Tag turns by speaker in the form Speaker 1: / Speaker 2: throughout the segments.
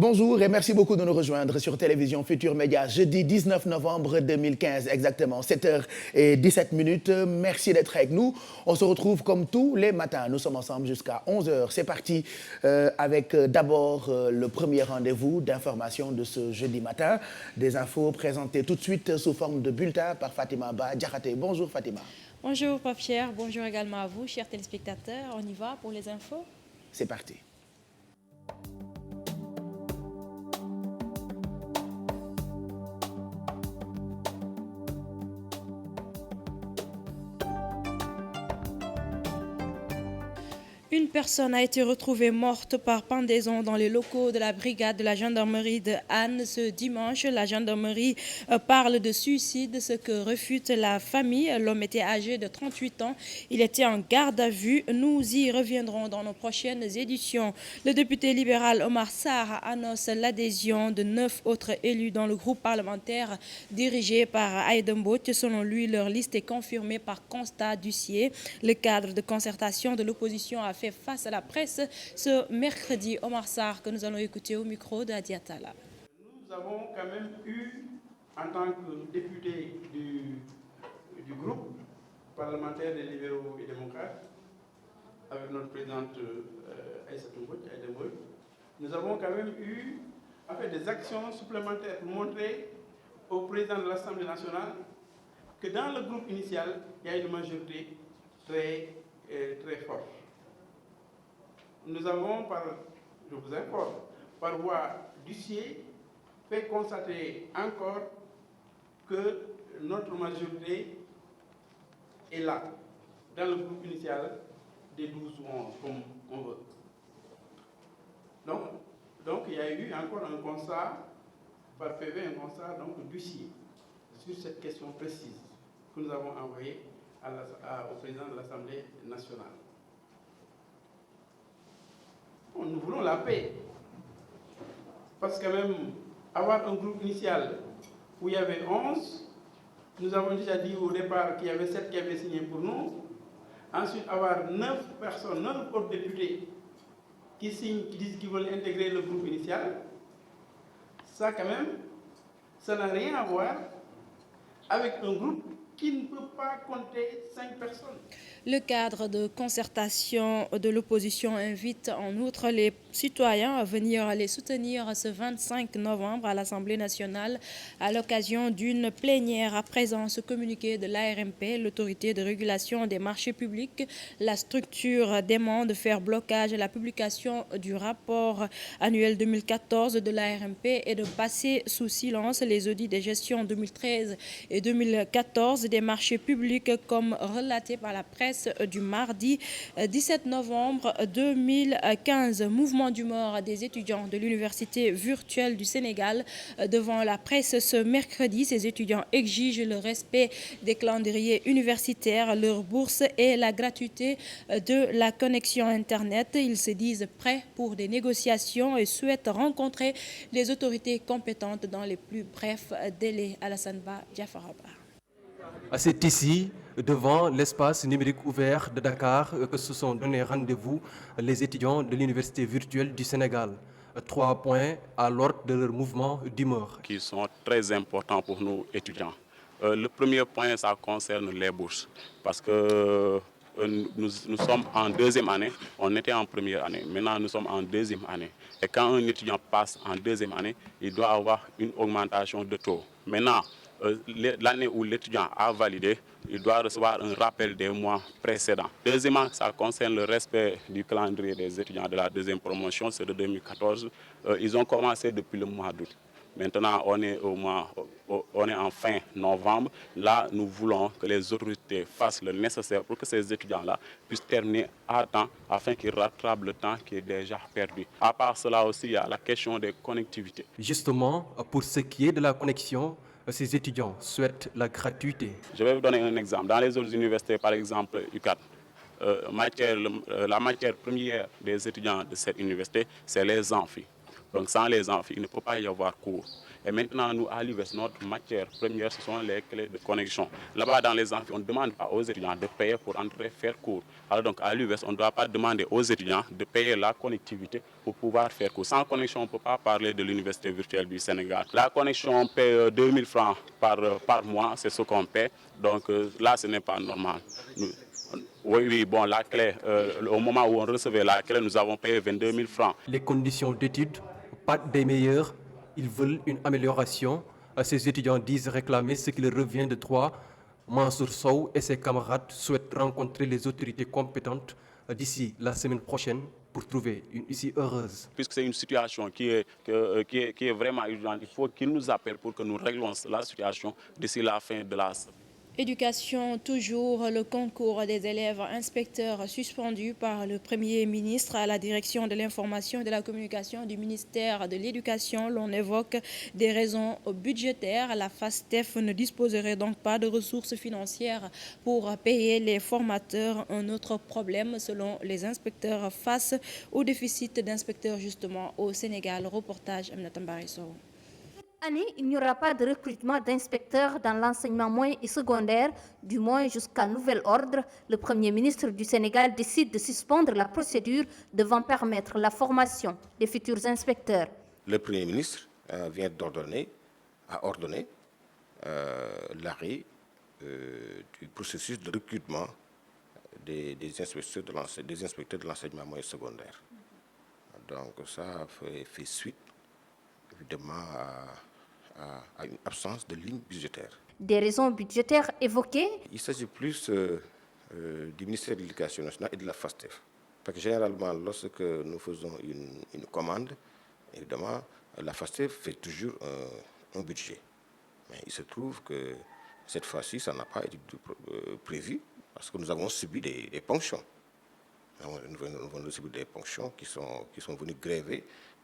Speaker 1: Bonjour et merci beaucoup de nous rejoindre sur Télévision Futur Média, jeudi 19 novembre 2015, exactement 7h17. Merci d'être avec nous. On se retrouve comme tous les matins. Nous sommes ensemble jusqu'à 11h. C'est parti avec d'abord le premier rendez-vous d'information de ce jeudi matin. Des infos présentées tout de suite sous forme de bulletin par Fatima Ba Diakhaté. Bonjour Fatima.
Speaker 2: Bonjour Pape Cher, bonjour également à vous, chers téléspectateurs. On y va pour les infos?
Speaker 1: C'est parti.
Speaker 2: Une personne a été retrouvée morte par pendaison dans les locaux de la brigade de la gendarmerie de Hann ce dimanche. La gendarmerie parle de suicide, ce que refute la famille. L'homme était âgé de 38 ans. Il était en garde à vue. Nous y reviendrons dans nos prochaines éditions. Le député libéral Omar Sarr annonce l'adhésion de 9 autres élus dans le groupe parlementaire dirigé par Aïda Mbodj. Selon lui, leur liste est confirmée par constat d'huissier. Le cadre de concertation de l'opposition a fait face à la presse ce mercredi. Omar Sarr, que nous allons écouter au micro de Adia Talla.
Speaker 3: Nous avons quand même eu, en tant que député du groupe parlementaire des libéraux et démocrates, avec notre présidente Aïda Mbodj, nous avons quand même eu des actions supplémentaires pour montrer au président de l'Assemblée nationale que dans le groupe initial, il y a une majorité très forte. Nous avons, je vous informe, par voie d'huissier, fait constater encore que notre majorité est là, dans le groupe initial des 12 ou 11, comme on veut. Donc il y a eu encore un constat, par PV, un constat d'huissier sur cette question précise que nous avons envoyée au président de l'Assemblée nationale. Nous voulons la paix. Parce que même avoir un groupe initial où il y avait 11, nous avons déjà dit au départ qu'il y avait 7 qui avaient signé pour nous. Ensuite, avoir 9 personnes, 9 autres députés qui signent, qui disent qu'ils veulent intégrer le groupe initial. Ça, quand même, ça n'a rien à voir avec un groupe qui ne peut pas compter 5 personnes.
Speaker 2: Le cadre de concertation de l'opposition invite en outre les citoyens à venir les soutenir ce 25 novembre à l'Assemblée nationale à l'occasion d'une plénière. À présent, ce communiqué de l'ARMP, l'autorité de régulation des marchés publics, la structure demande de faire blocage à la publication du rapport annuel 2014 de l'ARMP et de passer sous silence les audits de gestion 2013 et 2014 des marchés publics comme relaté par la presse du mardi 17 novembre 2015. Mouvement d'humeur des étudiants de l'université virtuelle du Sénégal devant la presse ce mercredi. Ces étudiants exigent le respect des calendriers universitaires, leur bourse et la gratuité de la connexion Internet. Ils se disent prêts pour des négociations et souhaitent rencontrer les autorités compétentes dans les plus brefs délais. Alassane Ba, Diafaraba.
Speaker 4: C'est ici, devant l'espace numérique ouvert de Dakar, que se sont donné rendez-vous les étudiants de l'Université virtuelle du Sénégal. 3 points à l'ordre de leur mouvement d'humeur.
Speaker 5: Qui sont très importants pour nous étudiants. Le premier point, ça concerne les bourses. Parce que nous sommes en deuxième année, on était en première année, maintenant nous sommes en deuxième année. Et quand un étudiant passe en deuxième année, il doit avoir une augmentation de taux. Maintenant, l'année où l'étudiant a validé, il doit recevoir un rappel des mois précédents. Deuxièmement, ça concerne le respect du calendrier des étudiants de la deuxième promotion, c'est de 2014. Ils ont commencé depuis le mois d'août. Maintenant, on est en fin novembre. Là, nous voulons que les autorités fassent le nécessaire pour que ces étudiants-là puissent terminer à temps afin qu'ils rattrapent le temps qui est déjà perdu. À part cela aussi, il y a la question des connectivités.
Speaker 4: Justement, pour ce qui est de la connexion, ces étudiants souhaitent la gratuité.
Speaker 5: Je vais vous donner un exemple. Dans les autres universités, par exemple, UCAD, la matière première des étudiants de cette université, c'est les amphis. Donc sans les amphis, il ne peut pas y avoir cours. Et maintenant, nous, à l'UVS, notre matière première, ce sont les clés de connexion. Là-bas, dans les amphis, on ne demande pas aux étudiants de payer pour entrer faire cours. Alors donc, à l'UVS, on ne doit pas demander aux étudiants de payer la connectivité pour pouvoir faire cours. Sans connexion, on ne peut pas parler de l'université virtuelle du Sénégal. La connexion, on paie 2000 francs par mois, c'est ce qu'on paie. Donc là, ce n'est pas normal. Oui, bon, la clé, au moment où on recevait la clé, nous avons payé 22 000 francs.
Speaker 4: Les conditions d'études, pas des meilleures, ils veulent une amélioration. Ces étudiants disent réclamer ce qui leur revient de droit. Mansour Sow et ses camarades souhaitent rencontrer les autorités compétentes d'ici la semaine prochaine pour trouver une issue heureuse.
Speaker 5: Puisque c'est une situation qui est vraiment urgente, il faut qu'ils nous appellent pour que nous réglons la situation d'ici la fin de la semaine.
Speaker 2: Éducation, toujours le concours des élèves inspecteurs suspendu par le Premier ministre à la direction de l'information et de la communication du ministère de l'Éducation. L'on évoque des raisons budgétaires. La FASTEF ne disposerait donc pas de ressources financières pour payer les formateurs. Un autre problème selon les inspecteurs face au déficit d'inspecteurs justement au Sénégal. Reportage Aminata Mbariso.
Speaker 6: Année, il n'y aura pas de recrutement d'inspecteurs dans l'enseignement moyen et secondaire, du moins jusqu'à nouvel ordre. Le Premier ministre du Sénégal décide de suspendre la procédure devant permettre la formation des futurs inspecteurs.
Speaker 7: Le Premier ministre vient a ordonné l'arrêt du processus de recrutement des inspecteurs de l'enseignement moyen et secondaire. Donc ça fait suite évidemment à une absence de ligne budgétaire.
Speaker 6: Des raisons budgétaires évoquées?
Speaker 7: Il s'agit plus du ministère de l'Éducation nationale et de la FASTEF. Parce que généralement, lorsque nous faisons une commande, évidemment, la FASTEF fait toujours un budget. Mais il se trouve que cette fois-ci, ça n'a pas été prévu parce que nous avons subi des ponctions. Nous avons subi des ponctions qui sont venues gréver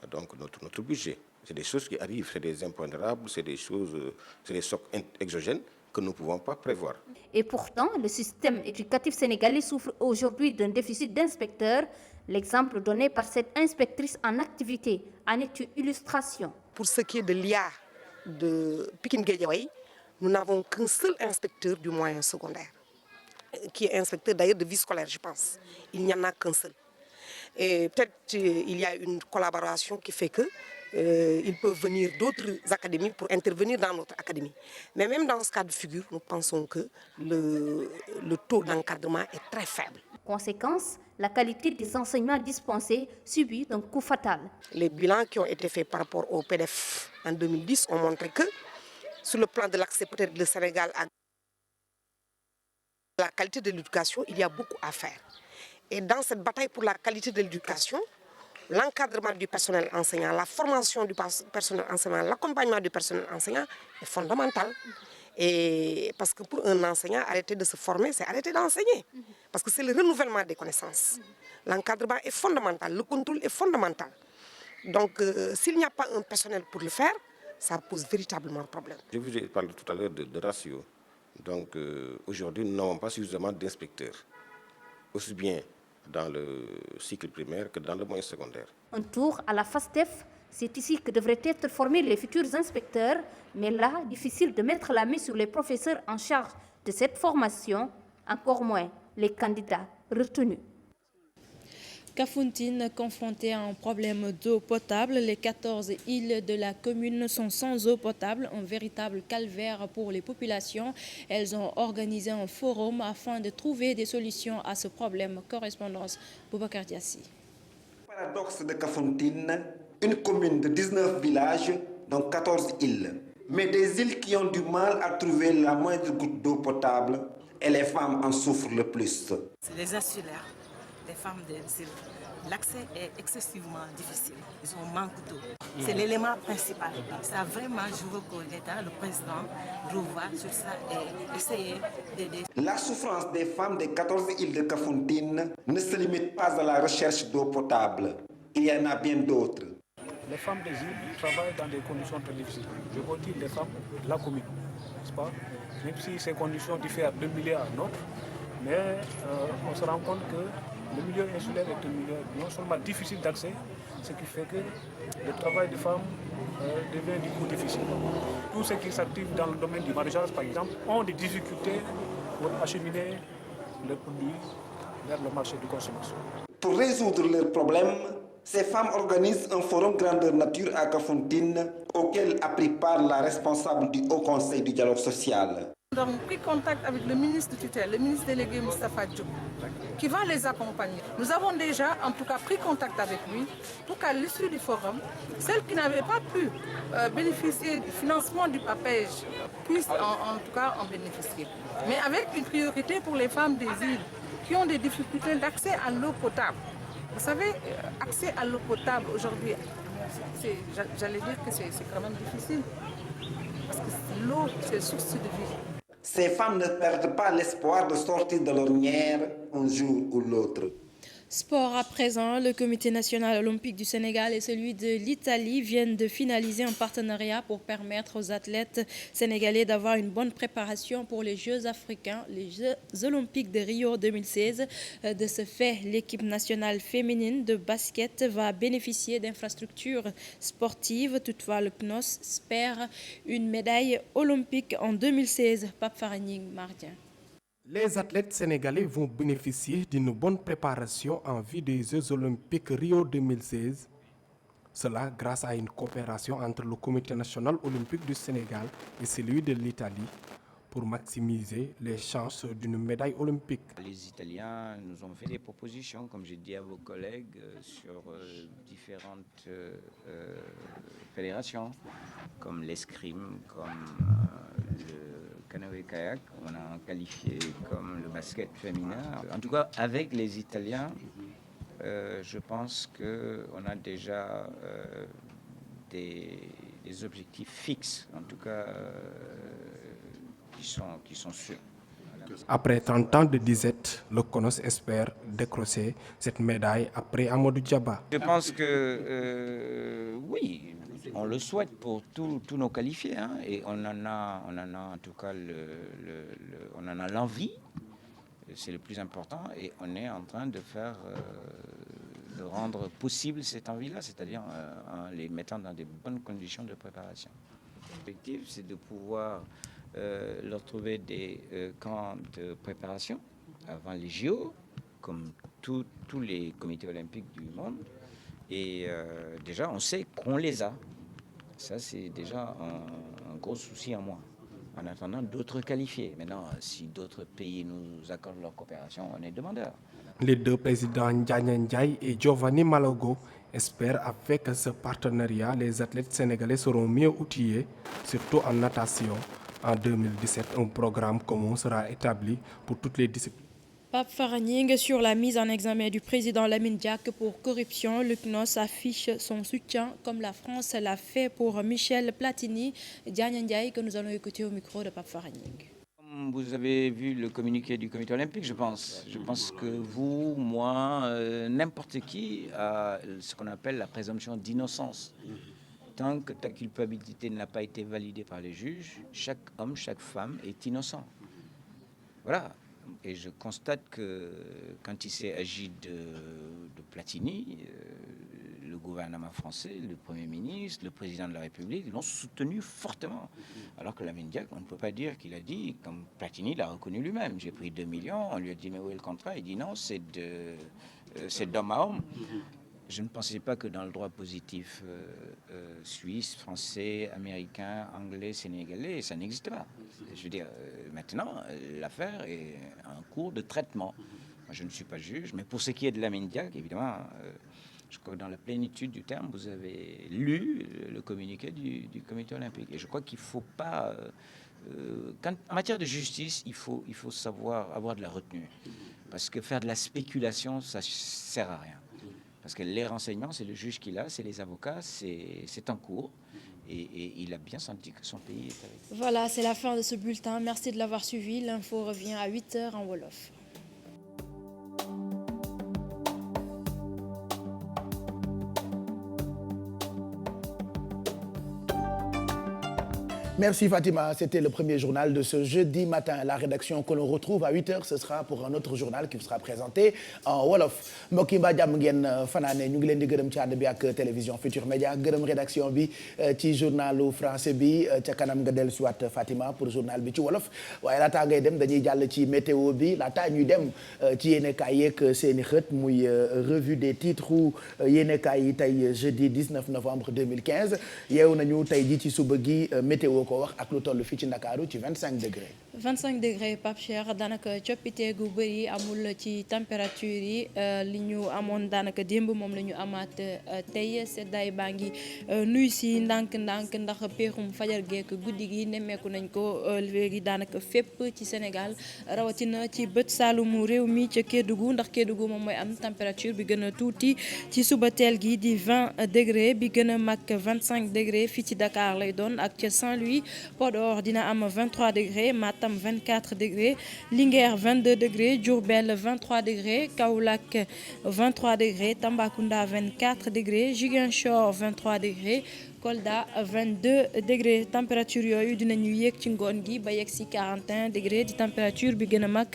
Speaker 7: donc notre budget. C'est des choses qui arrivent, c'est des impondérables, c'est des chocs exogènes que nous ne pouvons pas prévoir.
Speaker 6: Et pourtant, le système éducatif sénégalais souffre aujourd'hui d'un déficit d'inspecteurs. L'exemple donné par cette inspectrice en activité en est une illustration.
Speaker 8: Pour ce qui est de l'IA de Pikine-Guédiawaye, nous n'avons qu'un seul inspecteur du moyen secondaire, qui est inspecteur d'ailleurs de vie scolaire, je pense. Il n'y en a qu'un seul. Et peut-être il y a une collaboration qui fait que ils peuvent venir d'autres académies pour intervenir dans notre académie. Mais même dans ce cas de figure, nous pensons que le taux d'encadrement est très faible.
Speaker 6: Conséquence, la qualité des enseignements dispensés subit un coup fatal.
Speaker 8: Les bilans qui ont été faits par rapport au PDF en 2010 ont montré que, sur le plan de l'accès peut-être du Sénégal à la qualité de l'éducation, il y a beaucoup à faire. Et dans cette bataille pour la qualité de l'éducation, l'encadrement du personnel enseignant, la formation du personnel enseignant, l'accompagnement du personnel enseignant est fondamental. Et parce que pour un enseignant, arrêter de se former, c'est arrêter d'enseigner. Parce que c'est le renouvellement des connaissances. L'encadrement est fondamental, le contrôle est fondamental. Donc s'il n'y a pas un personnel pour le faire, ça pose véritablement un problème.
Speaker 7: Je vous ai parlé tout à l'heure de ratio. Donc aujourd'hui, nous n'avons pas suffisamment d'inspecteurs, aussi bien dans le cycle primaire que dans le moyen secondaire.
Speaker 6: Un tour à la FASTEF, c'est ici que devraient être formés les futurs inspecteurs, mais là, difficile de mettre la main sur les professeurs en charge de cette formation, encore moins les candidats retenus.
Speaker 2: Kafountine, confrontée à un problème d'eau potable, les 14 îles de la commune sont sans eau potable, un véritable calvaire pour les populations. Elles ont organisé un forum afin de trouver des solutions à ce problème. Correspondance Boubacar Diassi.
Speaker 9: Paradoxe de Kafountine, une commune de 19 villages, dont 14 îles. Mais des îles qui ont du mal à trouver la moindre goutte d'eau potable et les femmes en souffrent le plus.
Speaker 10: C'est les insulaires. Les femmes des îles, l'accès est excessivement difficile. Ils ont manque d'eau. C'est l'élément principal. Ça vraiment, je veux que l'État, le président, revoie sur ça et essayer d'aider.
Speaker 9: La souffrance des femmes des 14 îles de Kafountine ne se limite pas à la recherche d'eau potable. Il y en a bien d'autres.
Speaker 11: Les femmes des îles travaillent dans des conditions très difficiles. Je veux dire les femmes de la commune, n'est-ce pas? Même si ces conditions diffèrent d'un milieu à un autre, mais on se rend compte que Le milieu insulaire est un milieu non seulement difficile d'accès, ce qui fait que le travail des femmes devient du coup difficile. Tous ceux qui s'activent dans le domaine du maraîchage, par exemple, ont des difficultés pour acheminer leurs produits vers le marché de consommation.
Speaker 9: Pour résoudre leurs problèmes, ces femmes organisent un forum grandeur nature à Kafountine auquel a pris part la responsable du Haut Conseil du dialogue social.
Speaker 10: Nous avons pris contact avec le ministre de tutelle, le ministre délégué Moustapha Diop, qui va les accompagner. Nous avons déjà, en tout cas, pris contact avec lui pour qu'à l'issue du forum, celles qui n'avaient pas pu bénéficier du financement du PAPEJ puissent en tout cas en bénéficier. Mais avec une priorité pour les femmes des îles qui ont des difficultés d'accès à l'eau potable. Vous savez, accès à l'eau potable aujourd'hui, j'allais dire que c'est quand même difficile. Parce que l'eau, c'est source de vie.
Speaker 9: Ces femmes ne perdent pas l'espoir de sortir de l'ornière un jour ou l'autre.
Speaker 2: Sport à présent, le Comité national olympique du Sénégal et celui de l'Italie viennent de finaliser un partenariat pour permettre aux athlètes sénégalais d'avoir une bonne préparation pour les Jeux africains, les Jeux olympiques de Rio 2016. De ce fait, l'équipe nationale féminine de basket va bénéficier d'infrastructures sportives. Toutefois, le CNOS espère une médaille olympique en 2016. Pape Faragning, Mardien.
Speaker 12: Les athlètes sénégalais vont bénéficier d'une bonne préparation en vue des Jeux olympiques Rio 2016. Cela grâce à une coopération entre le Comité national olympique du Sénégal et celui de l'Italie pour maximiser les chances d'une médaille olympique.
Speaker 13: Les Italiens nous ont fait des propositions, comme j'ai dit à vos collègues, sur différentes fédérations, comme l'escrime, comme le canoë-kayak, on a qualifié comme le basket féminin. En tout cas, avec les Italiens, je pense qu'on a déjà des objectifs fixes, en tout cas qui sont sûrs.
Speaker 12: Après 30 ans de disette, le CNOS espère décrocher cette médaille après Amadou Diaba.
Speaker 13: Je pense que oui, on le souhaite pour tous nos qualifiés, hein, et on en a en tout cas on en a l'envie, c'est le plus important, et on est en train de de rendre possible cette envie-là, c'est-à-dire en les mettant dans de bonnes conditions de préparation. L'objectif, c'est de pouvoir leur trouver des camps de préparation avant les JO, comme tous les comités olympiques du monde. Et déjà, on sait qu'on les a. Ça, c'est déjà un gros souci en moi. En attendant d'autres qualifiés. Maintenant, si d'autres pays nous accordent leur coopération, on est demandeur.
Speaker 12: Les deux présidents Ndiaye Ndiaye et Giovanni Malago espèrent avec ce partenariat, les athlètes sénégalais seront mieux outillés, surtout en natation. En 2017, un programme commun sera établi pour toutes les disciplines.
Speaker 2: Pape Faragning, sur la mise en examen du président Lamine Diack pour corruption, le CNOS affiche son soutien comme la France l'a fait pour Michel Platini. Diagne Ndiaye, que nous allons écouter au micro de Pape Faragning.
Speaker 13: Vous avez vu le communiqué du comité olympique, je pense. Je pense que vous, moi, n'importe qui a ce qu'on appelle la présomption d'innocence. Tant que ta culpabilité n'a pas été validée par les juges, chaque homme, chaque femme est innocent. Voilà. Et je constate que quand il s'est agi de Platini, le gouvernement français, le Premier ministre, le Président de la République l'ont soutenu fortement. Alors que Lamine Diack, on ne peut pas dire qu'il a dit, comme Platini l'a reconnu lui-même, j'ai pris 2 millions, on lui a dit mais où est le contrat? Il dit non, c'est d'homme à homme. Je ne pensais pas que dans le droit positif suisse, français, américain, anglais, sénégalais, ça n'existait pas. Je veux dire, maintenant, l'affaire est en cours de traitement. Moi, je ne suis pas juge, mais pour ce qui est de Lamine Diack, évidemment, je crois que dans la plénitude du terme, vous avez lu le communiqué du comité olympique. Et je crois qu'il ne faut pas... en matière de justice, il faut savoir avoir de la retenue. Parce que faire de la spéculation, ça ne sert à rien. Parce que les renseignements, c'est le juge qui l'a, c'est les avocats, c'est en cours. Et il a bien senti que son pays est avec.
Speaker 2: Voilà, c'est la fin de ce bulletin. Merci de l'avoir suivi. L'info revient à 8h en Wolof.
Speaker 1: Merci Fatima, c'était le premier journal de ce jeudi matin. La rédaction que l'on retrouve à 8h, ce sera pour un autre journal qui vous sera présenté en wolof. mbokk yi mbaa jàmm ngeen fanaane ñu ngi leen di gërëm ci ànd bi ak télévision Futur Média gërëm rédaction bi ci journalu français bi ca kanam nga dellu siwaat Fatima pour journal bi ci wolof waaye laataa ngay dem dañuy jàll ci météo bi laataa ñuy dem ci yéenekaay yeeg seeni xët muy revue des titres yéenekaay yi tey jeudi 19 novembre 2015 yeewu nañu tey ji ci suba gi météo ko wax ak lu toll fii ci Ndakaaru ci 25 degrés.
Speaker 2: 25 degrés Pape Cheikh daanaka coppite gu bëri amul ci température yi li ñu amoon daanaka démb moom la ñu amaat tey seddaay baa ngi nuy si ndànk-ndànk ndax peexum fajar geek guddi gi nemmeeku nañ ko léegi daanaka fépp ci Sénégal rawatina ci bët saalumu réew mi ca Kédougou ndax Kédougou moom mooy am température bi gën a tuuti ci suba teel gi di 20 degrés bi gën a mag 25 degrés fii ci Dakar lay doon ak ca Saint-Louis Podor dina am 23 degrés Matam 24 degrés Linguère 22 degrés Diourbel 23 degrés Kaolack 23 degrés Tambacounda 24 degrés Ziguinchor 23 degrés Kolda 22 degrés température yooyu dinañu yéeg ci ngoon gi ba yegg si 41 degrés di température bi gën a mag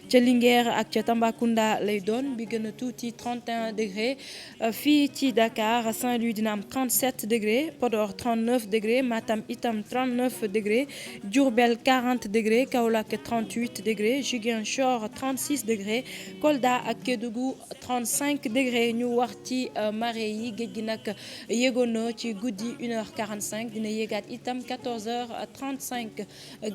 Speaker 2: ca Linguère ak ca Tambacounda lay doon bi gën a tuuti 31 degrés fii ci Dakar Saint-Louis dina am 37 degrés Podor 39 degrés Matam itam 39 degrés Diourbel 40 degrés Kaolack 38 degrés Ziguinchor 36 degrés Kolda ak Kédougou 35 degrés ñu wax ci marée yi géej gi nag yéegoon na ci guddi 1h45 dina yéegaat itam 14h35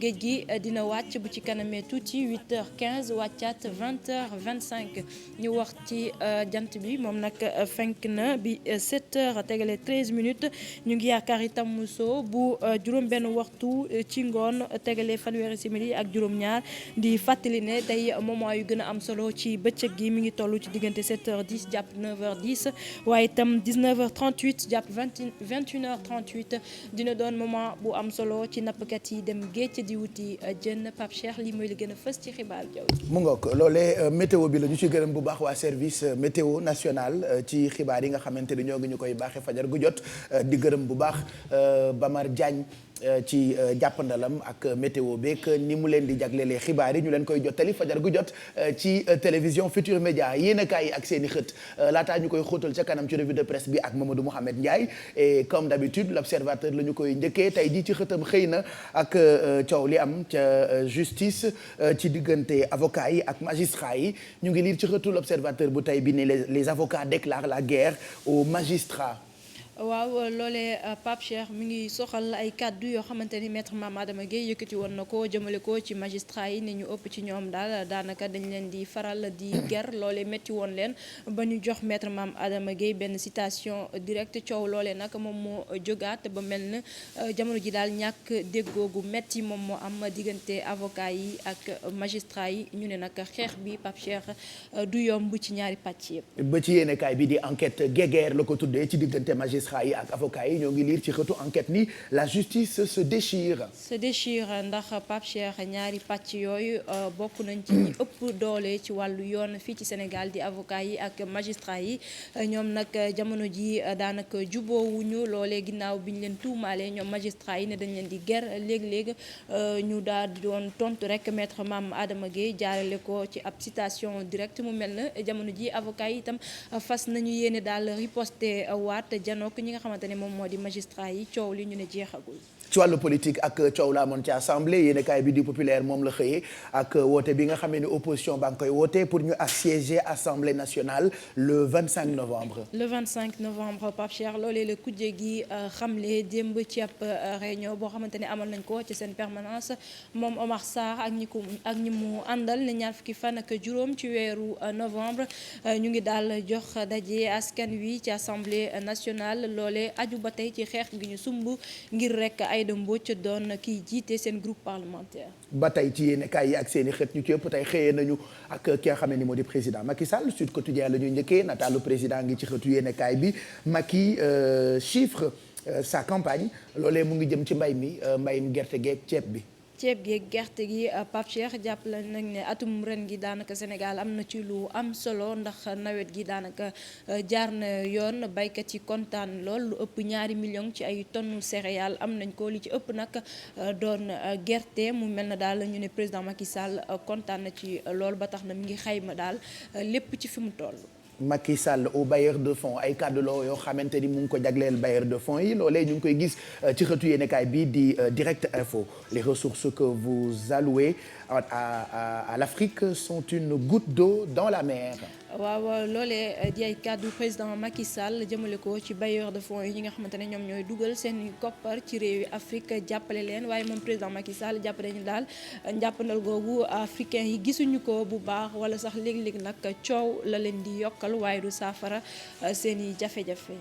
Speaker 2: géej gi dina wàcc bu ci kanamee tuuti 8h15 wàccaat 20h25 ñu wax ci jant bi moom nag fenk na bi 7h tegale 13 minutes ñu ngi yaakaar itam muso bu juróom benn waxtu ci ngoon tegale fanweeri simili ak juróom-ñaar di fàttali ne tey moment yu gën a am solo ci bëccëg gi mi ngi toll ci diggante 7h10 jàpp 9h10 waaye itam 19h38 jàpp 21h38 dina doon moment bu am solo ci nappkat yi dem géej di wuti jën Pape Cheikh li mooy li gën a fës ci xibaar jaww ji.
Speaker 1: mu ngoog loolee météo bi la ñu ci gërëm bu baax waa service météo national ci xibaar yi nga xamante ni ñoo ngi ñu koy baaxee fajar gu jot di gërëm bu baax Bamar Diagne ci jàppandalam ak météo beeg ni mu leen di jaglelee xibaar yi ñu leen koy jottali fajar gu jot ci télévision Futur Média yéenekaay yi ak seen i xët laataa ñu koy xóotal ca kanam ci revue de presse bi ak Mamadou Mouhamed Ndiaye et comme d'habitude l'observateur la ñu koy njëkkee tey jii ci xëtam xëy na ak coow li am ca justice ci diggante avocats yi ak magistrats yi ñu ngi lire ci xëtu l'observateur bu tey bi ne les avocats déclarent la guerre aux magistrats.
Speaker 2: waaw loolee Pape Cheikh mi ngi soxal ay kàddu yoo xamante ni maître Mame Adama Gueye yëkkati woon na ko jëmale ko ci magistrat yi ne ñu ëpp ci ñoom daal daanaka dañ leen di faral di ger loolee métti woon leen ba ñu jox maître Mame Adama Gueye benn citation directe coow loolee nag moom moo jógaat ba mel na jamono ji daal ñàkk déggoo gu métti moom moo am diggante avocat yi ak magistrat yi ñu ne nag xeex bi Pape Cheikh du yomb ci ñaari pàcc yëpp.
Speaker 1: ba ci yéenekaay bi di enquête guéguerre la ko tuddee ci diggante magistrat yi ak avocat yi ñoo ngi lire ci xëtu enquête ni la justice se déchire ndax
Speaker 2: Pape Cheikh ñaari pàcc yooyu bokk nañ ci ñi ëpp doole ci wàllu yoon fii ci Sénégal di avocat yi ak magistrat yi ñoom nag jamono ji daanaka juboowuñu loolee ginnaaw bi ñu leen tuumaale ñoom magistrat yi ne dañ leen di ger léeg-léeg ñu daal di doon tontu rek maître Mame Adama Gueye jaarale ko ci ab citation directe mu mel na jamono ji avocat yi itam fas nañu yéene daal riposte waat janook ñi nga xamante ne moom moo di magistrat yi coow li ñu ne jeexagul.
Speaker 1: ci wàllu politique ak coow la amoon ci assemblée yéenekaay bi di populaire moom la xëyee ak woote bi nga xamee ne opposition baa ngi koy woote pour ñu assiéger assemblée nationale le 25 novembre.
Speaker 2: le 25 novembre Pape Cheikh loolee la kujje gi xamle démb ci ab réunion boo xamante ne amal nañ ko ci seen permanence moom Omar Sarr ak ñi mu àndal ne ñaar fukki fan ak juróom ci weeru novembre ñu ngi daal jox daje askan wi ci assemblée nationale loolee aju ba tey ci xeex gi ñu sumb ngir rek Aïda Mbodj doon kiy jiite seen groupe parlementaire.
Speaker 1: ba tey ci yéenekaay yi ak seen i xët ñu ci ëpp tey xëyee nañu ak ki nga xam ne ni moo di président Macky Sall Sud Quotidien la ñuy njëkkee nataalu président ngi ci xëtu yéenekaay bi Macky chiffre sa campagne loolee mu ngi jëm ci mbay mi mbayum gerte geeg ceeb bi.
Speaker 2: ceeb gi gerte gi Pape Cheikh jàppale nañ ne atum ren gi daanaka Sénégal am na ci lu am solo ndax nawet gi daanaka jaar na yoon baykat yi kontaan lool lu ëpp 2 millions ci ay tonnes céréales am nañ ko li ci ëpp nag doon gerte mu mel na daal ñu ne président Macky Sall kontaan na ci lool ba tax na mi ngi xayma daal lépp ci fi mu toll.
Speaker 1: Macky Sall au bailleur de fonds ay kàddu la yoo xamante ni mu ngi ko jagleel bailleur de fonds yi loolee ñu ngi koy gis ci xëtu yéenekaay bi di Direct Info. Les ressources que vous allouez à l'Afrique sont une goutte d'eau dans la mer.
Speaker 2: waaw loolee di ay kàddu président Macky Sall jëmale ko ci bailleur de fonds yi ñi nga xamante ne ñoom ñooy dugal seen koppar ci réew yi Afrique jàppale leen waaye moom président Macky Sall jàppale ñu daal njàppandal googu africain yi gisuñu ko bu baax wala sax léeg-léeg nag coow la leen di yokkal waaye du saafara seen i jafe-jafe.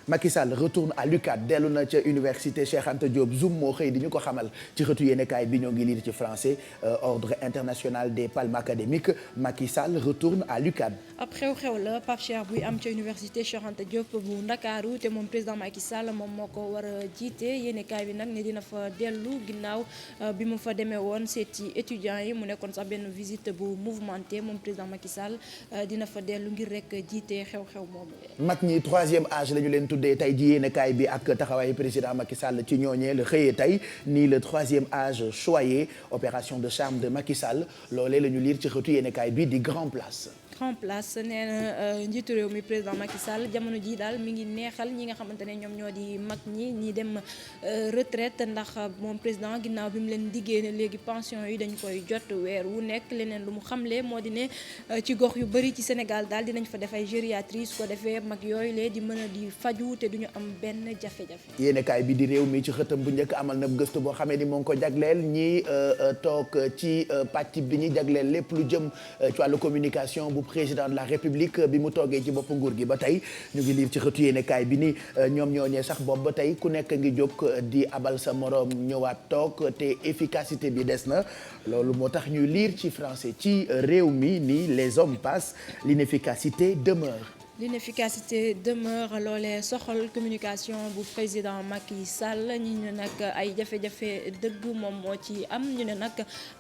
Speaker 1: Macky Sall retourne à l'UCAD dellu na ca université Cheikh Anta Diop Zoom moo xëy di ñu ko xamal ci xëtu yéenekaay bi ñoo ngi lire ci français ordre international des palmes académiques Macky Sall retourne à l'UCAD.
Speaker 2: ab xew-xew la Pape Cheikh buy am ca université Cheikh Anta Diop bu Ndakaaru te moom président Macky Sall moom moo ko war a jiite yéenekaay bi nag ne dina fa dellu ginnaaw bi mu fa demee woon seeti étudiants yi mu nekkoon sax benn visite bu mouvementée moom président Macky Sall dina fa dellu ngir rek jiite xew-xew moomu.
Speaker 1: mag ñi 3e âge la ñu leen tuddee tey ji yéenekaay bi ak taxawaayu président Macky Sall ci ñooñee la xëyee tey nii le 3e âge choyé opération de charme de Macky Sall loolee la ñu lire ci xëtu yéenekaay bi di Grand Place.
Speaker 2: Grand Place nee na njiitu réew mi président Macky Sall jamono ji daal mi ngi neexal ñi nga xamante ne ñoom ñoo di mag ñi dem retraite ndax moom président ginnaaw bi mu leen diggee ne léegi pension yi dañ koy jot weer wu nekk leneen lu mu xamle moo di ne ci gox yu bëri ci Sénégal daal dinañ fa def ay gériatrie su ko defee mag yooyu lee di mën a di faju te duñu am benn jafe-jafe.
Speaker 1: yéenekaay bi di réew mi ci xëtam bu njëkk amal na gëstu boo xamee ni moo ngi ko jagleel ñi toog ci pàcc bi ñuy jagleel lépp lu jëm ci wàllu communication bu président de la République bi mu toogee ci bopp nguur gi ba tey ñu ngi liir ci xëtu yéenekaay bi ni ñoom ñooñee sax boobu ba tey ku nekk ngi jóg di abal sa moroom ñëwaat toog te efficacité bi des na loolu moo tax ñuy liir ci français ci réew mi ni les hommes passent l'inefficacité demeure.
Speaker 2: L'inefficacité demeure loolee soxal communication bu président Macky Sall ñi ne nag ay jafe-jafe dëgg moom moo ci am ñu ne nag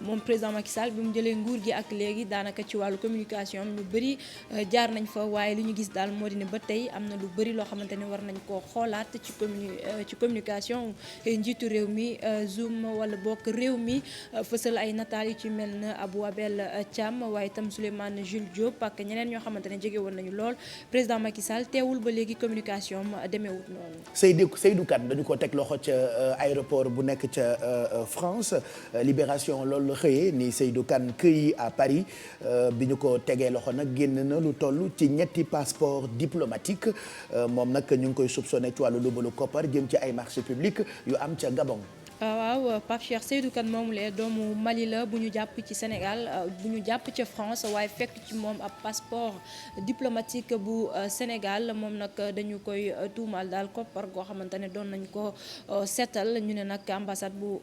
Speaker 2: moom président Macky Sall bi mu jëlee nguur gi ak léegi daanaka ci wàllu communication ñu bëri jaar nañ fa waaye li ñu gis daal moo di ne ba tey am na lu bëri loo xamante ne war nañ koo xoolaat ci communication njiitu réew mi Zoom wala bokk réew mi fësal ay nataal yu ci mel na Abou Abel Thiam waaye itam Souleymane Jules Diop ak ñeneen ñoo xamante ne jege woon nañu lool. président Macky Sall teewul ba léegi communication demeewut noonu.
Speaker 1: Seydou Kane dañu ko teg loxo ca aéroport bu nekk ca France Libération loolu la xëyee ni Seydou Kane cueilli à Paris bi ñu ko tegee loxo nag génn na lu toll ci ñetti passeport diplomatique moom nag ñu ngi koy soupçonné ci wàllu lubalu koppar jëm ci ay marché public yu am ca Gabon.
Speaker 2: waaw Pape Cheikh Seydou Kane moomu lee doomu Mali la bu ñu jàpp ci Sénégal bu ñu jàpp ca France waaye fekk ci moom ab passeport diplomatique bu Sénégal moom nag dañu koy tuumaal daal koppar goo xamante ne doon nañ ko seetal ñu ne nag ambassade bu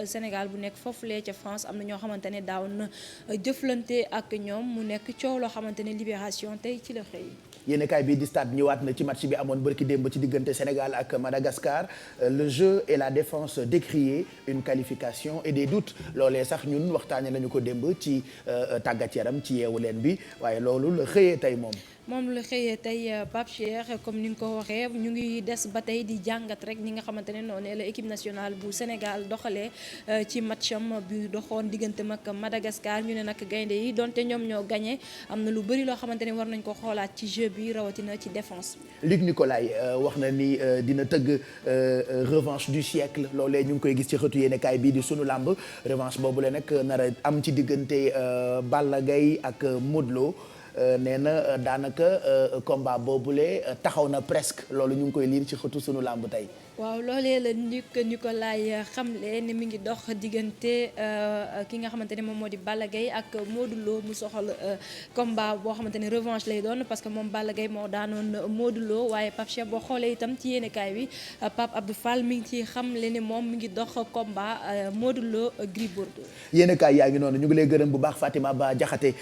Speaker 2: Sénégal bu nekk foofulee ca France am na ñoo xamante ne daaw na jëflante ak ñoom mu nekk coow loo xamante ne Libération tey ci la xëy.
Speaker 1: yéenekaay bi di Stade ñëwaat na ci match bi amoon bërki démb ci diggante Sénégal ak Madagascar le jeu et la défense décrié une qualification et des doutes loolee sax ñun waxtaane nañu ko démb ci tàggat yaram ci yeewu leen bi waaye loolu la xëyee tey moom.
Speaker 2: moom la xëyee tey Pape Cheikh comme ni nga ko waxee ñu ngi des ba tey di jàngat rek ñi nga xamante ne noonu la équipe nationale bu Sénégal doxalee ci matcham bi doxoon digganteem ak Madagascar ñu ne nag gaynde yi donte ñoom ñoo gagné am na lu bëri loo xamante ne war nañ ko xoolaat ci jeu bi rawatina ci défense bi.
Speaker 1: Luc Nicolaï wax na ni dina tëgg revanche du siècle loolee ñu ngi koy gis ci xëtu yéenekaay bii di sunu làmb revanche boobu la nag nar a am ci diggante Balla Gaye ak Modou Lo. nee na daanaka combat boobule taxaw na presque loolu ñu ngi koy liir ci xëtu sunu làmb tey.
Speaker 2: waaw loolee la Luc Nicolaï xamle ne mi ngi dox diggante ki nga xamante ne moom moo di Balla Gaye ak Modou Lo mu soxal combat boo xamante ne revanche lay doon parce que moom Balla Gaye moo daanoon Modou Lo waaye Pape Cheikh boo xoolee itam ci yéenekaay bi Pape Abdou Fall mi ngi ci xamle ne moom mi ngi dox combat Modou Lo Gris Bordeaux.
Speaker 1: yéenekaay yaa ngi noonu ñu ngi lay gërëm bu baax Fatima Ba Jaxate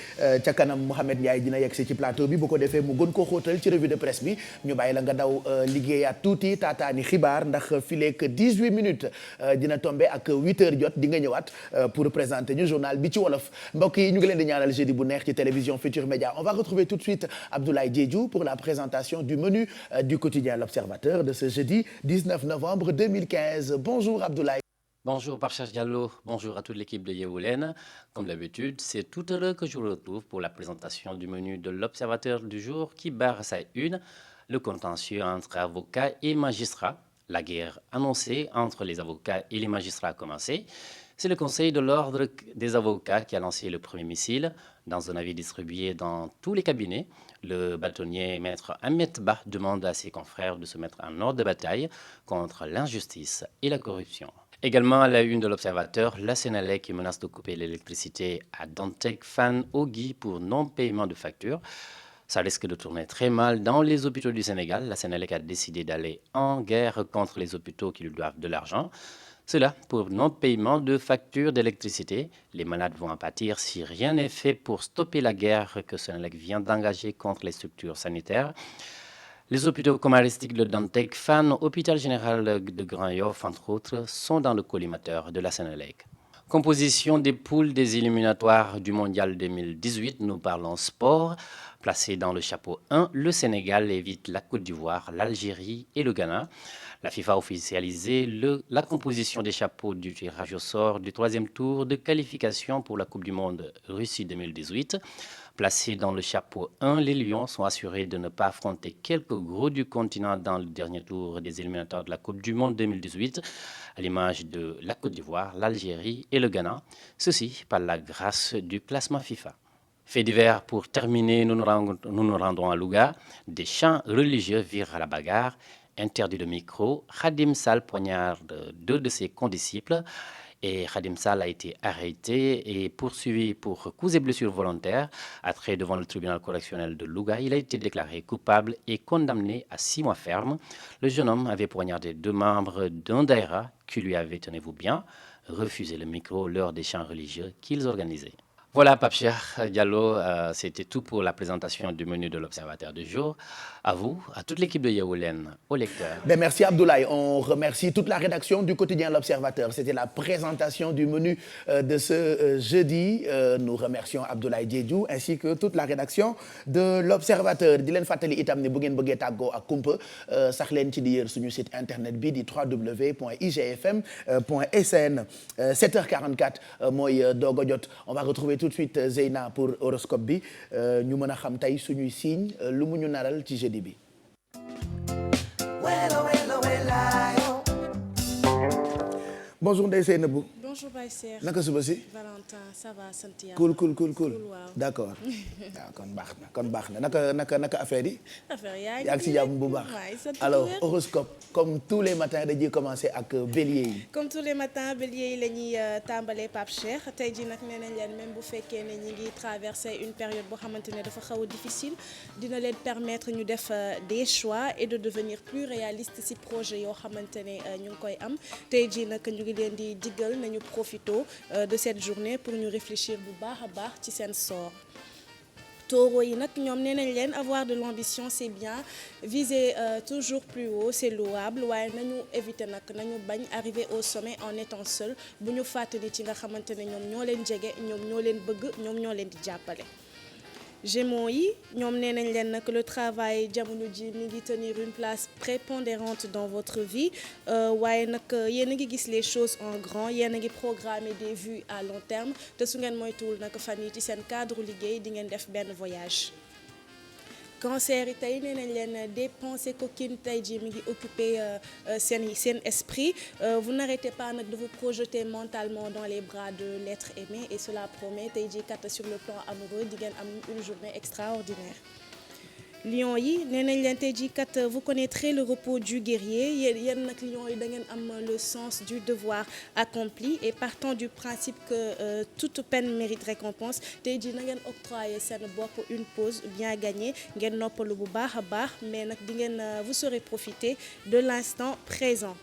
Speaker 1: ca kanam Mouhamed Ndiaye Abdoulaye dina yegg si ci plateau bi bu ko defee mu gën ko xóotal ci revue de presse bi ñu bàyyi la nga daw liggéeyaat tuuti taataani xibaar ndax fileek 18 minutes dina tombé ak 8 heures jot di nga ñëwaat pour présenter ñu journal bi ci wolof mbokk yi ñu ngi leen di ñaanal jeudi bu neex ci télévision Futur Média. On va retrouver tout de suite Abdoulaye Diédhiou pour la présentation du menu du quotidien L'Observateur de ce jeudi 19 novembre 2015. Bonjour Abdoulaye.
Speaker 14: Bonjour Pape Cheikh Diallo, bonjour à toute l'équipe de Yeewu Leen. Comme d'habitude, c'est tout à l'heure que je vous retrouve pour la présentation du menu de l'Observateur du jour qui barre sa une, le contentieux entre avocats et magistrats. La guerre annoncée entre les avocats et les magistrats a commencé. C'est le Conseil de l'ordre des avocats qui a lancé le premier missile. Dans un avis distribué dans tous les cabinets, le bâtonnier maître Ahmed Bah demande à ses confrères de se mettre en ordre de bataille contre l'injustice et la corruption. Également à la une de l'Observateur, la Sénélec qui menace de couper l'électricité à Dantec, Fann, Ogui pour non-paiement de factures. Ça risque de tourner très mal dans les hôpitaux du Sénégal. La Sénélec a décidé d'aller en guerre contre les hôpitaux qui lui doivent de l'argent. Cela pour non-paiement de factures d'électricité. Les malades vont en pâtir si rien n'est fait pour stopper la guerre que Sénélec vient d'engager contre les structures sanitaires. Les hôpitaux comaristiques de Dantec, Fann, Hôpital Général de Grand Yoff, entre autres, sont dans le collimateur de la Sénélec. Composition des poules des éliminatoires du Mondial 2018, nous parlons sport. Placé dans le chapeau 1, le Sénégal évite la Côte d'Ivoire, l'Algérie et le Ghana. La FIFA a officialisé la composition des chapeaux du tirage au sort du troisième tour de qualification pour la Coupe du Monde Russie 2018. Placés dans le chapeau 1, les Lions sont assurés de ne pas affronter quelques gros du continent dans le dernier tour des éliminatoires de la Coupe du Monde 2018, à l'image de la Côte d'Ivoire, l'Algérie et le Ghana. Ceci par la grâce du classement FIFA. Fait divers pour terminer, nous nous rendons à Louga. Des chants religieux virent à la bagarre. Interdit de micro, Khadim Sall poignarde 2 de ses condisciples. Et Khadim Sall a été arrêté et poursuivi pour coups et blessures volontaires. Attrait devant le tribunal correctionnel de Louga, il a été déclaré coupable et condamné à 6 mois ferme. Le jeune homme avait poignardé 2 membres d'un daïra qui lui avait, tenez-vous bien, refusé le micro lors des chants religieux qu'ils organisaient. Voilà, Pape Cheikh Diallo, c'était tout pour la présentation du menu de l'Observateur du jour. À vous, à toute l'équipe de Yeewu Leen, aux lecteurs.
Speaker 1: Merci Abdoulaye. On remercie toute la rédaction du quotidien L'Observateur. C'était la présentation du menu de ce jeudi. Nous remercions Abdoulaye Diédhiou ainsi que toute la rédaction de L'Observateur. Di leen fàttali itam ne bu ngeen bëggee tàggoo ak kumpa sax leen ci di yër suñu site internet bi di www.igfm.sn. 7h44 mooy doog a jot. On va retrouver tout de suite Zeyna pour horoscope bi ñu mën a xam tey suñuy signe lu mu ñu naral ci jeudi bi. Bonjour Ndeye Seynabou.
Speaker 2: Bonjour Baye Cheikh.
Speaker 1: naka suba si.
Speaker 2: Valentin ça va sant yàlla.
Speaker 1: cool
Speaker 2: waaw.
Speaker 1: d'accord waaw kon baax na naka affaire yi.
Speaker 2: affaire yaa
Speaker 1: ngi ci jàmm bu baax. alors horoscope comme tous les matins dañuy commencer ak bélier yi.
Speaker 2: comme tous les matins bélier yi la ñuy tàmbalee Pape Cheikh tey jii nag nee nañ leen même bu fekkee ne ñi ngi traverser une période boo xamante ne dafa xaw a difficile dina leen permettre ñu def des choix et de devenir plus réaliste ci projet yoo xamante ne ñu ngi koy am tey jii nag ñu ngi leen di diggal nañu profito de cette journée pour ñu réfléchir bu baax a baax ci seen sort. Taureau yi nag ñoom nee nañ leen avoir de l'ambition c'est bien viser toujours plus haut c'est louable waaye nañu éviter nag nañu bañ arriver au sommet en étant seul bu ñu fàttali ci nga xamante ne ñoom ñoo leen jege ñoom ñoo leen bëgg ñoom ñoo leen di jàppale. Gémeaux yi ñoom nee nañ leen nag le travail jamono ji mi ngi tenir une place prépondérante dans votre vie waaye nag yéen a ngi gis les choses en grand yéen a ngi programmer des vues à long terme te su ngeen moytuwul nag fan yi ci seen cadre liggéey di ngeen def benn voyage. Cancer yi tey nee nañ leen des pensées coquines tey jii mi ngi occuper seen esprit vous n'arrêtez pas nag de vous projeter mentalement dans les bras de l'être aimé et cela promet tey jii kat sur le plan amoureux di ngeen am une journée extraordinaire. Lion yi nee nañ leen tey jii kat vous connaîtrez le repos du guerrier yéen nag lion yi da ngeen am le sens du devoir accompli et partant du principe que toute peine mérite récompense tey jii na ngeen octroyer seen bopp une pause bien gagnée ngeen noppalu bu baax a baax mais nag di ngeen vous saurez profiter de l'instant présent.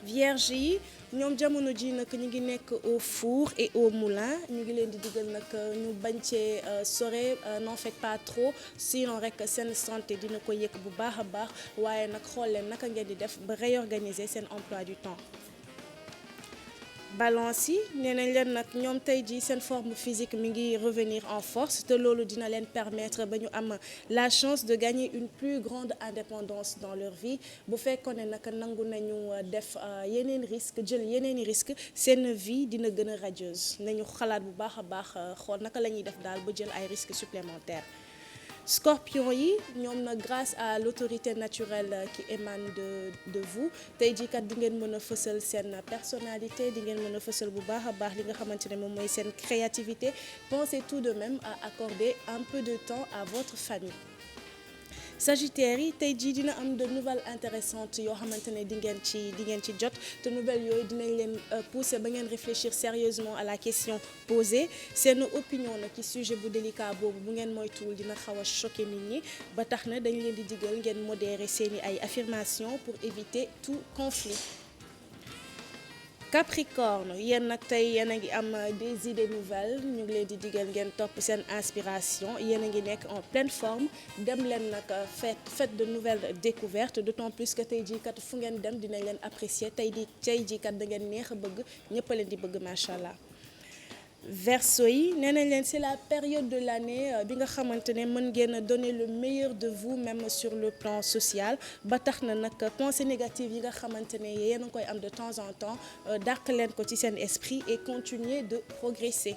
Speaker 15: vierge yi ñoom jamono ji nag ñu ngi nekk au four et au moulin ñu ngi leen di digal nag ñu bañ cee sore n'en faites pas trop sinon rek seen santé dina ko yëg bu baax a baax waaye nag xool leen naka ngeen di def ba réorganiser seen emploi du temps. Balance yi nee nañ leen nag ñoom tey jii seen forme physique mi ngi revenir en force te loolu dina leen permettre ba ñu am la chance de gagner une plus grande indépendance dans leur vie bu fekkoon ne nag nangu nañu def yeneen risque jël yeneen i risque seen vie dina gën a radieuse nañu xalaat bu baax a baax xool naka la ñuy def daal ba jël ay risques supplémentaires. Scorpion yi ñoom nag grâce à l'autorité naturelle qui émane de vous tey jii kat di ngeen mën a fësal seen personnalité di ngeen mën a fësal bu baax a baax li nga xamante ne moom mooy seen créativité pensez tout de même à accorder un peu de temps à votre famille. Sagittaire yi tey jii dina am de nouvelles intéressantes yoo xamante ne di ngeen ci jot te nouvelles yooyu dinañ leen pousser ba ngeen réfléchir sérieusement à la question posée seen opinion nag ci sujet bu délicat boobu bu ngeen moytuwul dina xaw a choquer nit ñi ba tax na dañ leen di digal ngeen modérer seeni ay affirmations pour éviter tout conflit. Capricorne yéen nag tey yéen a ngi am des idées nouvelles ñu ngi leen di digal ngeen topp seen inspiration yéen a ngi nekk en pleine forme dem leen nag faites de nouvelles découvertes d'autant plus que tey jii kat fu ngeen dem dinañ leen apprécier tey jii kat da ngeen neex a bëgg ñëpp a leen di bëgg macha allah. Verseau yi nee nañ leen c'est la période de l'année bi nga xamante ne mën ngeen a donner le meilleur de vous même sur le plan social ba tax na nag pensées négatives yi nga xamante ne yéen a ngi koy am de temps en temps dàq leen ko ci seen esprit et continuer de progresser.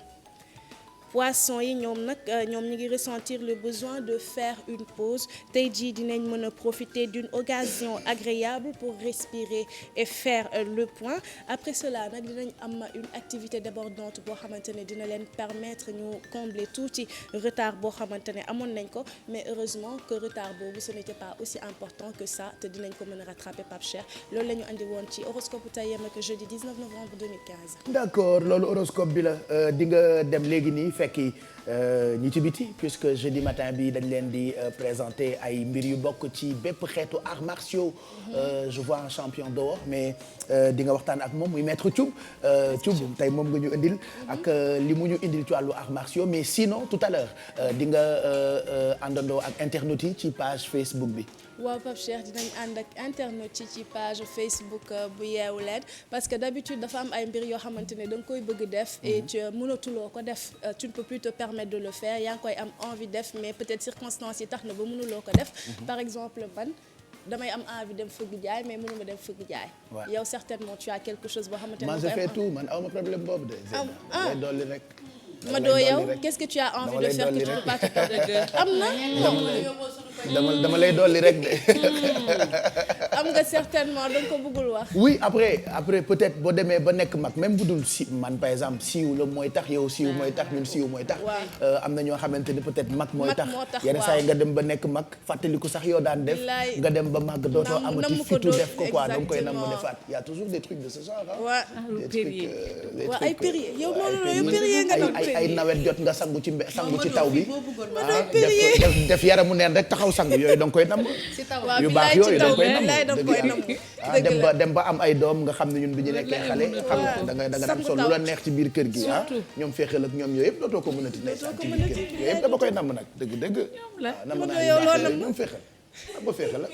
Speaker 15: Poisson yi ñoom ñu ngi ressentir le besoin de faire une pause tey jii dinañ mën a profiter d'une occasion agréable pour respirer et faire le point après cela nag dinañ am une activité débordante boo xamante ne dina leen permettre ñu combler tuuti retard boo xamante ne amoon nañ ko mais heureusement que retard boobu ce n'était pas aussi important que ça te dinañ ko mën a rattraper Pape Cheikh loolu la ñu andi woon ci horoscope bu tey yem ak jeudi 19 novembre 2015.
Speaker 1: D'accord loolu horoscope bi la di nga dem léegi nii fekki ñi ci biti puisque jeudi matin bi dañ leen di présenter ay mbir yu bokk ci bépp xeetu arts martiaux je vois un champion dehors mais di nga waxtaan ak moom muy maître Thioub tey moom nga ñu indil ak li mu ñu indil ci wàllu arts martiaux mais sinon tout à l'heure di nga àndandoo ak internautes yi ci page Facebook bi.
Speaker 15: waaw Pape Cheikh dinañ ànd ak internet ci page Facebook bu Yeewu Leen parce que d'habitude dafa am ay mbir yoo xamante ne da nga koy bëgg def et tu mënatuloo ko def tu ne peux plus te permettre de le faire yaa ngi koy am envie def mais peut-être circonstances yi tax na ba mënuloo ko def par exemple man damay am envie dem fëgg jaay mais mënuma dem fëgg jaay yow certainement tu as quelque chose boo xamante ne
Speaker 1: man je fais tout man awma problème boobu de lay dolli rek
Speaker 15: Mado yow qu'est-ce que tu as envie de faire que tu peux pas te permettre am na
Speaker 1: dama lay dolli rek de
Speaker 15: am nga certainement da nga ko bëggul wax.
Speaker 1: oui après peut-être boo demee ba nekk mag même bu dul si man par exemple siiw la mooy tax yow siiw mooy tax ñun siiw mooy tax. am na ñoo xamante ni peut-être mag mooy tax. yenn saa yi nga dem ba nekk mag fàttaliku sax yoo daan def. nga dem ba mag dootoo amati fitu def ko quoi donc koy nam mu defaat y a toujours des trucs de ce genre ah.
Speaker 15: waaw ay périer yow noonu la yow périer nga doon
Speaker 1: ay nawet jot nga sangu ci taw bi. def yaramu neen rek taxaw sang yooyu da nga koy nam. yu baax yooyu da nga koy nam. dem ba am ay doom nga xam ne ñun bi ñu nekkee xale xam nga da nga daan sol lu la neex ci biir kër gi ah ñoom fexeel ak ñoom yooyu yëpp dootoo ko mënati ndeysaan ci biir kër gi yooyu yëpp dama koy namm nag dëgg nam naa ñoom fexeel ba fexeel la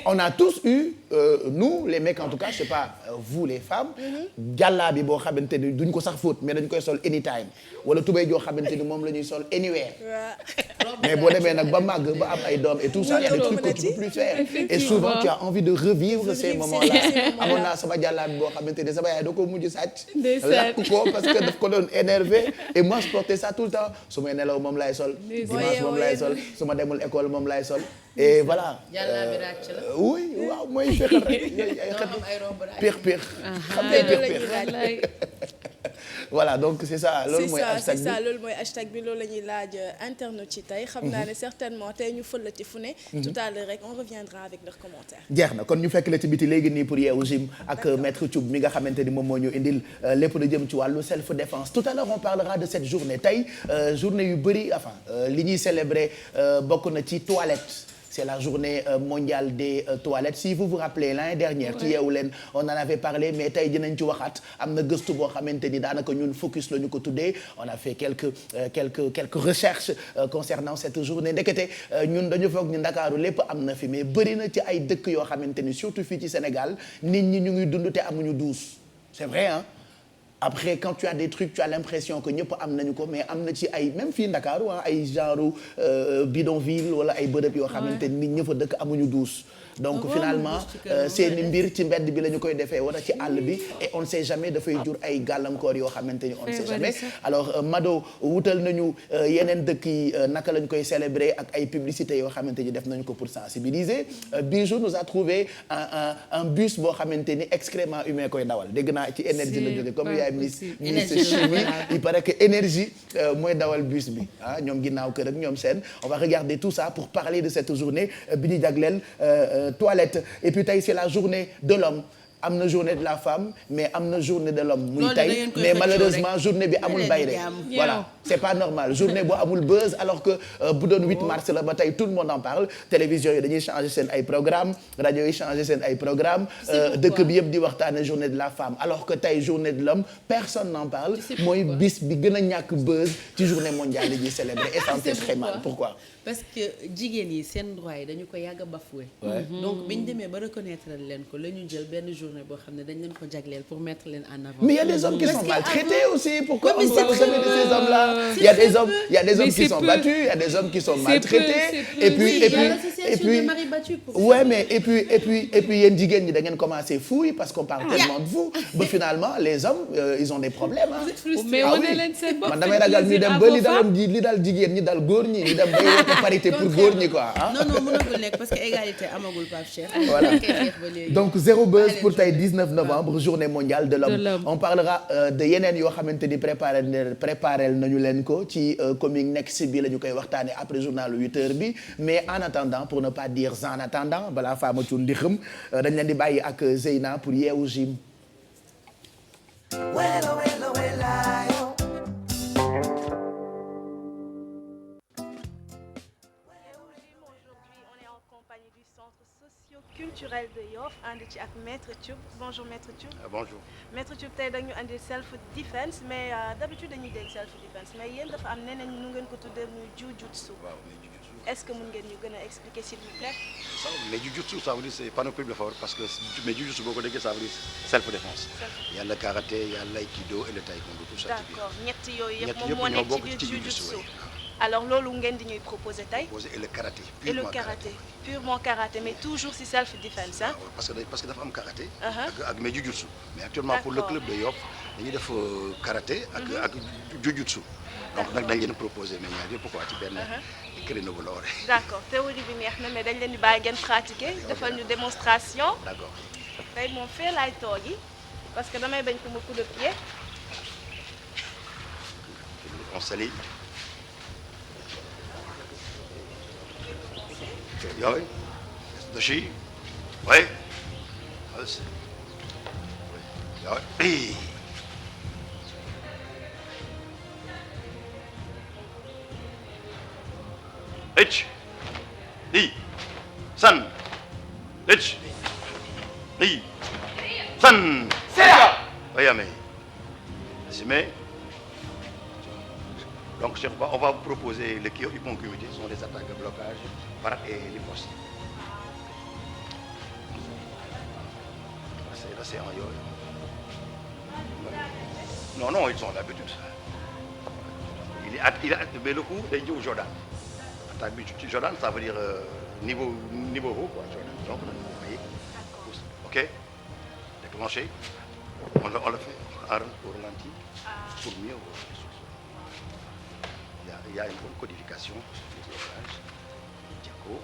Speaker 1: on a tous eu nous les mecs en tout cas je sais pas vous les femmes jàllaa bi boo xamante ni duñ ko sax fóot mais dañ koy sol anytime wala tubéy joo xamante ni moom la ñuy sol anywhere mais boo demee nag ba màgg ba am ay doom et tout ça il y a des trucs que tu peux plus faire et souvent tu as envie de revivre ces moments-là amoon naa sama jàllaa bi boo xamante ni sama yaay doo ko mujj sàcc lakk ko parce que daf ko doon énervé et moi je portais ça tout le temps su may nelaw moom laay sol dimanche moom laay sol su ma demul école moom laay sol et voilà oui waaw mooy fexeel rek ay xet pire xam nga pire voilà donc c'est ça loolu mooy hashtag bi
Speaker 15: loolu mooy hashtag bi loolu la ñuy laaj internet ci tey xam naa ne certainement tey ñu fëlati fu ne tout à l'heure rek on reviendra avec leurs commentaires
Speaker 1: jeex na kon ñu fekk la ci biti léegi nii pour Yeewu Gym ak maître Thioub mi nga xamante ni moom moo ñu indil lépp lu jëm ci wàllu self défense tout à l'heure on parlera de cette journée tey journée yu bëri enfin li ñuy célébrer bokk na ci toilette c'est la journée mondiale des toilettes. Si vous vous rappelez l'année dernière ci Yeewu Leen on en avait parlé mais tey dinañ ci waxaat am na gëstu boo xamante ni daanaka ñun focus la ñu ko tuddee on a fait quelques recherches concernant cette journée ndekete ñun dañu foog ni Ndakaaru lépp am na fi mais bëri na ci ay dëkk yoo xamante ni surtout fii ci Sénégal nit ñi ñu ngi dund te amuñu douche c'est vrai hein. Après quand tu as des trucs tu as l'impression que ñëpp am nañu ko mais am na ci ay même fii Ndakaaru ay genre bidonville wala ay bërëb yoo xamante ni nit ñë fa dëkk amuñu douche donc finalement seeni mbir ci mbedd bi la ñu koy defee wala ci àll bi et on ne sait jamais dafay jur ay gàllankoor yoo xamante ni on ne sait jamais alors Mado wutal nañu yeneen dëkk yi naka lañ koy célébrer ak ay publicités yoo xamante ni def nañu ko pour sensibiliser Bijou nous a trouvé un bus boo xamante ni excrément humain koy dawal dégg naa ci énergie la jógee comme yaay ministre chimie il paraît que énergie mooy dawal bus bi ñoom ginnaaw kër ak ñoom seen on va regarder tout ça pour parler de cette journée bi ñu jagleel toilette et puis tey c'est la journée de l'homme am na journée de la femme mais am na journée de l'homme muy tey mais malheureusement journée bi amul bayre voilà c'est pas normal journée bu amul buzz alors que bu doon 8 mars la ba tey tout le monde en parle télévision yi dañuy changer seen ay programme rajo yi changer seen ay programme dëkk bi yëpp di waxtaane journée de la femme alors que tey journée de l'homme personne n'en parle mooy bis bi gën a ñàkk buzz ci journée mondiale yi ñuy célébrer et ça me fait très mal pourquoi
Speaker 16: parce que jigéen yi seen droit yi dañu ko yàgg a bafoué donc bi ñu demee ba reconnaître leen ko la ñu jël benn journée boo xam ne dañ leen ko jagleel pour mettre leen en avant.
Speaker 1: Mais il y a des hommes qui sont maltraités aussi. Pourquoi on doit se de ces hommes-là? Il y a des hommes qui sont battus, il y a des hommes qui sont maltraités. Et puis ouais, mais et puis yéen jigéen ñi da ngeen commencer fouille parce qu'on parle tellement de vous. Ba finalement les hommes ils ont des problèmes hein.
Speaker 16: Mais on est leen seen bopp.
Speaker 1: Man damay ragal ñu dem ba li dal jigéen ñi dal góor ñi ñu dem ba yokk parité pour góor ñi quoi.
Speaker 16: Non mënagul nekk parce que égalité amagul Pape Cheikh.
Speaker 1: Voilà. Donc zéro buzz pour tey 19 novembre journée mondiale de l'homme. On parlera de yeneen yoo xamante ni préparé nañu leen ko ci comique next bi la ñu koy waxtaane après journal 8h bi mais en attendant pour ne pas dire en attendant balaa faama cuun di xëm dañ leen di bàyyi ak Zeyna pour yeewu gym.
Speaker 17: Culturel de Yoff ànd ci ak Maître Thioub bonjour Maître Thioub.
Speaker 7: Bonjour.
Speaker 17: Maître Thioub tey dañu andi self defense mais d'habitude dañuy dégg self defense mais yéen dafa am neneen nu ngeen ko tuddee muy jujutsu.
Speaker 7: waaw muy jujutsu.
Speaker 17: Est-ce que mën ngeen ñu gën a expliquer s'il vous plaît.
Speaker 7: mais jujutsu ça veut dire c'est panoplie de force parce que mais jujutsu boo ko déggee ça veut dire self défense. il y a le karaté il y a l'aïkido et le taekwondo tout ça.
Speaker 17: D'accord ñett yooyu yëpp moom moo nekk ci biir jujutsu. Alors loolu ngeen di ñuy proposer tey.
Speaker 7: Et le karaté.
Speaker 17: Et le karaté purement karaté mais toujours si self defense hein.
Speaker 7: parce que dafa am karaté. ak mais jujutsu. mais actuellement pour le club de Yoff dañuy def karaté ak jujutsu. donc nag dañ leen proposer mais ñaar yëpp quoi ci benn créneau bu la war a.
Speaker 17: D'accord théorie bi neex na mais dañ leen di bàyyi ngeen pratiquer defal ñu démonstration.
Speaker 7: D'accord.
Speaker 17: tey moom fee laay toogi parce que damay bañ ko ma coup de pied.
Speaker 7: On s'aligne. Oui, dessus. Oui. Oui. Ich. Ni. San. Ich. Ni. San. Seya. Voyez, mais. Donc, on va vous proposer les hypocomité, ce sont des attaques de blocage, parade et riposte. Là, c'est en yo. Non, ils ont l'habitude. Mais le coup, il dit au Jordan. Attaque Jordan, ça veut dire niveau haut, quoi, Jordan. Donc, vous voyez. OK? Déclenché. On le fait au ralenti pour mieux. Il y a une bonne codification du blocage, diaco,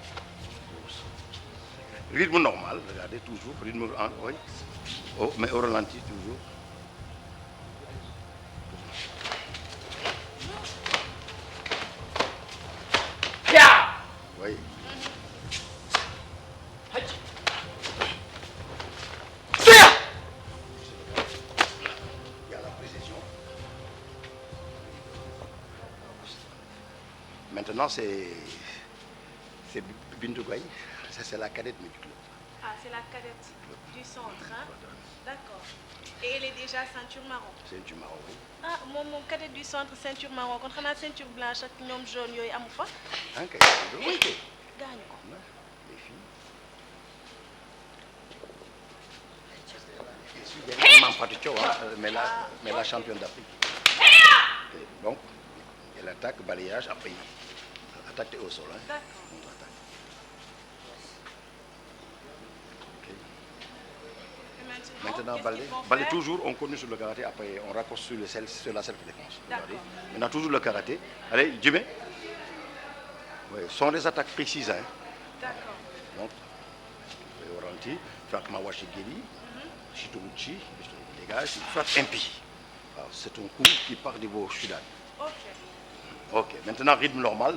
Speaker 7: rythme normal, regardez toujours, rythme oui, mais au ralenti toujours. Oui. Maintenant, c'est
Speaker 18: Bintou Goy, ça c'est la cadette du club.
Speaker 17: Ah, c'est la cadette du centre, hein? D'accord. Et elle est déjà ceinture marron.
Speaker 18: Ceinture marron, oui.
Speaker 17: Ah, mon cadette du centre, ceinture marron. Quand on a ceinture blanche ak ñoom jaune yooyu amu fa.
Speaker 18: Ah, kay. Oui, kay.
Speaker 17: Gaañu ko.
Speaker 18: Les filles. Je suis derrière Mame Fatou Thiaw, mais la championne d'Afrique. Donc, elle attaque, balayage, après attaque au sol. Hein.
Speaker 17: D'accord.
Speaker 18: Maintenant, balai toujours, on continue sur le karaté, après on raccroche sur la self-défense. Maintenant, toujours le karaté. Allez, Jimé. Oui, ce sont des attaques précises. Hein.
Speaker 17: D'accord.
Speaker 18: Donc, au ralenti, frappe Mawashi Geli, Shitomuchi, dégage, frappe impie. C'est un coup qui part de vos Shudan.
Speaker 17: Ok.
Speaker 18: Ok, maintenant, rythme normal.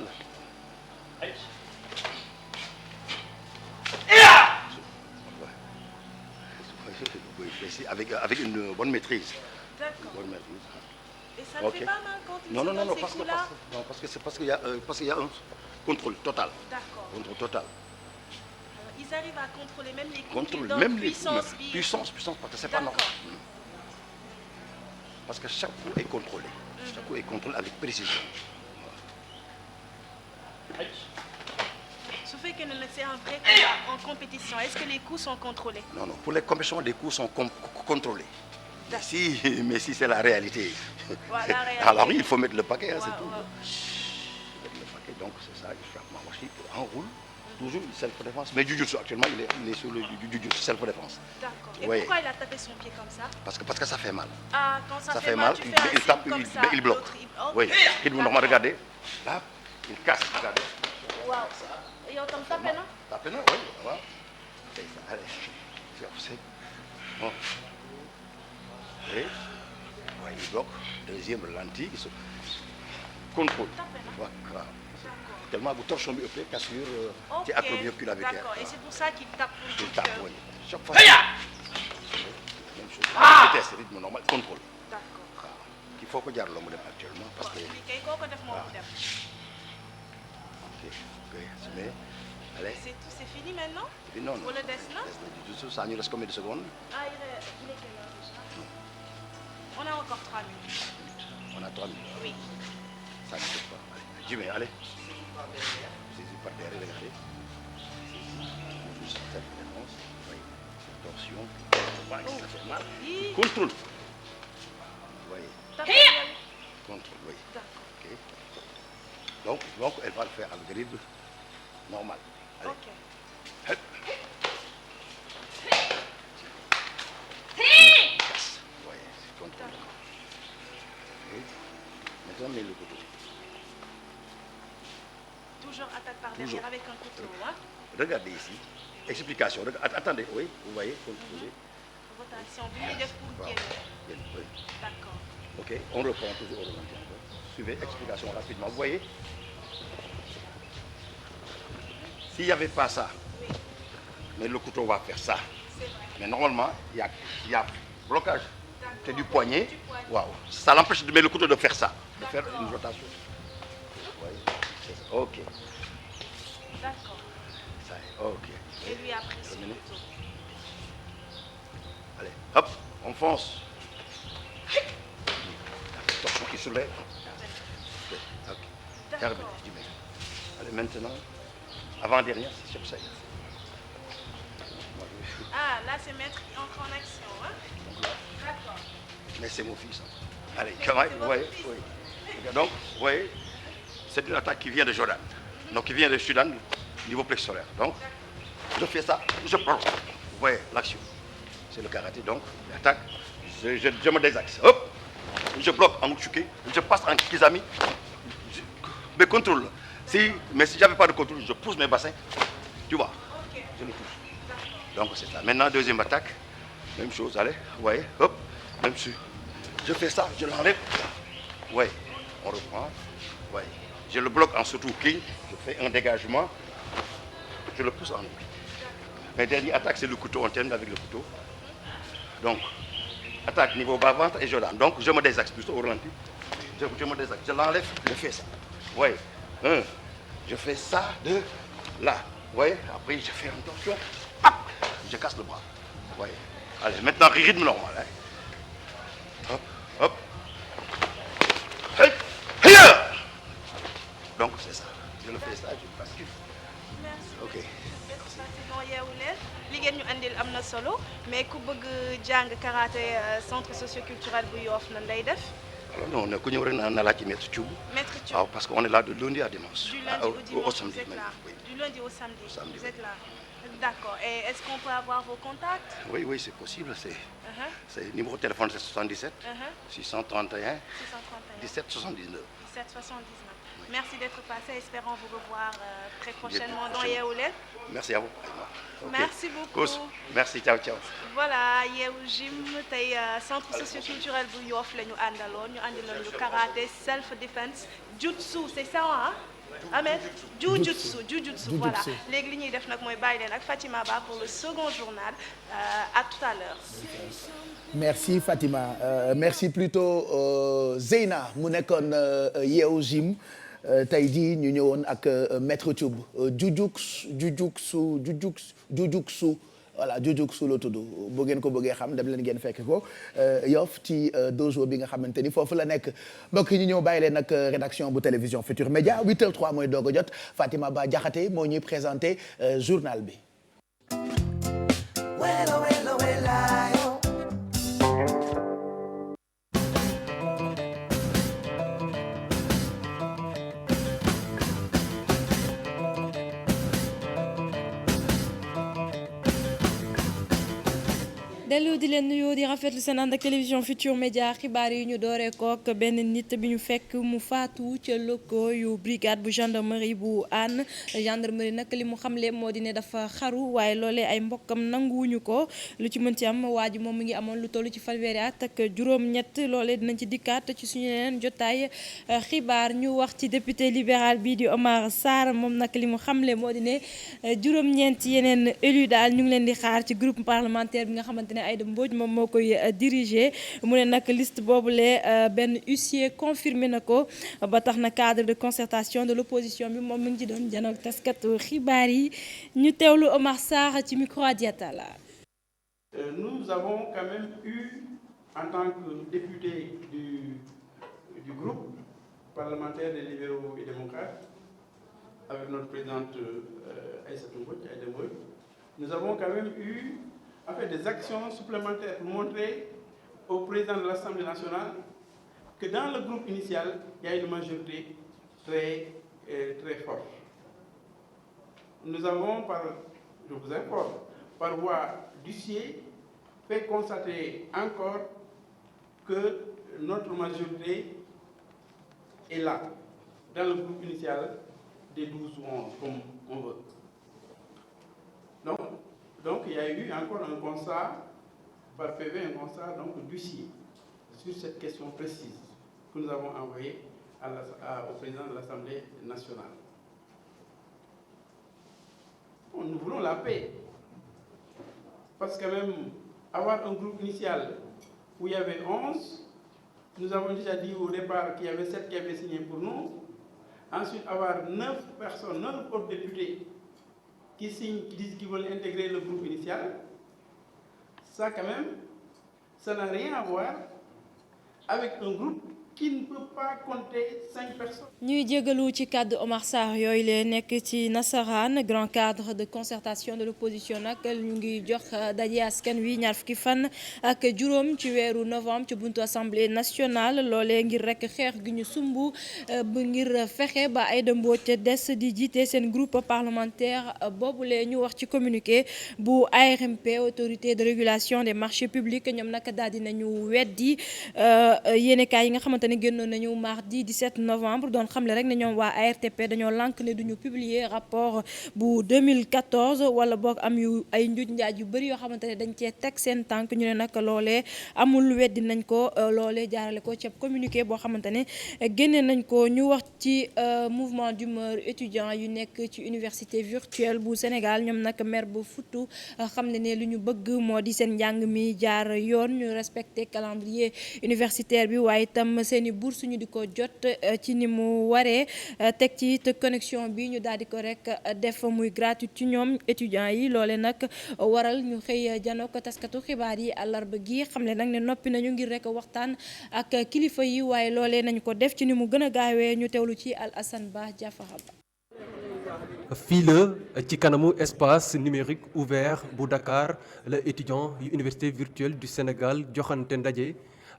Speaker 18: Avec une bonne maîtrise.
Speaker 17: D'accord.
Speaker 18: Bonne maîtrise.
Speaker 17: Et ça ne fait pas mal quand il
Speaker 18: non,
Speaker 17: se donne ces coups-là?
Speaker 18: parce qu'il y a un contrôle total.
Speaker 17: D'accord.
Speaker 18: Contrôle total.
Speaker 17: Alors, ils arrivent à contrôler même les coups
Speaker 18: Contrôle,
Speaker 17: qu'ils donnent,
Speaker 18: même
Speaker 17: puissance,
Speaker 18: les puissance, parce que c'est pas normal. Parce que chaque coup est contrôlé. Chaque coup est contrôlé avec précision.
Speaker 17: Ce fait que c'est un vrai combat en compétition. Est-ce que les coups sont contrôlés?
Speaker 18: Non, pour les compétitions, les coups sont contrôlés. Mais si c'est la réalité.
Speaker 17: Voilà,
Speaker 18: alors oui, il faut mettre le paquet, hein, c'est tout. Mettre le paquet, donc c'est ça, il frappe Mawashi, enroule, toujours self-défense. Mais Jujutsu, actuellement, il est sur le Jujutsu self-défense.
Speaker 17: D'accord. Et
Speaker 18: Oui.
Speaker 17: pourquoi il a tapé son pied comme ça?
Speaker 18: Parce que ça fait mal.
Speaker 17: Ah, quand ça fait
Speaker 18: mal,
Speaker 17: tu fais un
Speaker 18: il tape,
Speaker 17: signe comme ça,
Speaker 18: il bloque.
Speaker 17: l'autre,
Speaker 18: Oui, il vous normal, regardez. Là, il casse, regardez.
Speaker 17: Waouh. Et on tombe tapé, non?
Speaker 18: Tapé, non, oui, voilà. Allez, c'est bon. Et, ouais, il bloque. Deuxième ralenti, contrôle. Voilà. Tellement vous torchez mieux, cassure, tu as mieux que la vétère.
Speaker 17: D'accord, et c'est pour ça qu'il tape pour
Speaker 18: il tape, oui. Chaque fois. Même chose. Vitesse, rythme normal, contrôle.
Speaker 17: D'accord.
Speaker 18: Il faut que je l'homme actuellement. Parce que. Ok, allez.
Speaker 17: C'est tout, c'est fini maintenant?
Speaker 18: Non, non.
Speaker 17: Pour le dessin?
Speaker 18: Ça nous reste combien de secondes?
Speaker 17: Ah, il est quelle heure déjà? On a encore 3 minutes.
Speaker 18: On a 3 minutes.
Speaker 17: Oui.
Speaker 18: Ça ne fait pas. Allez, Jimmy, allez. Saisis par derrière, regardez. Saisis. Juste cette défense. Oui. Torsion. Ouais, ça fait mal. Contrôle. Vous voyez. Contrôle, oui. Ok. Donc, elle va le faire avec le rythme normal. Allez.
Speaker 17: Ok.
Speaker 18: Hop. Maintenant, mets le couteau.
Speaker 17: Toujours attaque par derrière avec un couteau. Hein?
Speaker 18: Regardez ici. Explication. Attendez, oui, vous voyez, contrôlez.
Speaker 17: Rotation, lui, il est pour
Speaker 18: Oui.
Speaker 17: D'accord.
Speaker 18: Ok, on reprend toujours au ralenti. Suivez, explication rapidement. Vous voyez? S'il n'y avait pas ça, mais le couteau va faire ça. Mais normalement, il y a blocage. C'est du poignet. Waouh. Ça l'empêche de mettre le couteau de faire ça, de faire une rotation. Vous voyez? Ok.
Speaker 17: D'accord.
Speaker 18: Ça est, ok.
Speaker 17: Et lui après ce couteau.
Speaker 18: Allez, hop, on fonce. Torsion qui soulève. Ok. Terminé, je dis bien. Allez, maintenant, avant-dernière, c'est sur ça.
Speaker 17: Ah, là, c'est mettre entre en action. Hein? D'accord.
Speaker 18: Mais c'est mon fils. Allez, comment vous voyez? Oui. Donc, vous voyez, c'est une attaque qui vient de Jordan. Donc, qui vient de Sudan, niveau plexolaire. Donc, je fais ça, je prends. Vous voyez l'action. C'est le karaté, donc, l'attaque. Je me désaxe. Hop, je bloque en Uchuke, je passe en Kizami. Mais contrôle. Mais si j'avais pas de contrôle, je pousse mes bassins. Tu vois, je le touche. Donc, c'est ça. Maintenant, deuxième attaque. Même chose, allez, vous voyez, hop, même chose. Je fais ça, je l'enlève. Oui, on reprend. Oui. Je le bloque en surtout king. Je fais un dégagement. Je le pousse en oubli. Ma dernière attaque, c'est le couteau. On termine avec le couteau. Donc, attaque niveau bas-ventre et je l'enlève. Donc, je me désaxe plutôt au ralenti. Je me désaxe. Je l'enlève, je fais ça. Oui. Je fais ça de là. voyez, après je fais une torsion, hop, je casse le bras. Vous voyez. Allez, maintenant rythme normal. Hein. Hop, hop. Hey, hey. Donc c'est ça. Je le fais ça, je bascule.
Speaker 17: Merci.
Speaker 18: Ok.
Speaker 17: Fatima Yeewu Leen li ngeen ñu andil am na solo mais ku bëgg jàng karaté centre socioculturel bu Yoff nan lay def.
Speaker 18: Alors non, on est connu na la ci Maître Thioub.
Speaker 17: Maître Thioub.
Speaker 18: Ah, parce qu'on est là de lundi à dimanche.
Speaker 17: Du lundi au dimanche,
Speaker 18: au samedi.
Speaker 17: vous êtes là.
Speaker 18: Oui.
Speaker 17: Du lundi au samedi. Vous êtes là. D'accord. Et est-ce qu'on peut avoir vos contacts?
Speaker 18: Oui, oui, c'est possible. C'est numéro de téléphone, c'est 77 631 17 79.
Speaker 17: 17 79. Merci d'être passé. Espérons vous revoir très prochainement dans Yeewu Leen.
Speaker 18: Merci à vous. Okay.
Speaker 17: Merci beaucoup.
Speaker 18: Merci, ciao, ciao.
Speaker 17: Voilà, Yeewu Gym tey centre socioculturel bu Yoff la ñu àndaloon ñu àndiloon ñu karaté self défense jutsu c'est ça ah Ahmed jujutsu voilà léegi li ñuy def nag mooy bàyyi leen ak Fatima Ba pour le second journal à tout à l'heure.
Speaker 1: Merci Fatima merci plutôt Zeyna mu nekkoon Yeewu Gym tey jii ñu ñëwoon ak Maître Thioub jujutsu voilà jujutsu la tudd bu ngeen ko bëggee xam dem leen ngeen fekk ko Yoff ci dojo bi nga xamante ni foofu la nekk mbokk yi ñu ñëw bàyyi leen nag rédaction bu télévision Futur Média 8h03 mooy doog a jot Fatima Ba Diakhaté moo ñuy présenté journal bi.
Speaker 2: dellu di leen nuyoo di rafetlu seen ànd ak télévision Futur Média xibaar yi ñu dooree kook benn nit bi ñu fekk mu faatu ca locaux yu brigade bu gendarmerie bu Hann gendarmerie nag li mu xamle moo di ne dafa xaru waaye loolee ay mbokkam nanguwuñu ko lu ci mën ci am waa ji moom mi ngi amoon lu toll ci fanweeri at ak juróom-ñett loolee dinañ ci dikkaat ci suñu yeneen jotaay xibaar ñu wax ci député libéral bi di Omar Sarr moom nag li mu xamle moo di ne juróom-ñeent yeneen élu daal ñu ngi leen di xaar ci groupe parlementaire bi nga xamante ne Aïda Mbodj moom moo koy diriger mu ne nag liste boobule benn huissier confirmé na ko ba tax na cadre de concertation de l'opposition bi moom mu ngi ci doon janoog taskatu xibaar yi ñu teewlu Omar Sarr ci micro Diatala.
Speaker 3: Nous avons quand même eu en tant que député du groupe parlementaire des libéraux et démocrates avec notre présidente Aïda Mbodj, nous avons quand même eu en fait des actions supplémentaires pour montrer au président de l'Assemblée nationale que dans le groupe initial, il y a une majorité très forte. Nous avons, je vous informe, par voie d'huissier, fait constater encore que notre majorité est là, dans le groupe initial des 12 ou 11, comme on veut. Donc, il y a eu encore un constat, par PV, un constat d'huissier sur cette question précise que nous avons envoyée au président de l'Assemblée nationale. Bon, nous voulons la paix. Parce que même avoir un groupe initial où il y avait 11, nous avons déjà dit au départ qu'il y avait 7 qui avaient signé pour nous. Ensuite, avoir 9 personnes, 9 autres députés qui signent, qui disent qu'ils veulent intégrer le groupe initial, ça quand même, ça n'a rien à voir avec un groupe qui ne peut pas compter 5 personnes.
Speaker 2: ñuy jégalu ci cadre Omar Sarr yooyu la nekk ci nasaraan grand cadre de concertation de l'opposition nag ñu ngi jox daje askan wi ñaar fukki fan ak juróom ci weeru novembre ci buntu assemblée nationale loolee ngir rek xeex gi ñu sumb bu ngir fexe ba Aïda Mbodj des di jiite seen groupe parlementaire boobule ñu wax ci communiqué bu ARMP autorité de régulation des marchés publics ñoom nag daal di nañu weddi yéenekaay yi nga xamante ne génnoon nañu mardi 17 novembre doon xamle rek ne ñoom waa ARTP dañoo lànk ne duñu publier rapport bu 2014 wala boog am yu ay njuuj njaaj yu bëri yoo xamante ne dañ cee teg seen tànk ñu ne nag loolee amul weddi nañ ko loolee jaarale ko ci communiqué boo xamante ne génne nañ ko ñu wax ci mouvement d'humeur étudiant yu nekk ci université virtuelle bu Sénégal ñoom nag maire bu futtu xam ne lu ñu bëgg moo di seen njàng mi jaar yoon ñu respecté calendrier universitaire bi waaye itam seen i bourse ñu di ko jot ci ni mu waree teg ci te connexion bi ñu daal di ko rek def muy gratuite ci ñoom étudiants yi loole nag waral ñu xëy janoo ko taskatu xibaar yi àllarba gi xam ne nag ne noppi nañu ngir rek waxtaan ak kilifa yi waaye loolee nañu ko def ci ni mu gën a gaawee ñu teewlu ci Al Assane Ba Diafara Ba.
Speaker 4: fii la ci kanamu espace numérique ouvert bu Dakar la étudiant yu université virtuelle du Sénégal joxante ndaje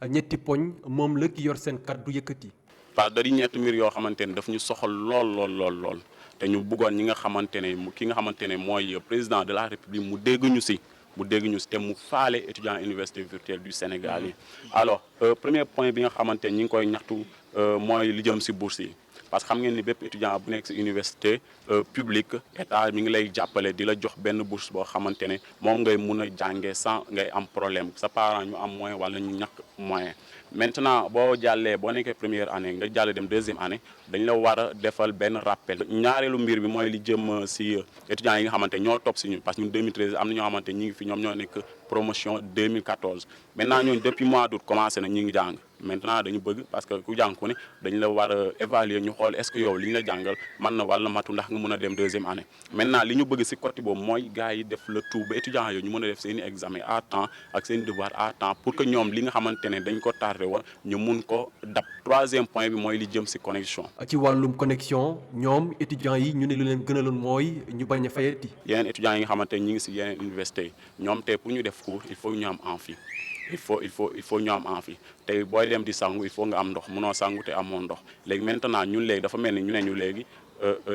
Speaker 4: ñetti poñ moom la ki yor seen kàddu yëkkati.
Speaker 5: parce que dari ñetti mbir yoo xamante ne daf ñu soxal lool te ñu bëggoon ñi nga xamante ne ki nga xamante ne mooy président de la République mu dégg ñu si te mu faale étudiant université virtuelle du Sénégal yi. alors premier point bi nga xamante ne ñi ngi koy ñaxtu mooy li jëm si bourse yi. parce que xam ngeen ni bépp étudiant bu nekk ci université publique état mi ngi lay jàppale di la jox benn bourse boo xamante ne moom ngay mun a jàngee sans ngay am problème sa parent ñu am moyen wala ñu ñàkk moyen. maintenant boo jàllee boo nekkee première année nga jàll dem deuxième année dañ la war a defal benn rappel. ñaareelu mbir bi mooy li jëm ci étudiants yi nga xamante ñoo topp ci ñun parce que ñun 2013 am na ñoo xamante ñi ngi fi ñoom ñoo nekk promotion 2014 maintenant ñooñu depuis mois d'août commencé na ñi ngi jàng. maintenant dañu bëgg parce que ku jàng ku ne dañ la war a évaluer ñu xool est-ce que yow li ñu la jàngal mën na wala matu ndax nga mën a dem deuxième année. maintenant li ñu bëgg ci côté boobu mooy gars yi def le tout ba étudiants yooyu ñu mën a def seen i examen à temps ak seen devoir à temps pour que ñoom li nga xamante ne dañ ko tardé woon ñu mun ko dab. troisième point bi mooy li jëm ci connexion.
Speaker 4: ci wàllum connexion ñoom étudiants yi ñu ne lu leen gënaloon mooy ñu bañ a fayati.
Speaker 5: yeneen étudiants yi nga xamante ne ñu ngi ci yeneen université ñoom tey pour ñu def cours il faut ñu am amphi. il faut ñu am amphi tey booy dem di sangu il faut nga am ndox munoo sangu te amoo ndox léegi maintenant ñun léegi dafa mel ni ñu léegi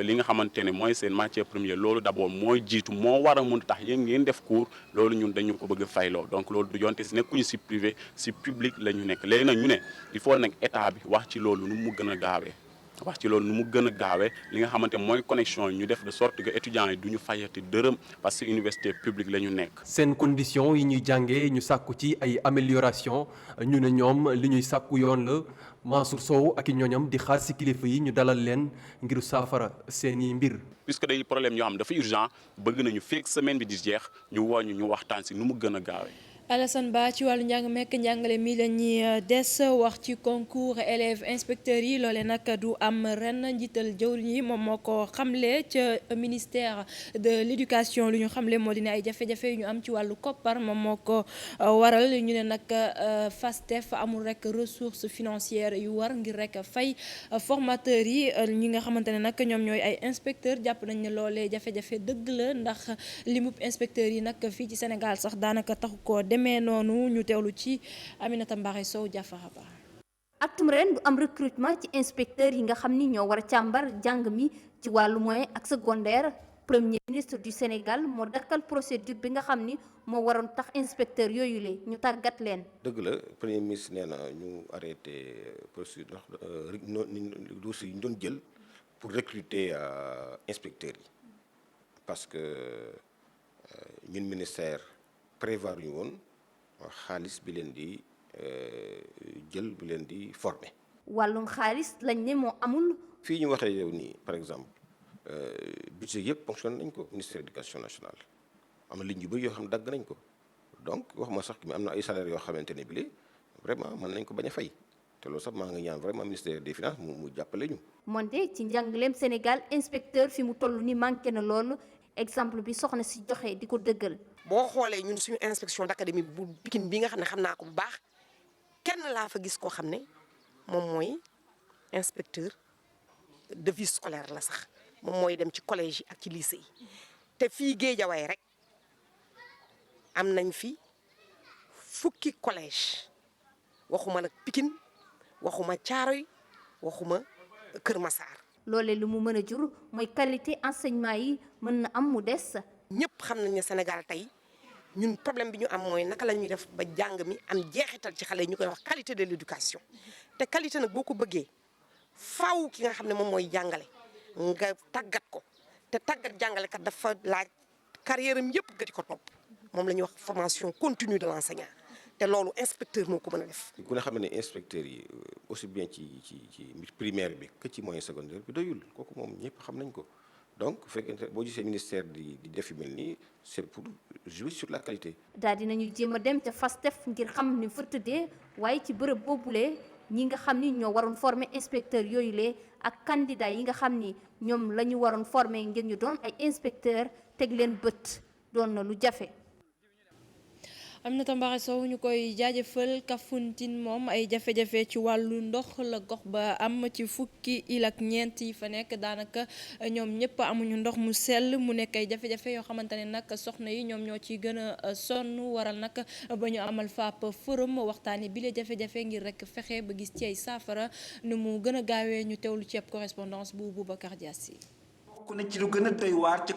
Speaker 5: li nga xamante ne mooy seen matière première loolu d'abord mooy jiitu moo war a mun tax yéen ngeen def cours loolu ñun dañu ko bëgg a fayloo donc loolu du yonte si nekkuñu si privé si public la ñu nekk léegi nag ñu ne il faut nag état bi wax ci loolu nu mu gën a gaawee. li nga xamante mooy connexion yi ñu def de sorte que étudiants yi du ñu fayati dërëm parce que université publique la ñu nekk.
Speaker 4: seen condition yi ñuy jàngee ñu sàkku ci ay amélioration ñu ne ñoom li ñuy sàkku yoon la Mansour Sow ak i ñooñam di xaar ci kilifa yi ñu dalal leen ngir saafara seeni mbir.
Speaker 5: puisque day problème yoo xam dafa urgent bëgg nañu fekk semaine bi di jeex ñu woo ñu waxtaan ci nu mu gën a gaawee.
Speaker 2: Alassane Ba ci wàllu njàng mekk njàngale mi la ñuy des wax ci concours élèves inspecteurs yi loole nag du am ren njiital jëwriñ yi moom moo ko xamle ca ministère de l'éducation lu ñu xamle moo di ne ay jafe-jafe yu ñu am ci wàllu koppar moom moo ko waral ñu ne nag FASTEF amul rek ressources financières yu war ngir rek fay formateurs yi ñi nga xamante ne nag ñoom ñooy ay inspecteurs jàpp nañ ne loolee jafe-jafe dëgg la ndax limub inspecteurs yi nag fii ci Sénégal sax daanaka taxu koo mais noonu ñu teewlu ci Aminata Mbaxe Sow Diafara Ba.
Speaker 6: atum ren du am recrutement ci inspecteurs yi nga xam ni ñoo war a càmbar jàng mi ci wàllu moyen ak secondaire premier ministre du Sénégal moo dakkal procédure bi nga xam ni moo waroon tax inspecteurs yooyu la ñu tàggat leen.
Speaker 7: dëgg la premier ministre nee na ñu arrêté procédure ndax dossier yi ñu doon jël pour recruter inspecteurs yi parce que ñun ministère prévoir ñu woon. xaalis bi leen di jël bi leen di former.
Speaker 6: wàllum xaalis lañ ne moo amul.
Speaker 7: fii ñu waxee yow nii par exemple budget yëpp fonctionné nañ ko ministère de l'éducation nationale am na ligne yu bëri yoo xam ne dagg nañ ko donc wax ma sax mi am na ay salaires yoo xamante ne bii vraiment mën nañ ko bañ a fay te loolu sax maa ngi ñaan vraiment ministère des finances mu jàppale ñu.
Speaker 6: moonte ci njàngaleem Sénégal inspecteur fi mu toll ni manqué na loolu exemple bi soxna si joxe di ko dëggal.
Speaker 8: boo xoolee ñun suñu inspection d'académie bu Pikine bi nga xam ne xam naa ko bu baax kenn laa fa gis koo xam ne moom mooy inspecteur de vie scolaire la sax moom mooy dem ci collège yi ak ci lycée yi te fii Guédiawaye rek am nañ fi fukki collège waxuma nag Pikine waxuma Thiaroye waxuma Kër Massar.
Speaker 6: loolee lu mu mën a jur mooy qualité enseignement yi mën na am mu des.
Speaker 8: ñëpp xam nañ ne Sénégal tey ñun problème bi ñu am mooy naka la ñuy def ba jàng mi am jeexital ci xale yi ñu koy wax qualité de l'éducation te qualité nag boo ko bëggee faaw ki nga xam ne moom mooy jàngale nga tàggat ko te tàggat jàngalekat dafa laaj carrière am yëpp nga di ko topp moom la ñuy wax formation continue de l'enseignant te loolu inspecteur moo ko mën a def.
Speaker 7: ku ne xam ne inspecteurs yi aussi bien ci primaire bi que ci moyen secondaire bi doyul kooku moom ñëpp xam nañ ko. donc bu fekkente boo gisee ministère di def yu mel nii c'est pour jouer sur la qualité.
Speaker 6: daal dinañu jéem a dem ca FASTEF ngir xam ni fa tëddee waaye ci bërëb boobule ñi nga xam ni ñoo waroon former inspecteur yooyu lee ak candidat yi nga xam ni ñoom la ñu waroon former ngir ñu doon ay inspecteur teg leen bët doon na lu jafe.
Speaker 2: Aminata Mbaare Sow ñu koy jaajëfal. Kafountine moom ay jafe-jafe ci wàllu ndox la gox ba am ci fukki île ak ñeent yi fa nekk daanaka ñoom ñëpp amuñu ndox mu sell mu nekk ay jafe-jafe yoo xamante ne nag soxna yi ñoom ñoo ciy gën a sonn waral nag ba ñu amal FAP forum waxtaanee bi la jafe-jafe ngir rek fexe ba gis ci ay saafara nu mu gën a gaawee ñu teewlu ci ab correspondance bu Boubacar Diassi.
Speaker 9: bokk na ci lu gën a doy waar ci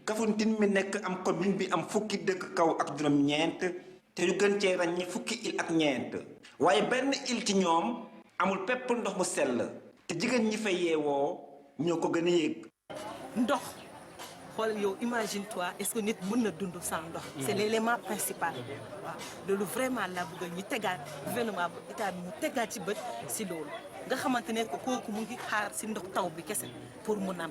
Speaker 9: Kafountine mi nekk am commune bi am fukki dëkk kaw ak juróom-ñeent te ñu gën cee ràññee fukki île ak ñeent waaye benn île ci ñoom amul pepp ndox mu sell te jigéen ñi fa yeewoo ñoo ko gën a yéeg.
Speaker 10: ndox xool yow imagine toi est-ce que nit mën na dund sans ndox. c'est l'élément principal. waaw loolu vraiment la bëgg ñu tegaat gouvernement bu état bi mu tegaat ci bët si loolu. nga xamante ne ko kooku mu ngi xaar si ndox taw bi kese pour mu naan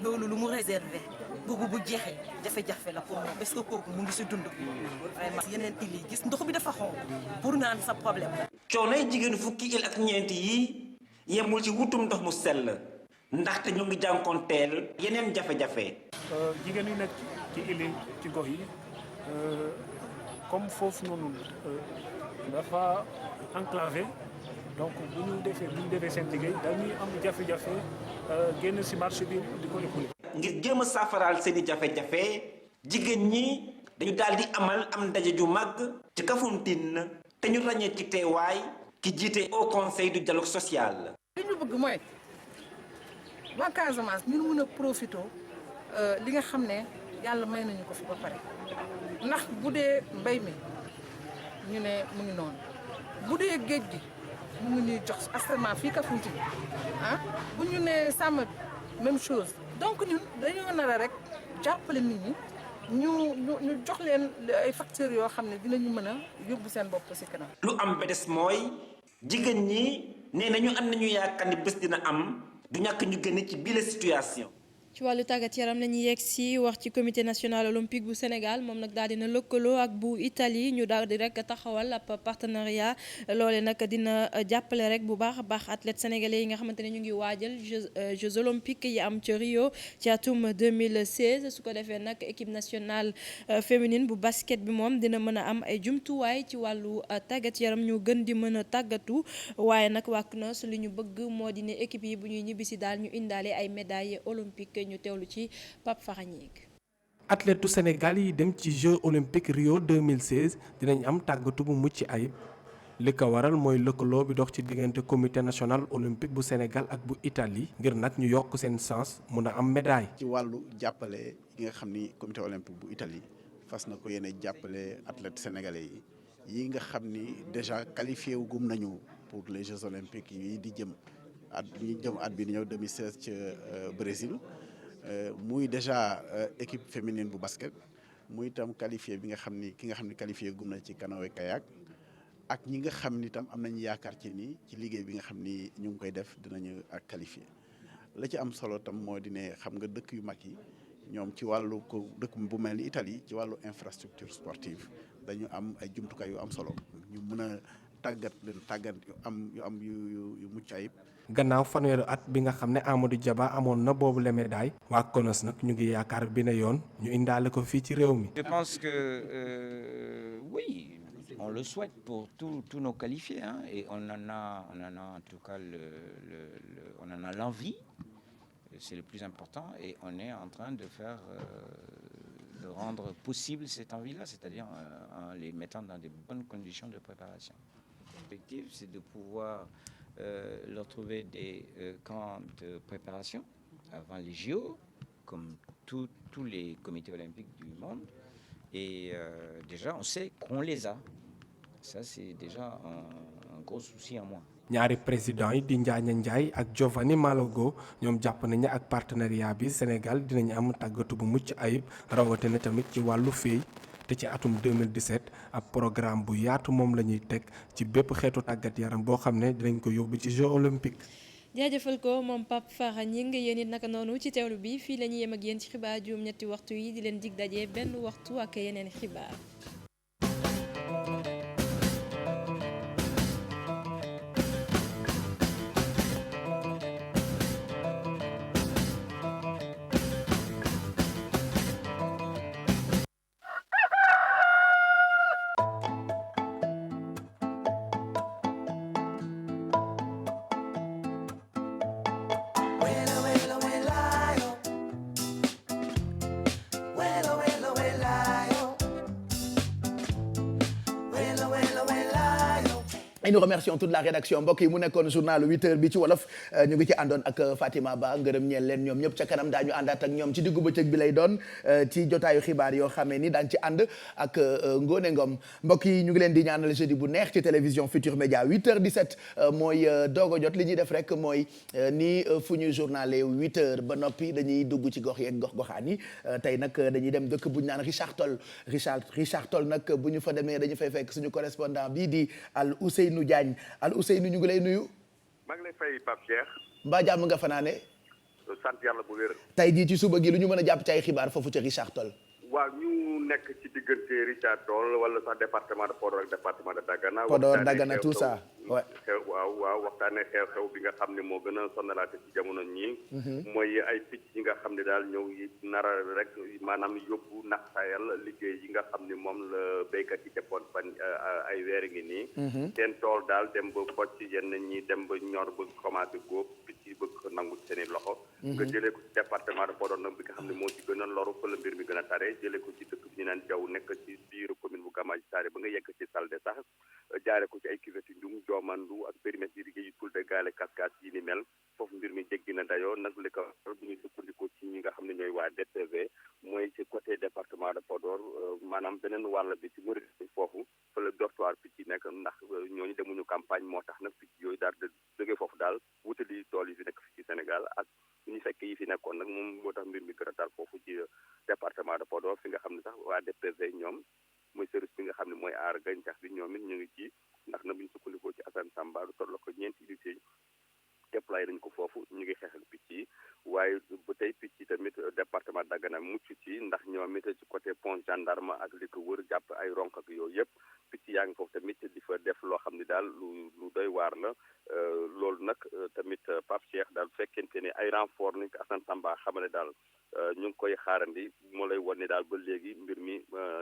Speaker 10: loolu lu mu réservé boobu bu jeexee jafe-jafe la pour moom parce que kooku mu ngi si dund vraiment yeneen îles yi gis ndox bi dafa xonk pour naan sa problème la.
Speaker 9: coonay jigéen fukki île ak ñeent yi yemul ci wutum ndox mu sell ndaxte ñu ngi jànkoonteel yeneen jafe-jafe.
Speaker 11: jigéen yu nekk ci île yi ci gox yi comme foofu noonu dafa enclavé. donc bu ñu defee seen liggéey dañuy am jafe-jafe génn ci marché bi di ko écoulé.
Speaker 9: ngir jéem a saafaraal seeni jafe-jafe jigéen ñi dañu daal di amal am ndaje ju mag ci Kafountine te ñu ràññee ci teewaay ki jiite au conseil du dialogue social.
Speaker 19: li ñu bëgg mooy waa Casamance ñu mën a profité li nga xam ne yàlla may nañu ko fi ba pare ndax bu dee mbay mi ñu ne mu ngi noonu bu dee géej gi. mu ngi ñuy jox assainissement fii Kafountine bu ñu nee sàmm même chose donc ñun dañoo nar a rek jàppale nit ñi ñu jox leen ay facteurs yoo xam ne dinañu mën a yóbbu seen bopp ci kanam.
Speaker 9: lu am ba des mooy jigéen ñi nee nañu am nañu yaakaar ni bés dina am du ñàkk ñu génne ci bile situation.
Speaker 2: ci wàllu tàggat yaram la ñuy yegg si wax ci comité national olympique bu Sénégal moom nag daal dina lëkkaloo ak bu Italie ñu daal di rek taxawal ab partenariat loole nag dina jàppale rek bu baax a baax athlètes sénégalais yi nga xamante ne ñu ngi waajal Jeux olympiques yi am ci Rio ci atum 2016 su ko defee nag équipe nationale féminine bu basket bi moom dina mën a am ay jumtuwaay ci wàllu tàggat yaram ñu gën di mën a tàggatu waaye nag waa CNOS li ñu bëgg moo di ne équipe yi bu ñuy ñibbisi daal ñu indaale ay médailles olympiques. ñu teewlu ci Pape Farañeek.
Speaker 12: athlètes Sénégal yi dem ci Jeux olympiques Rio 2016 dinañ am tàggatu bu mucc ayib li ko waral mooy lëkkaloo bi dox ci diggante comité national olympique bu Sénégal ak bu Italie ngir nag ñu yokk seen chance mun a am médaille.
Speaker 20: ci wàllu jàppale yi nga xam ni comité olympique bu Italie fas na ko yéene jàppale athlètes sénégalais yi nga xam ni déjà qualifié wu gum nañu pour les Jeux olympiques yi di jëm at bi di ñëw 2016 ci Brésil. muy déjà équipe féminine bu basket muy itam qualifié bi nga xam ni qualifié gum na ci canoë kayak ak ñi nga xam ni itam am nañu yaakaar ci ni ci liggéey bi nga xam ni ñu ngi koy def dinañu ak qualifié la ci am solo tam moo di ne xam nga dëkk yu mag yi ñoom ci wàllu ko dëkk bu mel ni Italie ci wàllu infrastructure sportive dañu am ay jumtukaay yu am solo ñu mën a tàggat yu mucc ayib.
Speaker 12: gannaaw fanweeri at bi nga xam ne Amadou Diaba amoon na boobu la médaille waa CNOS nag ñu ngi yaakaar bi ne yoon ñu indaale ko fii ci réew mi.
Speaker 13: Je pense que oui, on le souhaite pour tous nos qualifiés et on en a en tout cas on en a l'envie, c'est le plus important et on est en train de faire de rendre possible cette envie-là, c'est-à-dire en les mettant dans de bonnes conditions de préparation. L'objectif, c'est de pouvoir leur trouver des camps de préparation avant les JO, comme tous les comités olympiques du monde. Et déjà, on sait qu'on les a. Ça, c'est déjà un gros souci en moins.
Speaker 12: ñaari président yi di Njaaña Njaay ak Giovanni Malago ñoom jàpp nañu ak partenariat bi Sénégal dinañu am tàggatu bu mucc ayib rawatina tamit ci wàllu féey te ci atum 2017 ab programme bu yaatu moom la ñuy teg ci bépp xeetu tàggat yaram boo xam ne dinañ ko yóbbu ci Jeux olympiques.
Speaker 2: jaajëfal ko moom Pape Fara Ñing yéen it naka noonu ci teewlu bi fii la ñuy yem ak yéen ci xibaar juróom-ñetti waxtu yi di leen dig daje benn waxtu ak yeneen xibaar.
Speaker 1: et nous remercions toute la rédaction mbokk yi mu nekkoon journal 8h bi ci wolof ñu ngi ci àndoon ak Fatima Ba ngërëm ñeel leen ñoom ñëpp ca kanam daañu àndaat ak ñoom ci diggu bëccëg bi lay doon ci jotaayu xibaar yoo xamee ni daañu ci ànd ak Ngone Ngom mbokk yi ñu ngi leen di ñaanal jeudi bu neex ci télévision Futur Média 8h17 mooy doog a jot li ñuy def rek mooy ni fu ñu journalé 8h ba noppi dañuy dugg ci gox yeeg gox-goxaan yi tey nag dañuy dem dëkk bu ñu naan Richard Toll nag bu ñu fa demee dañu fay fekk suñu correspondant bii di Ousseynou Diagne Ousseynou ñu ngi lay nuyu.
Speaker 21: maa ngi lay fay Pape Cheikh.
Speaker 1: mbaa jàmm nga fanaane.
Speaker 21: sant yàlla bu wér.
Speaker 1: tey jii ci suba gi lu ñu mën a jàpp ci ay xibaar foofu ca Richard Toll.
Speaker 21: waaw ñu nekk ci diggante Richard Toll wala sax département de Podor ak département de Dagana.
Speaker 1: Podor Dagana tout ça.
Speaker 21: waaw waxtaanee xew-xew bi nga xam ne moo gën a sonalaate ci jamono ñii. mooy ay picc yi nga xam ne daal ñëw yi nara rek maanaam yóbbu naxsaayal liggéey yi nga xam ne moom la béykat yi defoon fan ay weer ngi nii. seen tool daal dem ba bocc yenn ñi dem ba ñor ba commencé góob picc yi bëgg nangu seen i loxo. nga jëlee ko ci département de Podor nag bi nga xam ne moo ci gën a loru fa la mbir mi gën a tare jëlee ko ci dëkk bi ñu naan Jaw nekk ci biir commune bu Gamaji Saare ba nga yegg ci Salde sax jaare ko ci ay cuvette Ndung Joomandu ak périmètre irrigué yu Tulde Gaale Kaskas yi ni mel foofu mbir mi jéggi na dayoo nag li ko bu ñu sukkandikoo ci ñi nga xam ne ñooy waa DTV mooy ci côté département de Podor maanaam beneen wàll bi ci Mouride foofu fa la dortoir picc yi nekk ndax ñooñu demuñu campagne moo tax nag picc yooyu daal de jóge foofu daal wutali tool yi fi nekk fi ci Sénégal ak ñu fekk yi fi nekkoon nag moom moo tax mbir mi gën a daal foofu ci département de Podor fi nga xam ne sax waa DPV ñoom mooy service bi nga xam ne mooy aar gàncax bi ñoom it ñu ngi ci ndax na bu ñu sukkandikoo ci Assane Samba lu toll ko ñeenti unité déployé nañ ko foofu ñu ngi xeexal picc yi waaye ba tey picc yi tamit département Dagana mucc ci ndax ñoom it ci côté pont gendarme ak li ko wër jàpp ay ronk ak yooyu yëpp picc yaa ngi foofu tamit di fa def loo xam ne daal lu doy waar la loolu nag tamit Pape Cheikh daal fekkente ne ay renfort nañ ko Assane Samba xamale daal ñu ngi koy xaarandi moo lay wan ne daal ba léegi mbir mi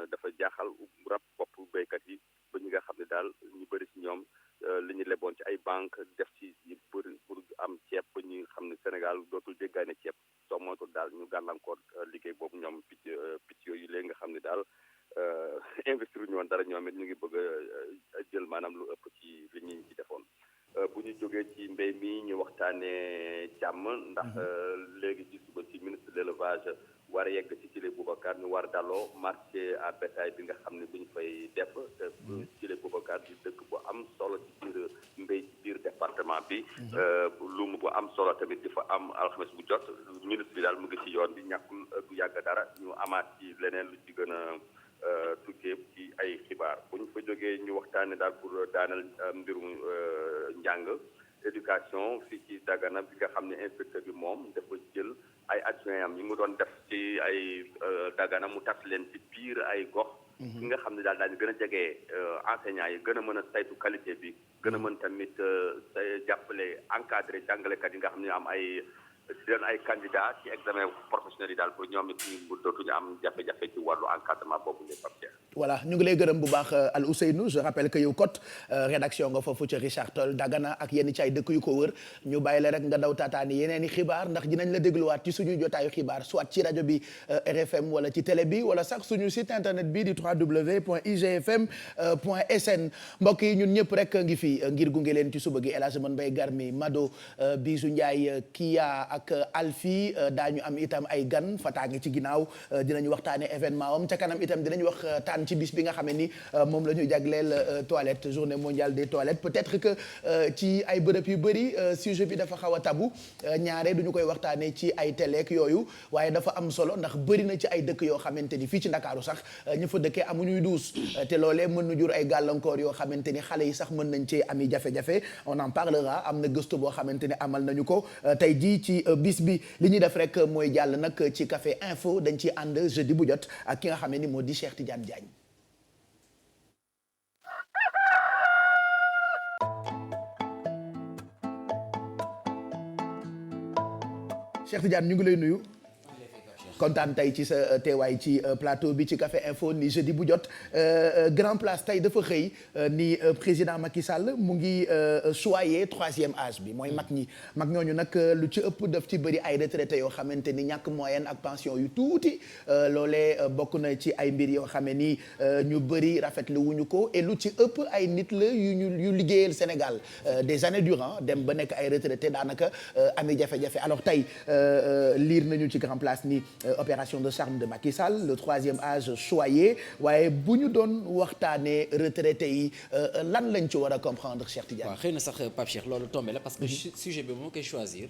Speaker 21: dafa jaaxal rab bopp béykat yi ba ñi nga xam ne daal ñu bëri ci ñoom li ñu leboon ci ay banque def ci pour am ceeb ba ñu xam ne Sénégal dootul jéggaane ceeb soo moytul daal ñu gàllankoor liggéey boobu ñoom picc yooyu léegi nga xam ne daal investir ñu woon dara ñoom it ñu ngi bëgg a jël maanaam lu ëpp ci li ñu ci defoon bu ñu jógee ci mbéy mi ñu waxtaanee càmm ndax léegi ci suba ci ministre de l'élevage war a yegg ci Thillé Boubacar ñu war daloo marché à bétail bi nga xam ne bu ñu fay def te Thillé Boubacar di dëkk bu am solo ci biir mbéy ci biir département bi luum bu am solo tamit di fa am alxames bu jot ministre bi daal mu ngi ci yoon bi ñàkkul du yàgg dara ñu amaat ci leneen lu ci gën a tukkee ci ay xibaar bu ñu fa jógee ñu waxtaane daal pour daanal mbirum njàng éducation fii ci Dagana bi nga xam ne inspecteur bi moom dafa jël ay adjoint am ñi mu doon def ci ay Dagana mu tas leen ci biir ay gox ki nga xam ne daal daañu gën a jege enseignants yi gën a mën a saytu qualité bi gën a mën tamit jàppale encadré jàngalekat yi nga xam ne am ay doon ay candidat ci examen professionnel yi daal pour ñoom it ñu dootuñu am jafe-jafe ci wàllu encadrement boobu les papiers.
Speaker 1: voilà ñu ngi lay gërëm bu baax Al Ousseynou je rappelle que yow kot rédaction nga foofu ca Richard Toll Dagana ak yenn ci ay dëkk yu ko wër ñu bàyyi la rek nga daw taataani yeneen i xibaar ndax dinañ la dégluwaat ci suñu jotaayu xibaar soit ci rajo bi RFM wala ci télé bi wala sax suñu site internet bi di www.igfm.sn mbokk yi ñun ñëpp rek ngi fi ngir gunge leen ci suba gi El Hadj Mbaye Garmi Mado Bijou Ndiaye Kia ak Alfi daañu am itam ay gan fataa ngi ci ginnaaw dinañu waxtaane événement am ca kanam itam dinañu wax taan ci bis bi nga xam ne ni moom la ñu jagleel toilette journée mondiale des toilettes peut-être que ci ay bërëb yu bëri sujet bi dafa xaw a tabu ñaare duñu koy waxtaane ci ay téléek yooyu waaye dafa am solo ndax bëri na ci ay dëkk yoo xamante ni fii ci Ndakaaru sax ñu fa dëkkee amuñuy duus te loolee mën na jur ay gàllankoor yoo xamante ni xale yi sax mën nañ cee ami jafe-jafe on en parlera am na gëstu boo xamante ni amal nañu ko tey jii ci bis bi li ñuy def rek mooy jàll nag ci Café Info dañ ci ànd jeudi bu jot ak ki nga xam ne ni moo di Cheikh Tidiane Diagne. Cheikh Tidiane ñu ngi lay nuyu. kontaan tey ci sa teewaay ci plateau bi ci Café Info ni jeudi bu jot Grand Place tey dafa xëy ni président Macky Sall mu ngi choyer 3e âge bi mooy mag ñooñu nag lu ci ëpp daf ci bëri ay retraités yoo xamante ni ñàkk moyenne ak pension yu tuuti loolee bokk na ci ay mbir yoo xam ne ni ñu bëri rafetlu wuñu ko et lu ci ëpp ay nit la yu liggéeyal Sénégal des années durant dem ba nekk ay retraités daanaka ami jafe-jafe alors tey lire nañu ci Grand Place ni opération de charme de Macky Sall le 3e âge choyé waaye bu ñu doon waxtaanee retraités yi lan lañ ci war a comprendre Cheikh Tidiane.
Speaker 14: waaw xëy na sax Pape Cheikh loolu tombé la parce que sujet bi moo koy choisir.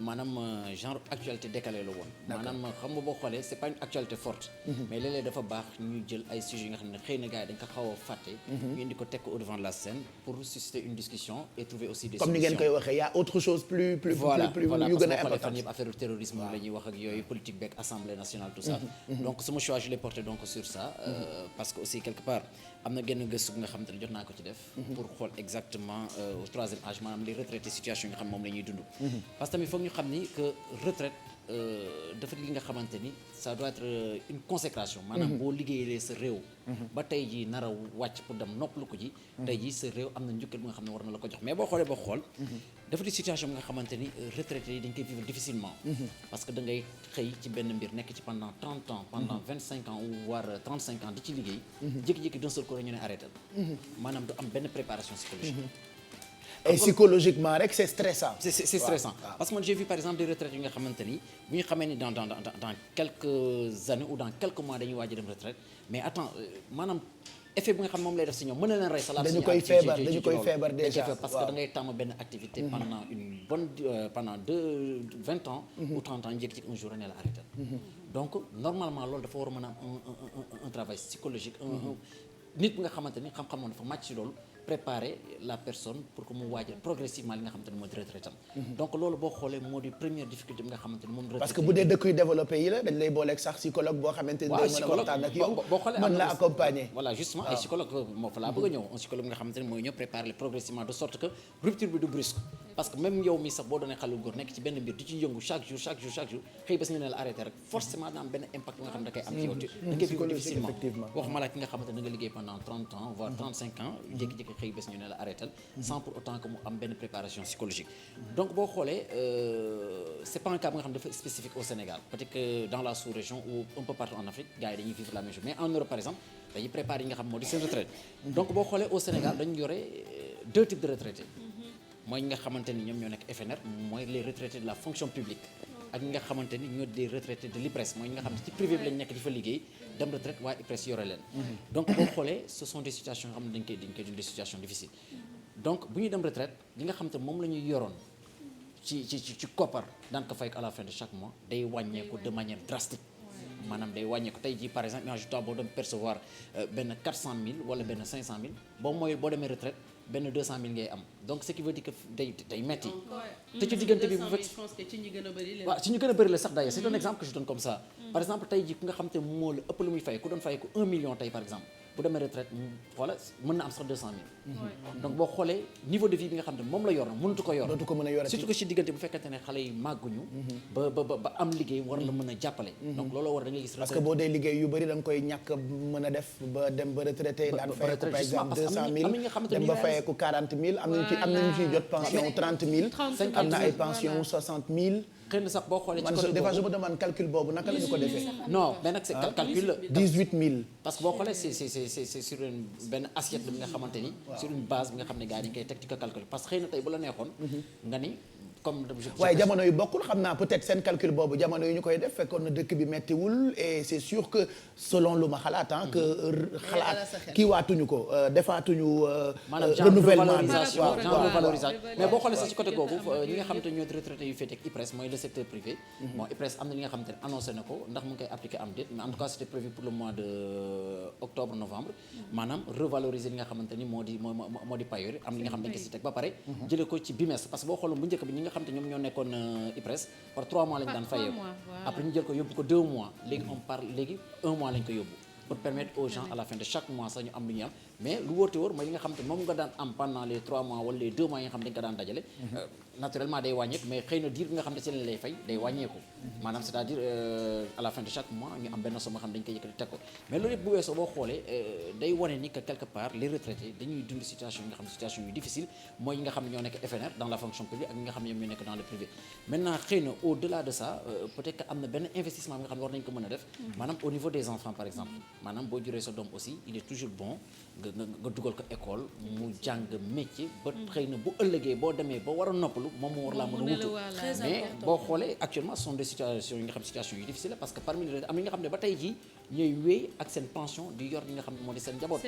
Speaker 14: maanaam genre actualité décalé la woon. maanaam xam nga boo xoolee c'est pas une actualité forte. mais léeg-léeg dafa baax ñu jël ay sujets yi nga xam ne xëy na gars yi dañ ko xaw a fàtte. ñu indi ko teg ko au devant de la scène pour susciter une discussion et trouver aussi des solutions.
Speaker 1: comme ni ngeen koy waxee y a autre chose plus yu gën a important.
Speaker 14: affaire terrorisme la ñuy wax ak yooyu politique beeg assemblée nationale tout ça. donc sama choix je l'ai porté donc sur ça. parce que aussi quelque part am na genn gëstu nga xam te ne jot naa ko ci def. pour xool exactement au 3e âge maanaam les retraités situation yi nga xam moom la ñuy dund. parce que tamit foog ñu xam ni que retraite dafa li nga xamante ni ça doit être une consécration. maanaam boo liggéeyee sa réew. ba tey jii nar a wàcc pour dem noppalu ko ji. tey jii sa réew am na njukkal bi nga xam ne war na la ko jox mais boo xoolee ba xool. dafa di situation bi nga xamante ni retraités yi dañ koy vivre difficilement. parce que da ngay xëy ci benn mbir nekk ci pendant 30 ans. pendant 25 ans ou voire 35 ans di ci liggéey. jékki-jékki d'un seul coup ñu ne arrêté la. maanaam du am benn préparation psychologique.
Speaker 1: et psychologiquement rek c'est stressant.
Speaker 14: c'est stressant parce que moi j'ai vu par exemple des retraites yi nga xamante ni bu ñu xamee ni dans quelques années ou dans quelques mois dañuy waaj a dem retraite mais attends maanaam effet bi nga xam moom lay def si ñoom mën na leen rey sa laaj. dañu koy feebar déjà parce que da ngay tàmm benn activité pendant une bonne pendant 20 ans ou 30 ans njëkk-njëkk un jour ne la arrêté donc normalement loolu dafa war a mën a am un travail psychologique nit bi nga xamante ni xam-xam moom dafa màcc ci loolu préparer la personne pour que mu waajal progressivement li nga xamante ne moo di retraite am donc loolu boo xoolee moo di première difficulté bi nga xamante ne moom retraite
Speaker 1: parce que bu dee dëkk yu développé yi la dañ lay booleeg sax psychologue boo xamante ni day mën a waxtaan ak yow mën la accompagner
Speaker 14: voilà justement ay psychologue moo fa laa bëgg a ñëw un psychologue nga xamante ne mooy ñëw préparer progressivement de sorte que rupture bi du brusque parce que même yow mi sax boo doonee xale góor nekk ci benn mbir di ci yëngu chaque jour xëy bés ñu ne la arrêté rek forcément dina am benn impact bi nga xam ne da koy am ci yow da ngay vivre difficilement waxuma la ki nga xamante ne da nga liggéey pendant 30 ans voire 35 ans jékki-jékki xëy bés ñu ne la arrêté sans pour autant que mu am benn préparation psychologique donc boo xoolee c'est pas un cas bi nga xam ne dafa spécifique au Sénégal peut-être que dans la sous-région ou un peu partout en Afrique gars yi dañuy vivre la même chose mais en Europe par exemple dañuy préparer yi nga xam moo di seen retraite donc boo xoolee au Sénégal dañu yore 2 types de retraités mooy ñi nga xamante ni ñoom ñoo nekk FNR mooy les retraités de la fonction publique ak ñi nga xamante ni ñoo des retraités de l'IPRES mooy ñi nga xam ne ci privé bi lañ nekk di fa liggéey dem retraite waaye IPRES yore leen donc boo xoolee ce sont des situations yoo xam ne dañ koy dund des situations difficiles donc bu ñuy dem retraite li nga xam te moom la ñuy yoroon ci koppar daan ko fay à la fin de chaque mois day wàññeeku de manière drastique maanaam day wàññeeku tey jii par exemple imagine toi boo doon percevoir benn 400 000 wala benn 500 000 boo demee retraite benn 200 000 ngay am donc ce qui veut dire que day metti te ci diggante bi bu fekk
Speaker 16: je pense que ci ñi gën a bëri la.
Speaker 14: waaw ci ñu gën a bëri la sax d'ailleurs c'est un exemple que je donne comme ça par exemple tey jii ku nga xam te moo la ëpp lu muy fay ku doon fay ko 1 million tey par exemple bu demee retraite xoola mën na am sax 200 000 donc boo xoolee niveau de vie bi nga xam ne moom la yor na mënatu ko yor
Speaker 1: dootu ko mën a yor
Speaker 14: surtout que ci diggante bu fekkente ne xale yi màgguñu ba am liggéey war la mën a jàppale donc looloo war da ngay gis
Speaker 1: parce que boo dee liggéey yu bëri da nga koy ñàkk mën a def ba dem ba retraité daan fayeeku par exemple 200 000 dem ba fayeeku 40 000 am nañu ciy jot pension 30 000 am na ay pension 60 000
Speaker 14: xëy na sax boo xoolee ci
Speaker 1: côté boobu des fois je me demande calcul boobu naka la ñu ko defee.
Speaker 14: non mais nag c'est calcul
Speaker 1: 18 000.
Speaker 14: parce que boo xoolee c'est sur une benn assiette bi nga xamante ni. sur une base bi nga xam ne gars yi dañu koy teg ci ko calcul parce que xëy na tey bu la neexoon. nga ni comme.
Speaker 1: waaye jamono yu bokkul xam naa peut-être seen calcul boobu jamono yu ñu koy def fekkoon na dëkk bi mettiwul et c'est sûr que selon lu ma xalaat que xalaat kii waatuñu ko defaatuñu. renouvellement
Speaker 14: genre revalorisation mais boo xoolee sax ci côté googu ñi nga xamante ñoo di retraité yu féete ak IPRES mooy le secteur privé. bon IPRES am na li nga xamante ne annoncé na ko ndax mu ngi koy appliqué am déet mais en tout cas c'était prévu pour le mois de octobre novembre. maanaam revaloriser li nga xamante ni moo di payoor am li nga xam ne dañ ko si teg ba pare. jëlee ko ci bimestre parce que boo xooloon bu njëkk bi ñi nga xam te ñoom ñoo nekkoon IPRES par 3 mois lañu daan fayee après ñu jël ko yóbbu ko 2 mois léegi on parle léegi 1 mois lañ ko yóbbu pour permettre aux gens à la fin de chaque mois sax ñu am lu ñu am mais lu wóor te wóor mooy li nga xam te moom nga daan am pendant les 3 mois wala les 2 mois yi nga xam dañ ko daan dajale naturellement day wàññeeku mais xëy na diir bi nga xam ne ci lañ lay fay day wàññeeku maanaam c'est-à-dire à la fin de chaque mois ñu am benn somme nga xam ne dañ koy yëkkati teg ko mais loolu yëpp bu weesoo boo xoolee day wane ni que quelque part les retraités dañuy dund situation yi nga xam ne situation yu difficile mooy ñi nga xam ne ñoo nekk FNR dans la fonction publique ak ñi nga xam ne ñoom ñoo nekk dans le privé maintenant xëy na au delà de ça peut-être que am na benn investissement bi nga xam ne war nañ ko mën a def maanaam au niveau des enfants par exemple maanaam boo juree sa doom aussi il est toujours bon nga dugal ko école mu jàng métier ba xëy na bu ëllëgee boo demee ba war a noppalu moom moo war laa mën a wutu mais boo xoolee actuellement ce sont des situations yi nga xam situation yu difficile parce que parmi les am na ñi nga xam ne ba tey jii ñooy wéy ak seen pension di yor li nga xam ne moo di seen njaboot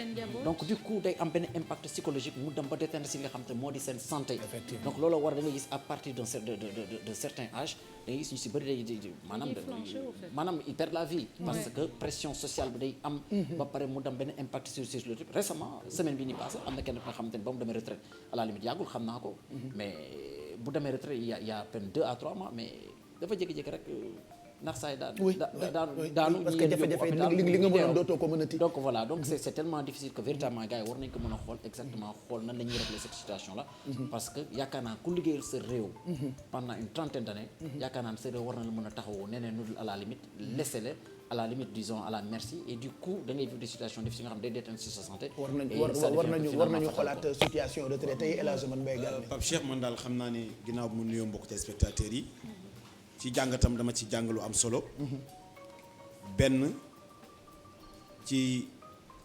Speaker 14: donc du coup day am benn impact psychologique mu dem ba déteindre si li nga xam ne moo di seen santé donc loolu war da nga gis à partir de certain âge da ngay gis ñu si bëri day maanaam il perd la vie parce que pression sociale bi day am ba pare mu dem benn impact sur le type récemment semaine bi ni passé am na kenn nga xamante ne ba mu demee retraite à la limite yàggul xam naa ko mais bu demee retraite il y a à peine 2 à 3 mois mais dafa jékki-jékki rek ndax saa yi daanu
Speaker 1: parce que jafe-jafe li nga mënoon dootoo ko mënati
Speaker 14: donc voilà donc c'est tellement difficile que véritablement gars yi war nañ ko mën a xool exactement xool nan la ñuy régler cette situation là parce que yaakaar naa ku liggéeyal sa réew pendant une trentaine d'années yaakaar naa sa réew war na la mën a taxawoo neneen nudul à la limite laisser-les à la limite disons à la merci et du coup da ngay vivre des situations difficiles nga xam day déteindre sur sa santé
Speaker 1: war nañu xoolaat situation retraité yi El Hadj Man Mbaye Garmi
Speaker 15: Pape Cheikh man daal xam naa ni ginnaaw bu mu nuyoo mbokk téléspectateurs yi ci jàngatam dama ci jàng lu am solo benn ci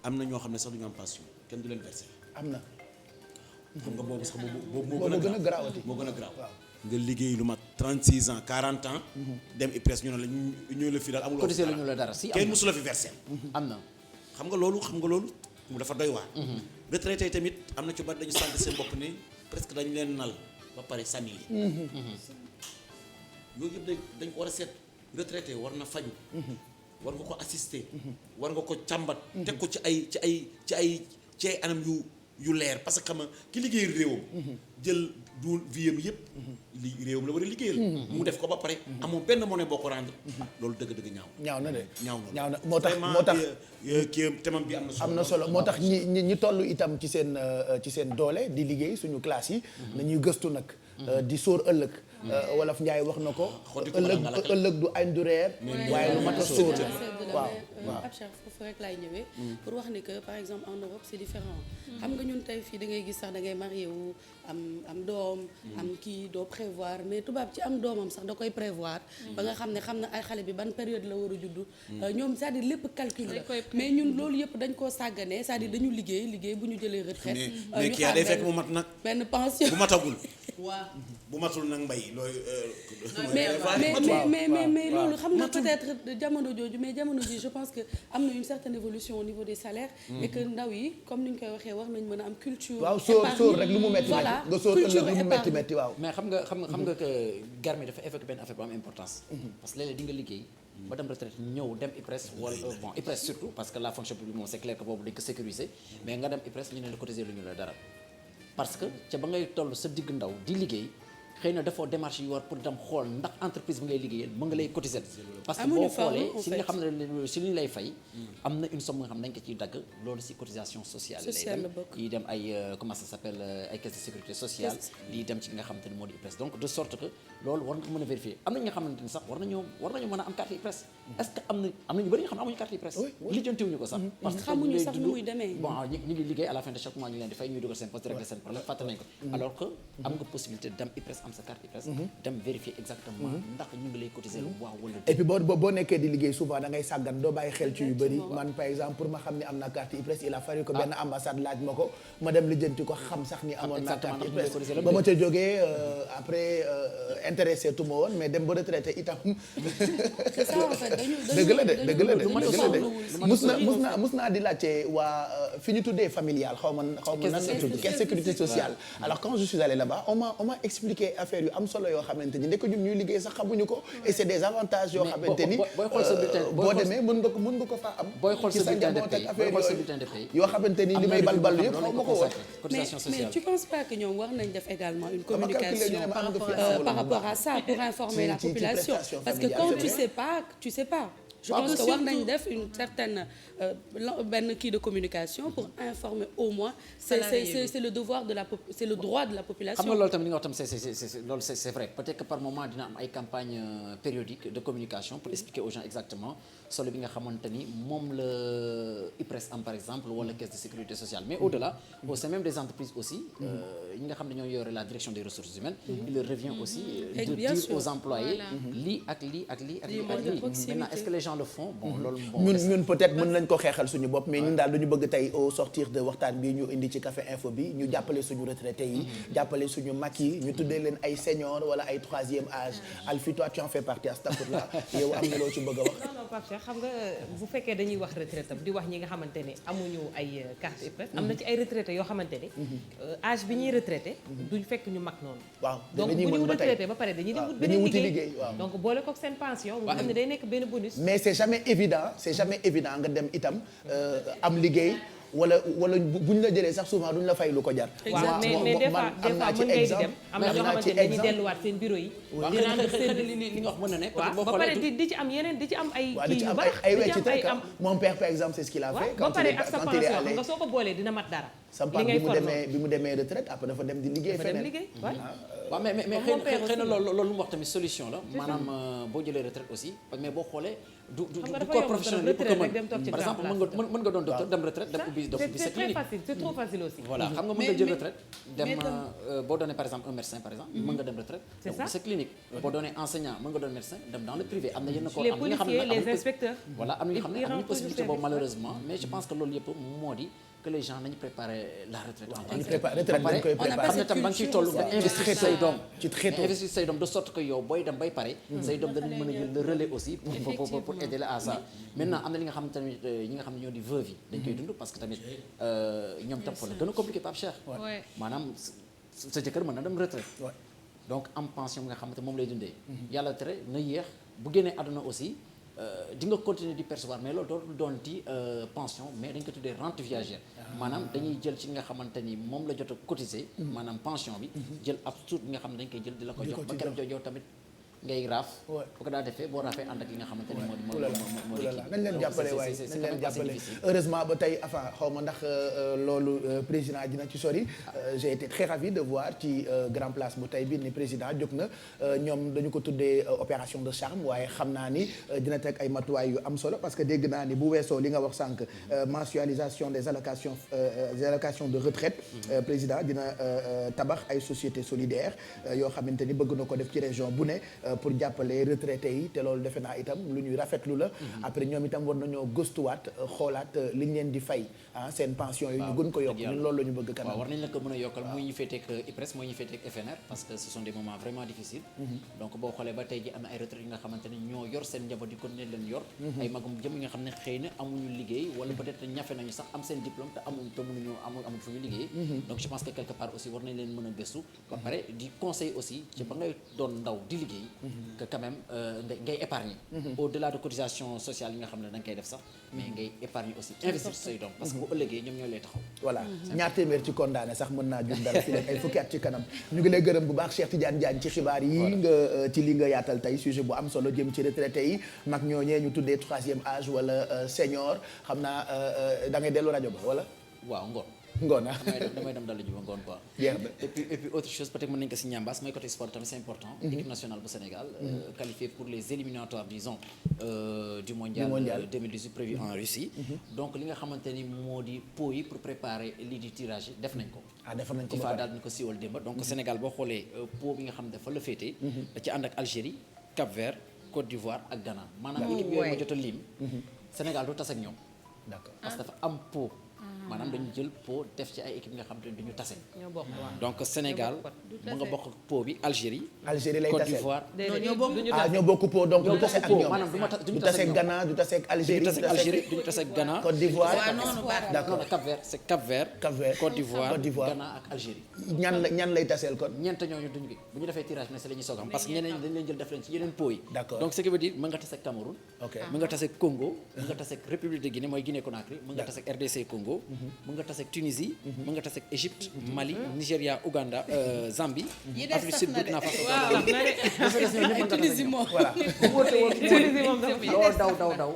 Speaker 15: am na ñoo xam ne sax duñu am pension kenn du leen versé
Speaker 1: am na
Speaker 15: xam nga boobu sax boobu
Speaker 1: moo gën a garaawati
Speaker 15: moo gën a garaaw nga liggéey lu mat 36 ans 40 ans dem IPRES ñu ne la ñu la fi daal amuloo
Speaker 14: cotisé lu ñu la dara si
Speaker 15: kenn mosu la fi versé
Speaker 14: am na
Speaker 15: xam nga loolu mu dafa doy waar retraité yi tamit am na ci bari dañu sant seen bopp ni presque dañu leen nal ba pare sànni yooyu yëpp dañ ko war a seet retraité war na faju war nga ko assister war nga ko càmbat teg ko ci ay anam yu leer parce que xam nga ki liggéeyal réewam jël du vie am yëpp li réewam la war a liggéeyal mu def ko ba pare amoo benn monnaie boo ko rendre loolu dëgg-dëgg ñaaw
Speaker 1: na de
Speaker 15: ñaaw
Speaker 1: na moo tax
Speaker 15: kii temam bi
Speaker 1: am na solo moo tax ñi toll itam ci seen doole di liggéey suñu classe yi nañuy gëstu nag di sóor ëllëg wolof Njaay wax na ko ëllëg du añ du reer waaye lu mat a sóor la waaw
Speaker 16: ab chef foofu rek laay ñëwee pour wax ni que par exemple en Europe c'est différent xam nga ñun tey fii da ngay gis sax da ngay marié wu am doom am kii doo prévoir mais tubaab ci am doomam sax da koy prévoir ba nga xam ne ay xale bi ban période la war a juddu ñoom c'est-à-dire lépp calcul la mais ñun loolu yëpp dañ koo sàgganee c'est-à-dire dañu liggéey bu ñu jëlee retraite
Speaker 15: mais kii day fekk mu mat nag
Speaker 16: benn pension
Speaker 15: bu matagul
Speaker 16: waaw
Speaker 15: bu matul nag mbay looy
Speaker 16: mais loolu xam nga peut-être jamono jooju mais jamono ji je pense que am na une certaine évolution au niveau des salaires et que ndaw yi comme ni ñu koy waxee war nañ mën a am culture
Speaker 1: waaw sóor rek lu mu metti nga sóor ëllëg lu mu metti waaw
Speaker 14: mais xam nga que Garmi dafa évoqué benn affaire bu am importance parce que léeg-léeg di nga liggéey ba dem retraite ñëw dem IPRES wala bon IPRES surtout parce que la fonction publique moom c'est clair que boobu dañ ko sécuriser mais nga dem IPRES ñu ne la cotiser lu ñu la dara parce que ca ba ngay toll sa digg ndaw di liggéey xëy na dafoo démarche yi war pour dem xool ndax entreprise bi ngay liggéeyal mën nga lay cotiser parce que boo xoolee si li nga xam ne si li ñu lay fay am na une somme nga xam ne dañ ko ciy dagg loolu si cotisation sociale lay dem yi dem ay comment ça s'appelle ay caisse de sécurité sociale lii dem ci nga xamante ne moo di IPRES donc de sorte que loolu war nga ko mën a vérifier am na ñi nga xamante ni sax war nañu mën a am carte IPRES est-ce que am na ñu bëri nga xam ne amuñu carte IPRES lijjantiwuñu ko sax parce que
Speaker 16: xamuñu sax nu muy demee
Speaker 14: bon ñu ngi liggéey à la fin de chaque mois ñu leen di fay ñuy dugal seen poste régler seen problème fàtte nañ ko alors que am nga possibilité dem IPRES am sa carte IPRES dem vérifier exactement ndax ñu ngi lay cotiser waaw wala
Speaker 1: et puis boo nekkee di liggéey souvent da ngay sàggan doo bàyyi xel ci yu bëri man par exemple pour ma xam ni am na carte IPRES il a fallu que benn ambassade laaj ma ko ma dem lijjanti ko xam sax ni amoon naa carte IPRES ba ma ca jógee après intéressé tuma woon mais dem ba retraité itam dëgg la de mus naa di laajte waa fi ñu tuddee familial xaw ma nan la tudd caisse sécurité sociale alors quand je suis allé là-bas on m'a expliqué affaire yu am solo yoo xamante ni ndek ñun ñuy liggéey sax xamuñu ko et c'est des avantages yoo xamante ni boo demee mën nga ko faa am
Speaker 14: booy xool sa bulletin de paie
Speaker 1: yoo xamante ni li may balbal yëpp xaw ma ko woon
Speaker 16: mais tu penses pas que ñoom war nañ def également une communication par rapport à ça pour informer la population parce que quand tu sais pas je pense que war nañ def une certaine benn kii de communication pour informer au moins c'est le devoir de c'est le droit de la population.
Speaker 14: xam nga loolu tamit li nga wax tam loolu c'est vrai peut-être que par moment dina am ay campagne périodique de communication pour expliquer aux gens exactement solo bi nga xamante ni moom la IPRES am par exemple wala caisse de sécurité sociale mais au-delà au sein même des entreprises aussi ñi nga xam ne ñoo yore la direction des ressources humaines il leur revient aussi de dire aux employés lii ak lii ak lii ak lii ak lii maintenant est-ce que les gens le font bon loolu
Speaker 1: ñun peut-être mën nañ ko xeexal suñu bopp mais ñun daal dañu bëgg tey au sortir de waxtaan bi ñu indi ci Café Info bi ñu jàppale suñu retraités yi jàppale suñu mag yi ñu tuddee leen ay seniors wala ay troisième âge Alfie toi tu en fais partie à ce là yow am na loo ci bëgg a wax.
Speaker 18: non Pape Cheikh xam nga bu fekkee dañuy wax retraite di wax ñi nga xamante ne amuñu ay carte IPRES am na ci ay retraités yoo xamante ne âge bi ñuy retraité duñ fekk ñu mag noonu donc bu ñu retraité ba pare dañuy dem wut beneen liggéey donc boole kook seen pension nga xam ne day nekk benn bonus
Speaker 1: mais c'est jamais évident nga dem itam am liggéey wala buñ la jëlee sax souvent duñ la fay lu ko jar.
Speaker 18: mais des fois mën ngay di dem am na ñoo xamante ne dañuy delluwaat seen bureau yi.
Speaker 14: li nga wax mën na ne.
Speaker 18: waaw ba pare di ci am yeneen di ci am ay. kii yu bari
Speaker 1: ay wecc teg mon père par exemple c'est ce qu'il a fait.
Speaker 18: ba pare ak sa pension xam nga soo ko boolee dina mat dara.
Speaker 1: li ngay bi mu demee retraite après dafa dem di liggéey feneen.
Speaker 14: waaw mais xëy na loolu lu mu wax tamit solution la maanaam boo jëlee retraite aussi mais boo xoolee du corps professionnel yëpp ko mën par exemple mën nga doon docteur dem retraite dem ubbi sa clinique
Speaker 18: c'est trop facile aussi
Speaker 14: voilà xam nga mën nga jël retraite dem boo doonee par exemple un médecin par exemple mën nga dem retraite dem ubbi sa clinique boo doonee enseignant mën nga doon médecin dem dans le privé am na yenn corps
Speaker 18: les policiers les inspecteurs
Speaker 14: voilà am na ñi xam ne amuñu possibilité boobu malheureusement mais je pense que loolu yëpp moo di que les gens nañu préparer la retraite en tant que xam ne tam ba nga ciy toll nga investir say doom investir say doom de sorte que yow booy dem bay pare say doom danañ mën a jël le relais aussi pour aider la à ça maintenant am na li nga xam ne tamit ñi nga xam ne ñoo di veuve yi dañ koy dund parce que tamit ñoom tam fa la gën a compliqué Pape Cheikh maanaam sa jëkkër mën na dem retraite donc am pension bi nga xamante moom lay dundee yàlla tere na yéex bu génnee àdduna aussi di nga continuer di percevoir mais loolu dootul doon di pension mais dañ ko tuddee rente viagère maanaam dañuy jël ci nga xamante ni moom la jot a cotiser maanaam pension bi jël ab suut bi nga xam ne dañ koy jël di la ko jox ba keroog jox tamit ngay raaf bu ko daa defee boo raafee ànd ak li nga xamante ni moo di
Speaker 1: nañ leen jàppale waaye nañ leen jàppale heureusement ba tey enfin xaw ma ndax loolu président dina ci sori j'ai été très ravi de voir ci grand place bu tey bi ni président jóg na ñoom dañu ko tuddee opération de charme waaye xam naa ni dina teg ay matuwaay yu am solo parce que dégg naa ni bu weesoo li nga wax sànq mensualisation des allocations de retraite président dina tabax ay sociétés solidaires yoo xamante ni bëgg na ko def ci région bu ne pour jàppale retraités yi te loolu defe naa itam lu ñuy rafetlu la après ñoom itam war nañoo gëstuwaat xoolaat liñ leen di fay seen pension yi ñu gën ko yokk ñun loolu la ñu bëgg kanam
Speaker 14: waaw war nañ la ko mën a yokkal muy ñu féeteek IPRES mooy ñu féeteek FNR parce que ce sont des moments vraiment difficiles donc boo xoolee ba tey ji am na ay retraités yi nga xamante ne ñoo yor seen njaboot di continuer leen yor ay magum jëm yi nga xam ne xëy na amuñu liggéey wala peut-être ñafe nañu sax am seen diplôme te amuñu te mënuñu amul fu ñu liggéey donc je pense que quelque part aussi war nañ leen mën a gëstu ba pare di conseil aussi ci ba ngay doon ndaw di liggéey que quand même ngay épargner au-delà de cotisation sociale yi nga xam ne da nga koy def sax mais ngay épargner aussi investir say doom parce que bu ëllëgee ñoom ñoo lay taxaw
Speaker 1: voilà ñaar téeméer ci condamné sax mën naa jur dara fi ay fukki at ci kanam ñu ngi lay gërëm bu baax Cheikh Tidiane Diagne ci xibaar yi nga ci li nga yaatal tey sujet bu am solo jëm ci retraité yi mag ñooñee ñu tuddee troisième âge wala senior xam naa da ngay dellu rajo ba wala
Speaker 14: waaw
Speaker 1: ngoon
Speaker 14: damay dem dallu ji ba ngoon quoi et puis autre chose peut-être mën nañu ko si ñambaas mooy côté sport tamit c'est important équipe nationale bu Sénégal qualifiée pour les éliminatoires disons du mondial 2018 prévu en Russie donc li nga xamante ni moo di pot yi pour préparer lii di tirage yi def nañ ko FIFA daal nañ ko siiwal démba donc Sénégal boo xoolee pot bi nga xam ne dafa la féetee da ci ànd ak Algérie Cap-Vert Côte d'Ivoire ak Ghana maanaam équipe yooyu ma jot a lim Sénégal du tas ak ñoom parce que dafa am pot maanaam dañu jël pot def ci ay équipe nga xam te ne duñu tase donc Sénégal mu nga bokk pot bi Algérie
Speaker 1: lay
Speaker 14: Côte
Speaker 1: tase
Speaker 14: d'Ivoire
Speaker 1: ñoo bokk pot donc du tase ak ñoom
Speaker 14: maanaam
Speaker 1: du tase ak Ghana du tase ak Algérie
Speaker 14: duñu tase ak Ghana
Speaker 1: Côte d'Ivoire
Speaker 14: d'accord Cap-Vert c'est Cap-Vert Côte d'Ivoire Ghana ak Algérie
Speaker 1: ñan lay taseel kon
Speaker 14: ñeent ñooñu duñu gi bu ñu defee tirage mais c'est la ñuy soog am parce que ñeneen dañ leen jël def leen ci yeneen pot yi donc ce qui veut dire mën nga tase ak Cameroun mën nga tase ak Congo mën nga tase ak République de Guinée mooy Guinée Conakry mën nga tase ak RDC Congo mën nga tase ak Tunisie. mën nga tase ak Égypte Mali Nigéria Ouganda Zambie. Afrique du Sud Burkina Faso.
Speaker 16: Tunisie moom
Speaker 14: voilà Tunisie moom loo daw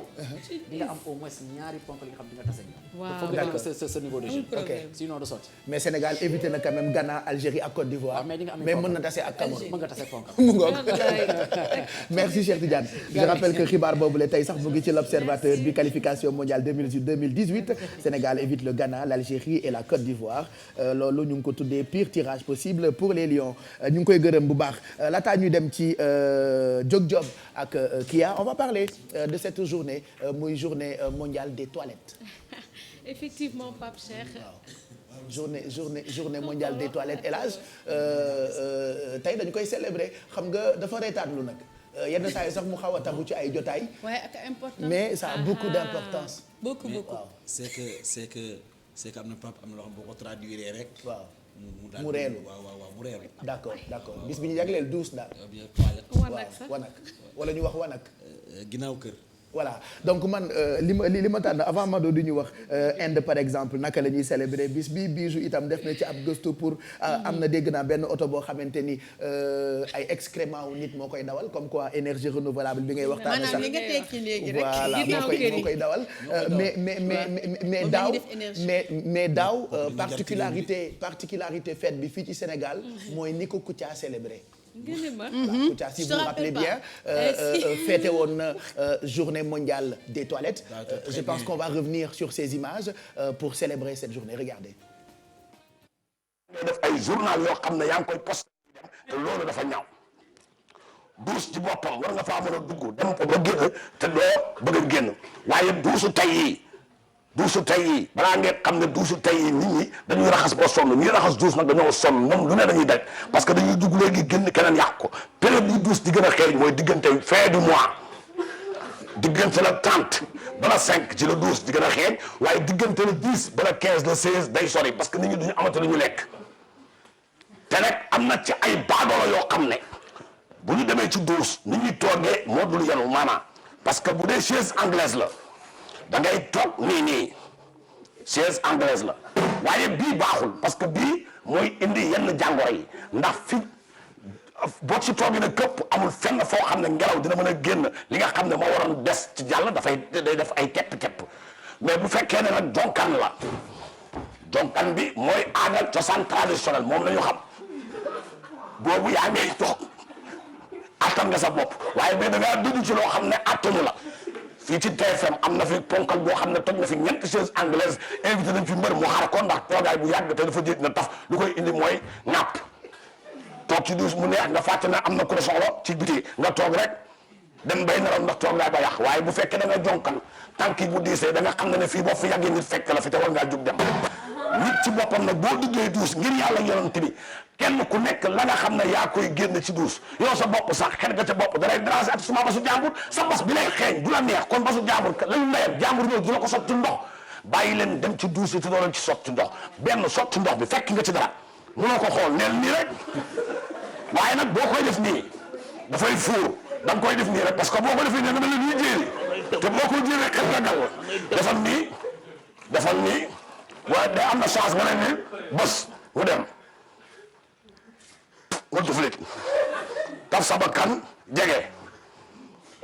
Speaker 14: di nga am au moins ñaari ponk li nga xam di nga tase ak ñoom.
Speaker 2: waaw
Speaker 14: d'accord ce niveau de jeu.
Speaker 1: ok
Speaker 14: sinon du sotti.
Speaker 1: mais Sénégal évité na quand même Ghana Algérie ak Côte d'Ivoire. mais mën na tase ak Cameroun.
Speaker 14: mën nga tase ak ponk.
Speaker 1: mu ngoog merci Cheikh Tidiane. je rappelle que xibaar boobu la tey sax mu ngi ci l'Observateur bi qualification mondiale 2018 Sénégal évite le Ghana l'Algérie et la Côte d'Ivoire loolu ñu ngi ko tuddee pire tirage possible pour les Lions ñu ngi koy gërëm bu baax laataa ñuy dem ci Jog Job ak Kia on va parler de cette journée muy journée mondiale des toilettes.
Speaker 2: effectivement Pape Cheikh.
Speaker 1: journée mondiale des toilettes El Hadj tey dañu koy célébrer xam nga dafa reetaanlu nag yenn saa yi sax mu xaw a tabu ci ay jotaay.
Speaker 16: waaye ak important.
Speaker 1: mais ça a beaucoup d'importance.
Speaker 16: beaucoup.
Speaker 15: c'est que am na Pape am na loo xam boo ko traduire rek.
Speaker 1: waaw
Speaker 15: mu
Speaker 1: reelu
Speaker 15: waaw mu reelu.
Speaker 1: d'accord bis bi ñu jagleel douche daal.
Speaker 2: wanak sax
Speaker 1: wanak wala ñu wax wanak.
Speaker 15: ginnaaw kër.
Speaker 1: voilà donc man li ma tànn avant Mado du ñu wax Inde par exemple naka la ñuy célébrer bis bi Bijou itam def na ci ab gëstu pour am na dégg naa benn oto boo xamante ni ay excréments wu nit moo koy dawal comme quoi énergie renouvelable bi ngay waxtaanee sax
Speaker 16: maanaam li nga tekki léegi rek.
Speaker 1: voilà moo koy dawal mais daaw particularité fête bi fii ci Sénégal mooy ni ko Kouthia célébré. Kouthia si vous vous rappelez bien fêté woon na journée mondiale des toilettes je pense qu'on va revenir sur ces images pour célébrer cette journée regardez.
Speaker 17: def ay journal yoo xam ne yaa ngi koy posté te loolu dafa ñaaw douche ci boppam war nga faa mën a dugg dem ko ba génn te doo bëgg a génn waaye douche tey yi balaa ngeen xam ne douche tey yi nit ñi dañuy raxas ba sonn ñuy raxas douche nag dañoo sonn ñoom lu ne dañuy daj parce que dañuy dugg léegi génn keneen yàq ko période bi douche di gën a xeeñ mooy diggante fin du mois diggante la 30 ba la 5 ci la douche di gën a xeeñ waaye diggante la 10 ba la 15 la 16 day sori parce que nit ñi duñu amati lu ñu lekk te nag am na ci ay baadoolo yoo xam ne bu ñu demee ci douche ni ñuy toogee moo dul yenu maanaam parce que bu dee chaise anglaise la da ngay toog nii chaise anglaise la waaye bii baaxul parce que bii mooy indi yenn jàngoro yi ndax fi boo ci toogee ne këpp amul fenn foo xam ne ngelaw dina mën a génn li nga xam ne moo waroon des ci jàll day def ay kepp mais bu fekkee ne nag jonkan la jonkan bi mooy aada cosaan traditionnel moom la ñu xam boobu yaa ngay toog attan nga sa bopp waaye mais da ngaa dugg ci loo xam ne attanu la fii ci TFM am na fi ponkal boo xam ne toj na fi ñeenti chaise anglaise invité nañ fi mbër mu xaar ko ndax toogaay bu yàgg te dafa jéeg na taf lu koy indi mooy ñàpp toog ci douche mu neex nga fàtte ne am na ku la soxla ci biti nga toog rek dem bay nelaw ndax toog ba yàq waaye bu fekkee da nga jonkan tànk yi bu diisee da nga xam ne fii boo fi yàggee nit fekk la fi te war ngaa jug dem nit ci boppam nag boo duggee douche ngir yàlla yonent bi kenn ku nekk la nga xam ne yaa koy génn ci douche yow sa bopp sax xet nga ca bopp da lay déranger ak suma basu jàmbur sa bas bi lay xeeñ du la neex kon basu jàmbur lañu layam jàmbur ñëw du la ko sotti ndox bàyyi leen dem ci douche te doo leen ci sotti ndox benn sotti ndox bi fekk nga ci dara mënoo ko xool neel nii rek waaye nag boo koy def nii dafay fuur da nga koy def nii rek parce que boo ko defee nii dama la ñuy jéeri te boo ko jéeree xel nga dal defal nii waaye day am na chance nga ne ni bés mu dem nga duflit taf sa bakkan jege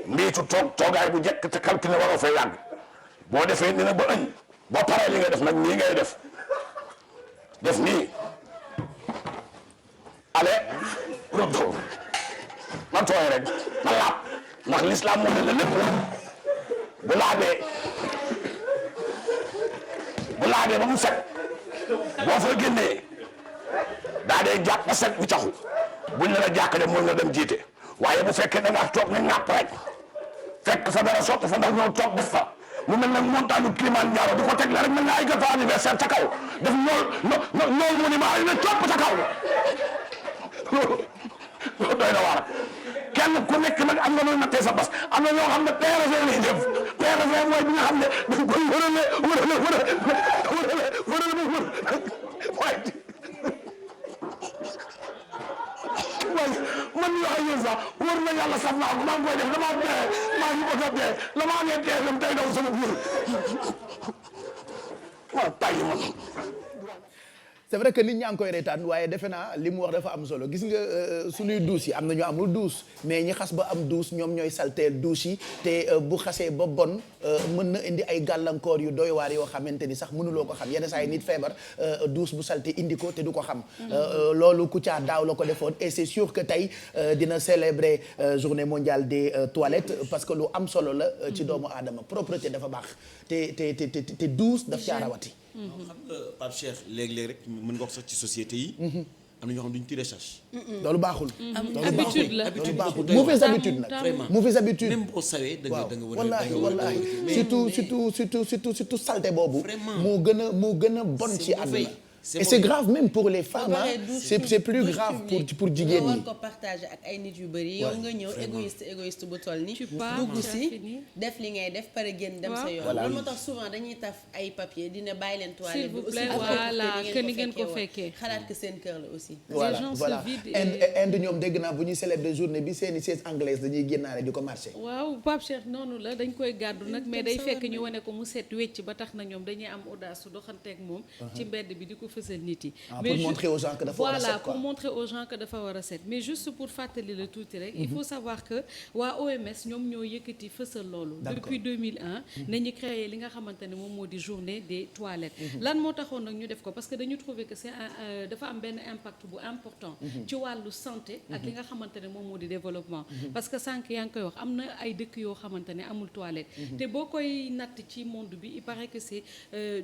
Speaker 17: mbiitu toogaay bu jekk te calculé waroo fay yàgg boo defee ni nag ba ëñ boo paree li ngay def nag nii ngay def nii ale retour na tooy rek na laab ndax l'islam moo ne la lépp bu laabee ba mu set boo fa génnee daa dee jàpp ba set bu caxu buñ ne la jàkk de mën nga dem jiite waaye bu fekkee da ngaa toog ne ŋàpp rek fekk fa dara sotti fa ndax ñoo toog def fa mu mel nag montagne climat Ndiaro di ko teg la rek mel na ay gâteau anniversaire ca kaw def lool monument yi ne topp ca kaw loolu doy na waar kenn ku nekk nag am nga nooy nattee sa bas am na ñoo xam ne PRV lay def PRV mooy bi nga xam ne dañ koy wërale waaye man yoo xam ne sax wër na yàlla sax naa ko maa ngi koy def damaa dee maa ngi bëgg a dee la maa ngeen dee dem tey daw sama biir ma tàyyi ma.
Speaker 1: c'est vrai que nit ñaa ngi koy reetaan waaye defe naa li mu wax dafa am solo gis nga suñuy douche yi am na ñu amul douche mais ñi xas ba am douche ñoom ñooy salteel douche yi te bu xasee ba bon mën na indi ay gàllankoor yu doy waar yoo xamante ni sax mënuloo ko xam yenn saa yi nit feebar douche bu salte indi ko te du ko xam loolu Kouthia daaw la ko defoon et c'est sûr que tey dina célébrer journée mondiale des toilettes parce que lu am solo la ci doomu aadama propreté dafa baax te douche daf caa rawati.
Speaker 15: xam nga Pape Cheikh léeg-léeg rek mën nga wax sax ci société yi. am na ñoo xam duñu tiré charge.
Speaker 1: loolu baaxul.
Speaker 2: habitude la
Speaker 1: loolu baaxul mauvaise habitude nag.
Speaker 15: vraiment
Speaker 1: mauvaise habitude.
Speaker 15: même boo sawee da nga
Speaker 1: wallaahi surtout saleté boobu. moo gën a bon ci àdduna. et c'est grave même pour les femmes c'est plus grave pour jigéen ñi.
Speaker 3: nga war ko partager ak ay nit yu bëri yow nga ñëw égoïste bu toll ni dugg si def li ngay def pare génn dem sa yoon. loolu moo tax souvent dañuy taf ay papier dina bàyyi leen toilette bi aussi
Speaker 2: voilà que ni ngeen ko fekkee
Speaker 3: xalaat que seen kër la aussi.
Speaker 1: voilà Inde ñoom dégg naa bu ñuy célébrer journée bi seeni siège anglaise dañuy génnaale di ko marché.
Speaker 2: waaw Pape Cheikh noonu la dañ koy gàddu nag mais day fekk ñu wane ko mu set wecc ba tax na ñoom dañuy am audace su doxanteeg moom ci mbedd bi di ko fësal nit yi.
Speaker 1: pour montrer aux gens que dafa war a set
Speaker 2: voilà pour montrer aux gens que dafa war a set mais juste pour fàttali la tuuti rek. il faut savoir que waa OMS ñoom ñoo yëkkati fësal loolu. depuis 2001. nañu créé li nga xamante ne moom moo di journée des toilettes. lan moo taxoon nag ñu def ko parce que dañu trouvé que c'est dafa am benn impact bu important. ci wàllu santé. ak li nga xamante ne moom moo di développement. parce que sànq yaa ngi koy wax am na ay dëkk yoo xamante ne amul toilette. te boo koy natt ci monde bi il paraît que c'est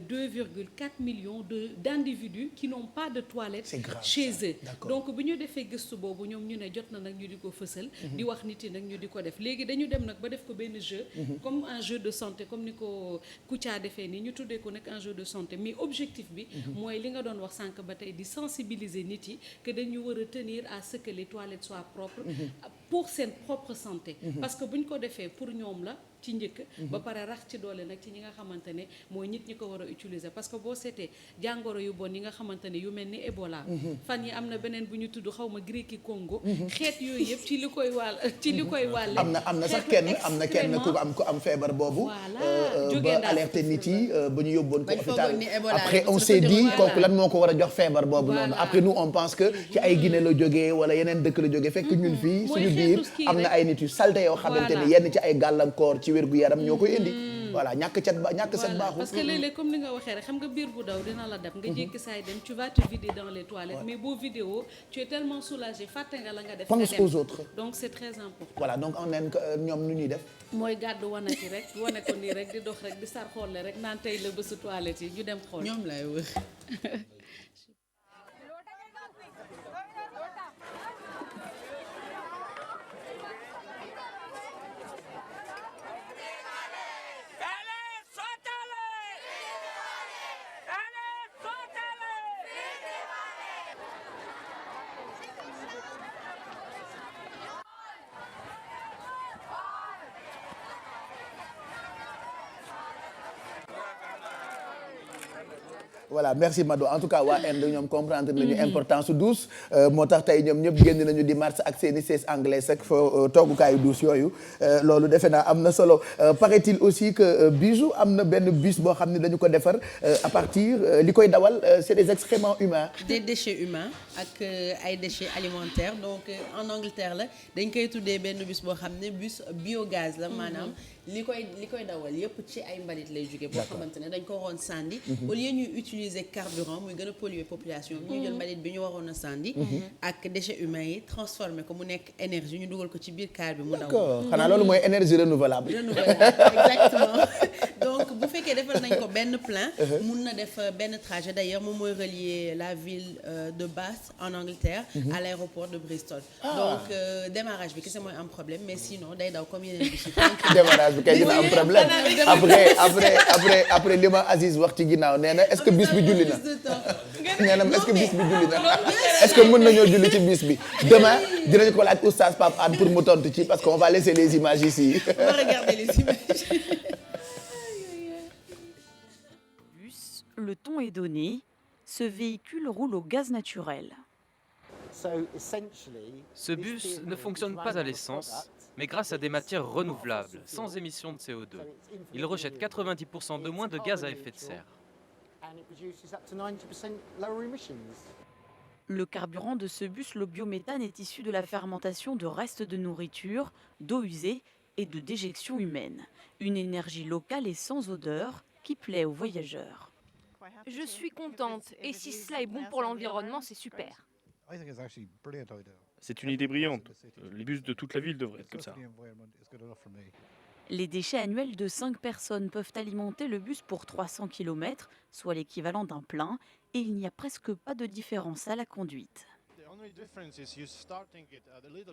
Speaker 2: 2,4 millions d'individus qui n'ont pas de toilette chez eux. Donc bu ñu defee gëstu boobu ñoom ñu ne jot na nag ñu di ko fësal. di wax nit yi nag ñu di ko def léegi dañu dem nag ba def ko benn jeu. comme un jeu de santé comme ni ko Kouthia defee nii ñu tuddee ko nag un jeu de santé mais objectif bi. mooy li nga doon wax sànq ba tey di sensibiliser nit yi que dañu war a tenir à ce que les toilettes soient propres. pour seen propre santé. parce que bu ñu ko defee pour ñoom la. ci njëkk ba pare rax ci doole nag ci ñi nga xamante ne mooy nit ñi ko war a utiliser parce que boo seetee jàngoro yu bon yi nga xamante ne yu mel ni Ebola fan yi am na beneen bu ñu tudd xaw ma Griqui Congo xeet yooyu yëpp ci li koy wàlle
Speaker 1: am na sax kenn ku am feebar boobu ba alerté nit yi ba ñu yóbboon ko hôpital après on s'est dit kooku lan moo ko war a jox feebar boobu noonu après nous on pense que ci ay Guinée la jógee wala yeneen dëkk la jógee fekk ñun fii suñu biir am na ay nit yu salte yoo xamante ne yenn ci ay gàllankoor ci wérgu yaram ñoo koy indi. voilà ñàkk set baaxul.
Speaker 2: parce que léeg-léeg comme ni nga waxee rek xam nga biir bu daw dina la dab. nga jékki saay dem tu vas te vider dans les toilettes. mais boo vidéo tu es tellement soulagé fàtte nga la nga def.
Speaker 1: pense aux autres.
Speaker 2: donc c'est très important.
Speaker 1: voilà donc on aime ñoom nu ñuy def.
Speaker 2: mooy gàddu wane ci rek wane ko nii rek di dox rek di sar xoole rek naan tey la bésu toilette yi ñu dem xool.
Speaker 3: ñoom lay wër.
Speaker 1: voilà merci Mado en tout cas waa Inde ñoom comprendre nañu importance su douche moo tax tey ñoom ñëpp génn nañu di marche ak seeni siège anglais ak fa toogukaayu douche yooyu loolu defe naa am na solo paraît-il aussi que Bijou am na benn bus boo xam ne dañu ko defar à partir li koy dawal c'est des excréments humains.
Speaker 3: des déchets humains ak ay déchets alimentaires donc en Angleterre la dañ koy tuddee benn bus boo xam ne bus biogaz la maanaam li koy dawal yëpp ci ay mbalit lay jóge boo xamante ne dañ ko waroon sànni au lieu ñuy utiliser carburant muy gën a polluer population bi ñu jël mbalit bi ñu waroon a sànni ak déchets humains yi transformer ko mu nekk énergie ñu dugal ko ci biir car bi mu daw.
Speaker 1: d'accord xanaa loolu mooy énergie renouvelable.
Speaker 3: Exactement donc bu fekkee defal nañ ko benn plein mun na def benn trajet d'ailleurs moom mooy relier la ville de Bath en Angleterre à l'aéroport de Bristol. donc démarrage bi kese mooy am problème mais sinon day daw comme yeneen bi si
Speaker 1: démarrage bi kay dina am problème après li ma Aziz wax ci ginnaaw nee na est-ce que bis bi julli na nee na est-ce que bis bi julli na est-ce que mën nañoo julli ci bis bi demain dinañ ko laaj oustaz Pape Anne pour mu tontu ci parce qu'on va laisser les images ici.
Speaker 3: On va regarder les images.
Speaker 22: Le ton est donné. Ce véhicule roule au gaz naturel.
Speaker 23: Ce bus ne fonctionne pas à l'essence, mais grâce à des matières renouvelables, sans émission de CO2. Il rejette 90% de moins de gaz à effet de serre.
Speaker 22: Le carburant de ce bus, le biométhane, est issu de la fermentation de restes de nourriture, d'eau usée et de déjections humaines. Une énergie locale et sans odeur qui plaît aux voyageurs.
Speaker 4: Je suis contente et si cela est bon pour l'environnement, c'est super.
Speaker 5: C'est une idée brillante. Les bus de toute la ville devraient être comme ça.
Speaker 22: Les déchets annuels de 5 personnes peuvent alimenter le bus pour 300 km, soit l'équivalent d'un plein, et il n'y a presque pas de différence à la conduite.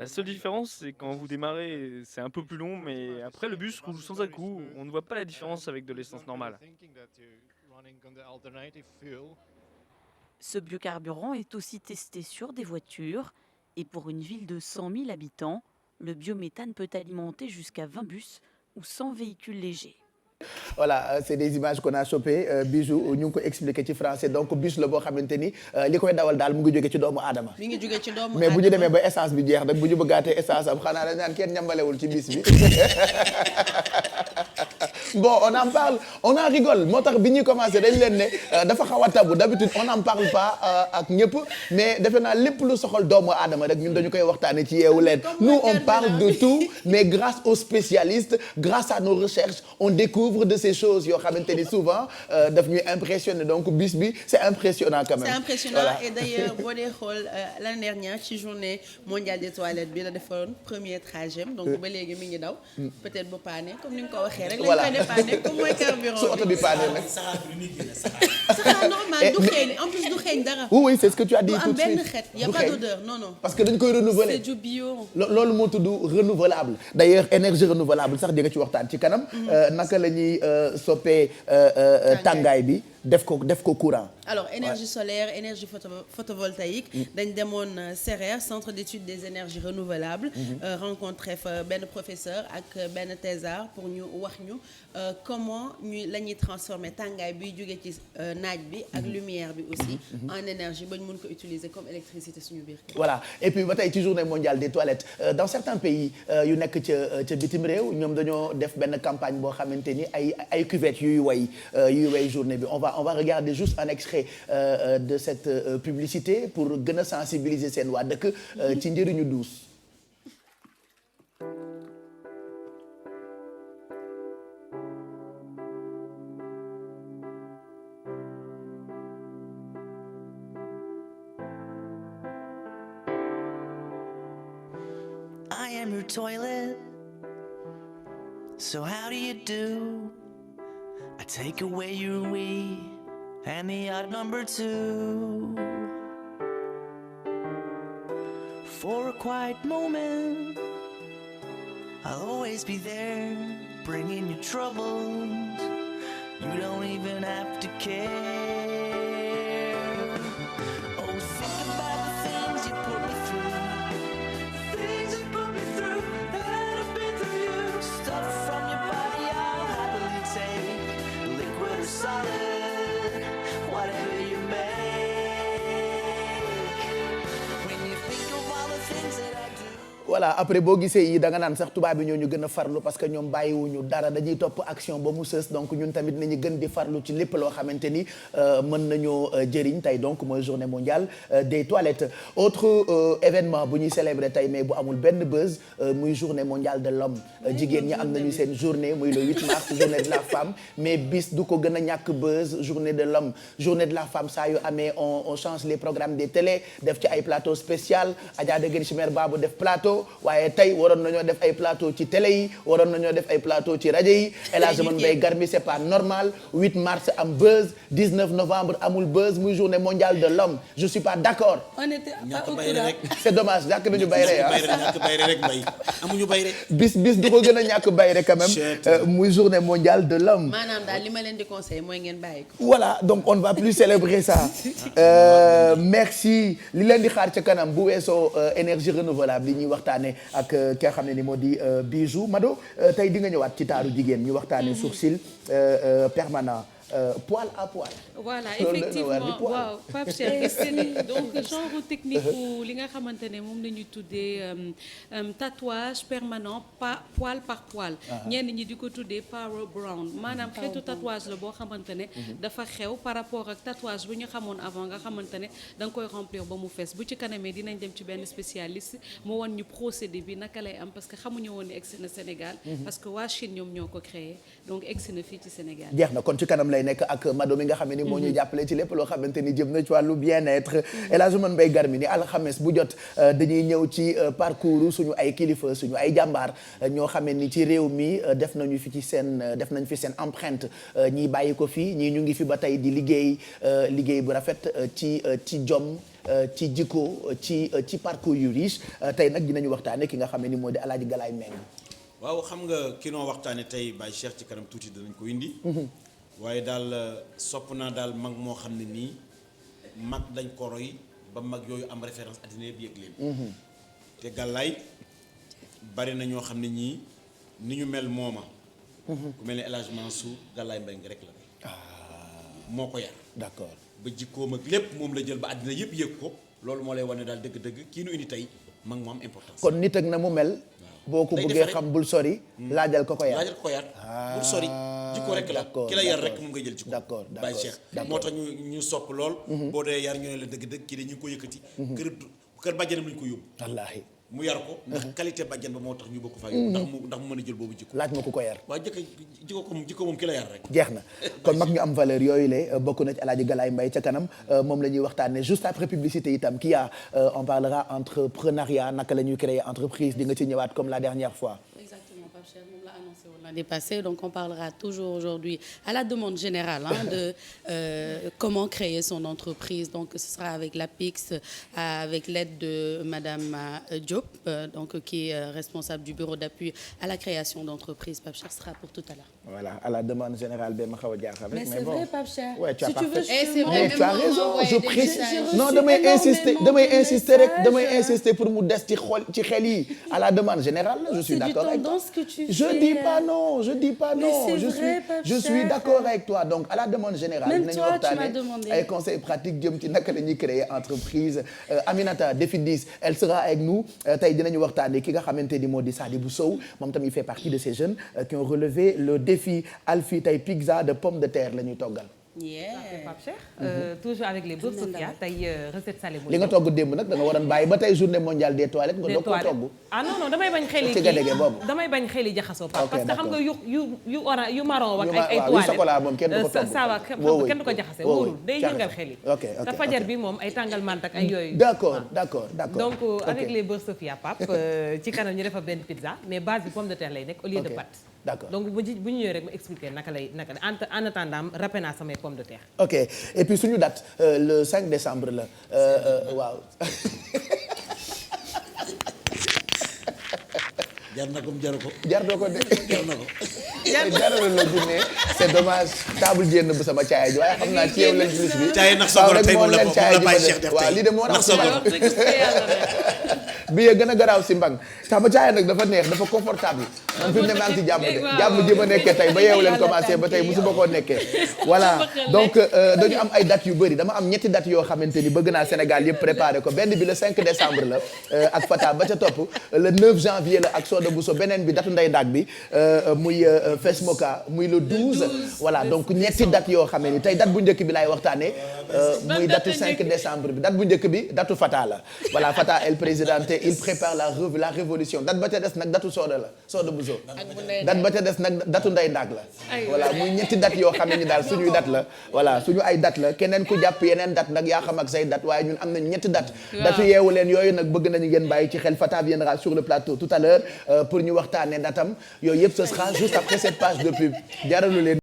Speaker 5: La seule différence, c'est quand vous démarrez, c'est un peu plus long, mais après le bus roule sans à-coups. On ne voit pas la différence avec de l'essence normale.
Speaker 22: Ce biocarburant est aussi testé sur des voitures, et pour une ville de 100 000 habitants, le biométhane peut alimenter jusqu'à 20 bus ou 100 véhicules légers.
Speaker 1: Voilà, c'est des images qu'on a chopées Bijou ñu ngi ko expliqué ci français donc bus la boo xamante ni li koy dawal daal mu ngi jóge ci doomu aadama.
Speaker 3: mi ngi jóge ci doomu aadama
Speaker 1: mais bu ñu demee ba essence bi jeex nag bu ñu bëggaatee essence am xanaa dañ naan kenn ñambalewul ci bis bi. Bon, on en parle, on en rigole moo tax bi ñuy commencé dañ leen ne dafa xaw a tabu d'habitude on n'en parle pas ak ñëpp mais defe naa lépp lu soxal doomu aadama rek ñun dañu koy waxtaane ci Yeewu Leen. Nous on parle de tout mais grâce aux spécialistes grâce à nos recherches on découvre de ces choses yoo xamante ni souvent daf ñuy impressionner donc bis bi c'est impressionnant quand même.
Speaker 3: C'est impressionnant voilà. Et d'ailleurs boo dee xool l'année dernière ci journée mondiale des toilettes bi la defoon premier trajet donc ba léegi mi ngi daw peut-être bu paane comme ni nga ko waxee rek. Voilà. Comme mooy carburant
Speaker 1: su oto bi paane nag.
Speaker 3: saxaar normal du xeeñ en plus du xeeñ dara.
Speaker 1: oui c'est ce que tu as dit tout de suite.
Speaker 3: du am benn xeet y a pas d'odeur non.
Speaker 1: parce que dañ koy renouveler.
Speaker 3: c'est du bio.
Speaker 1: loolu moo tudd renouvelable d'ailleurs énergie renouvelable sax di nga ci waxtaan ci kanam. naka la ñuy soppee tàngaay bi def ko courant.
Speaker 3: alors énergie solaire énergie photovoltaïque dañ demoon CERER centre d'étude des énergies renouvelables rencontré fa benn professeur ak benn thésard pour ñu wax ñu comment la ñuy transformer tàngaay biy jóge ci naaj bi ak lumière bi aussi en énergie ba ñu mën ko utiliser comme électricité suñu biir.
Speaker 1: voilà et puis ba tey ci journée mondiale des toilettes dans certains pays yu nekk ca bitim réew ñoom dañoo def benn campagne boo xamante ni ay cuvettes yuy way journée bi on va regarder juste un extrait de cette publicité pour gën a sensibiliser seen waa dëkk ci njëriñu douche.
Speaker 8: I am your toilet, so how do you do? I take away your wee and the odd number 2. For a quiet moment, I'll always be there, bringing you troubles. You don't even have to care. Oh, think about the things you put me through, things you put me through, that I've been through you. Stuff from your body I'll happily take, liquid or solid, whatever you make. When you think of all the things that I do.
Speaker 1: voilà après boo gisee yi da nga naan sax tubaab bi ñoo ñu gën a farlu parce que ñoom bàyyiwuñu dara dañuy topp action ba mu sës donc ñun tamit nañu gën di farlu ci lépp loo xamante ni mën nañoo jëriñ tey donc mooy journée mondiale des toilettes. autre événement bu ñuy célébrer tey mais bu amul benn buzz muy journée mondiale de l'homme jigéen ñi am nañu seen journée muy le 8 mars journée de la femme mais bis du ko gën a ñàkk buzz journée de l'homme journée de la femme saa yu amee on change les programmes des télé def ci ay plateau spécial Adja Degen Chimère Babou def plateau waaye tey waroon nañoo def ay plateau ci télé yi waroon nañoo def ay plateau ci rajo yi El Hadj Mbaye Garmi c'est pas normal 8 mars am buzz 19 novembre amul buzz muy journée mondiale de l'homme je suis pas d'accord.
Speaker 3: on était pas au courant.
Speaker 1: c'est dommage ñàkk nañu bayre
Speaker 15: ñàkk bayre rek mbay amuñu bayre.
Speaker 1: bis du ko gën a ñàkk bayre quand même muy journée mondiale de l'homme.
Speaker 3: maanaam daal li ma leen di conseiller mooy ngeen bàyyi ko.
Speaker 1: voilà donc on ne va plus célébrer ça merci li leen di xaar ca kanam bu weesoo énergie renouvelable li ñuy waxtaane ak ki nga xam ne ni moo di Bijou Mado tey di nga ñëwaat ci taaru jigéen ñu waxtaane sourcil permanent poil à poil.
Speaker 16: voilà
Speaker 1: loolu
Speaker 16: effectivement waaw Pape Cheikh donc genre technique li nga xamante ne moom la ñuy tuddee tatouage permanent poil par poil. ñenn ñi di ko tuddee power brown maanaam xeetu tatouage la boo xamante ne dafa xew par rapport ak tatouage bu ñu xamoon avant nga xamante ne da nga koy remplir ba mu fees bu ci kanamee dinañ dem ci benn spécialiste mu wan ñu procédé bi naka lay am parce que xamuñu woon ne egsi na Sénégal. parce que waa Chine ñoom ñoo ko créé donc egsi na fii ci Sénégal.
Speaker 1: jeex na kon ci kanam lay nekk ak Mado mi nga xam ne ni moo ñuy jàppale ci lépp loo xamante ni jëm na ci wàllu bien-être. El Hadj Oumar Mbaye Garmi ni alxames bu jot dañuy ñëw ci parcours suñu ay kilifa suñu ay jàmbaar ñoo xam ni ci réew mi def nañ fi seen empreinte ñii bàyyi ko fii ñii ñu ngi fi ba tey di liggéey bu rafet ci jom. ci jikko ci parcours yu riche tey nag dinañu waxtaane ki nga xam ne ni moo di Alaaji Galaay Meng.
Speaker 15: waaw xam nga ki noo waxtaane tey Baye Cheikh ci kanam tuuti danañ ko indi. waaye daal sopp naa daal mag moo xam ne nii mag dañ ko roy ba mag yooyu am référence addina yëpp yëg leen. te Galaay bari na ñoo xam ne ñii ni ñu mel mooma. ku mel ne El Hadj Mansour Galaay Meng rek la. moo ko yar. d'accord. ba jikkoom ak lépp moom la jël ba àddina yëpp yëg ko loolu moo lay wane daal dëgg-dëgg kii nu indi tey mag mu am importance.
Speaker 1: kon nit ak na mu mel. boo ko bëggee xam bul sori. laajal ko ko yar
Speaker 15: bul sori. jikko rek la ki la yar rek moom ngay jël jikko.
Speaker 1: d'accord
Speaker 15: Baye Cheikh moo tax ñu sopp lool. boo dee yar ñu ne la dëgg-dëgg kii de ñu ngi ko yëkkati. kër bàjjanam lañu ko yóbbu.
Speaker 1: wallaahi.
Speaker 15: mu yar ko ndax qualité bàjjan ba moo tax ñu bokk fa yóbbu ndax mu mën a jël boobu jikko.
Speaker 1: laaj ma ku ko yar.
Speaker 15: waaw jikko moom ki la yar rek.
Speaker 1: jeex na kon mag ñu am valeur yooyu la bokk na ci El Hadj Galaay Mbaye ca kanam moom la ñuy waxtaanee juste après publicité itam kii on parlera entrepreneuriat naka la ñuy créer entreprise di nga ci ñëwaat comme la dernière fois.
Speaker 16: Exactement, Pape Cheikh moom la annoncé woon l'année passée donc on parlera toujours aujourd'hui à la demande générale de comment créer son entreprise donc ce sera avec l'APIX avec l'aide de Madame Diop donc qui est responsable du bureau d'appui à la création d'entreprises. Pape Cheikh sera pour tout à l'heure.
Speaker 1: Voilà à la demande générale ba ma xaw a jaaxal rek.
Speaker 16: mais c'est vrai Pape Cheikh.
Speaker 1: ouais tu as
Speaker 16: tu
Speaker 1: as raison je précise non damay insister pour mu des ci xel yi à la demande générale je suis d'accord avec toi. Je dis pas non je suis d'accord avec toi donc à la demande générale dinañu waxtaane ay conseils pratiques jëm ci naka la ñuy créer entreprise. Aminata défi 10 elle sera avec nous tey dinañu waxtaane ki nga xamante ni moo di Sadibou Sow moom tamit il fait partie de ces jeunes qui ont relevé le défi Alfie tey pizza de pommes de terre la ñuy toggal.
Speaker 18: Pape Cheikh toujours avec les beurres Sofia tey recette salée
Speaker 1: li nga togg démb nag da nga waroon bàyyi ba tey journée mondiale des toilettes nga doog koo togg.
Speaker 18: ah non damay bañ xel yi damay bañ xel yi jaxasoo parce que xam nga yu marron ak ay toilettes
Speaker 1: chocolat moom kenn du ko togg
Speaker 18: ça va kenn du ko jaxase wóorul day yëngal xel yi te fajar bi moom ay tàngal mant ak ay yooyu
Speaker 1: d'accord
Speaker 18: donc avec les beurres Sofia Pape ci kanam ñu defar benn pizza mais base bi pomme de terre lay nekk au lieu de pâte.
Speaker 1: D'accord
Speaker 18: donc bu ñu ñëwee rek ma expliquer naka en attendant râpé naa samay pommes de terre.
Speaker 1: ok et puis suñu date le 5 décembre la waaw.
Speaker 15: jar na ko jar ko.
Speaker 1: jar na ko de.
Speaker 15: jar na ko.
Speaker 1: jarul la dune c'est dommage table jénn bu sama caaya ji waaye xam naa ci yow lañ plus bi.
Speaker 15: caaya nax sa tey moom la Baye Cheikh def
Speaker 1: waaw lii de moo tax bi yee gën a garaaw si mbang sama caaya nag dafa neex dafa confortable man fi mu ne maa ngi ci jàmm de jàmm ji ma nekkee tey ba yeewu leen commencé ba tey musu ba koo nekkee voilà donc dañu am ay dates yu bëri dama am ñetti dates yoo xamante ni bëgg naa Sénégal yëpp préparé ko benn bi le 5 décembre la ak Fata ba ca topp le 9 janvier la ak Soda Bousso beneen bi datu Ndey Ndaag bi muy Fesmoka muy le 12 voilà donc ñetti dates yoo xam ne ni tey date bu njëkk bi laay waxtaanee muy datu 5 décembre bi date bu njëkk bi datu Fata la voilà Fata elle présidente il prépare la révolution date ba ca des nag datu Soda la Soda Bousso date ba ca des nag datu Ndey Ndaag la voilà muy ñetti date yoo xam ne ni daal suñuy date la voilà suñu ay date la keneen ku jàpp yeneen date nag yaa xam ak say date waaye ñun am nañ ñetti date datu yeewu leen yooyu nag bëgg nañu ngeen bàyyi ci xel Fata viendra sur le plateau tout à l'heure pour ñu waxtaane datam yooyu yëpp ce sera juste après cette page de pub jaralu leen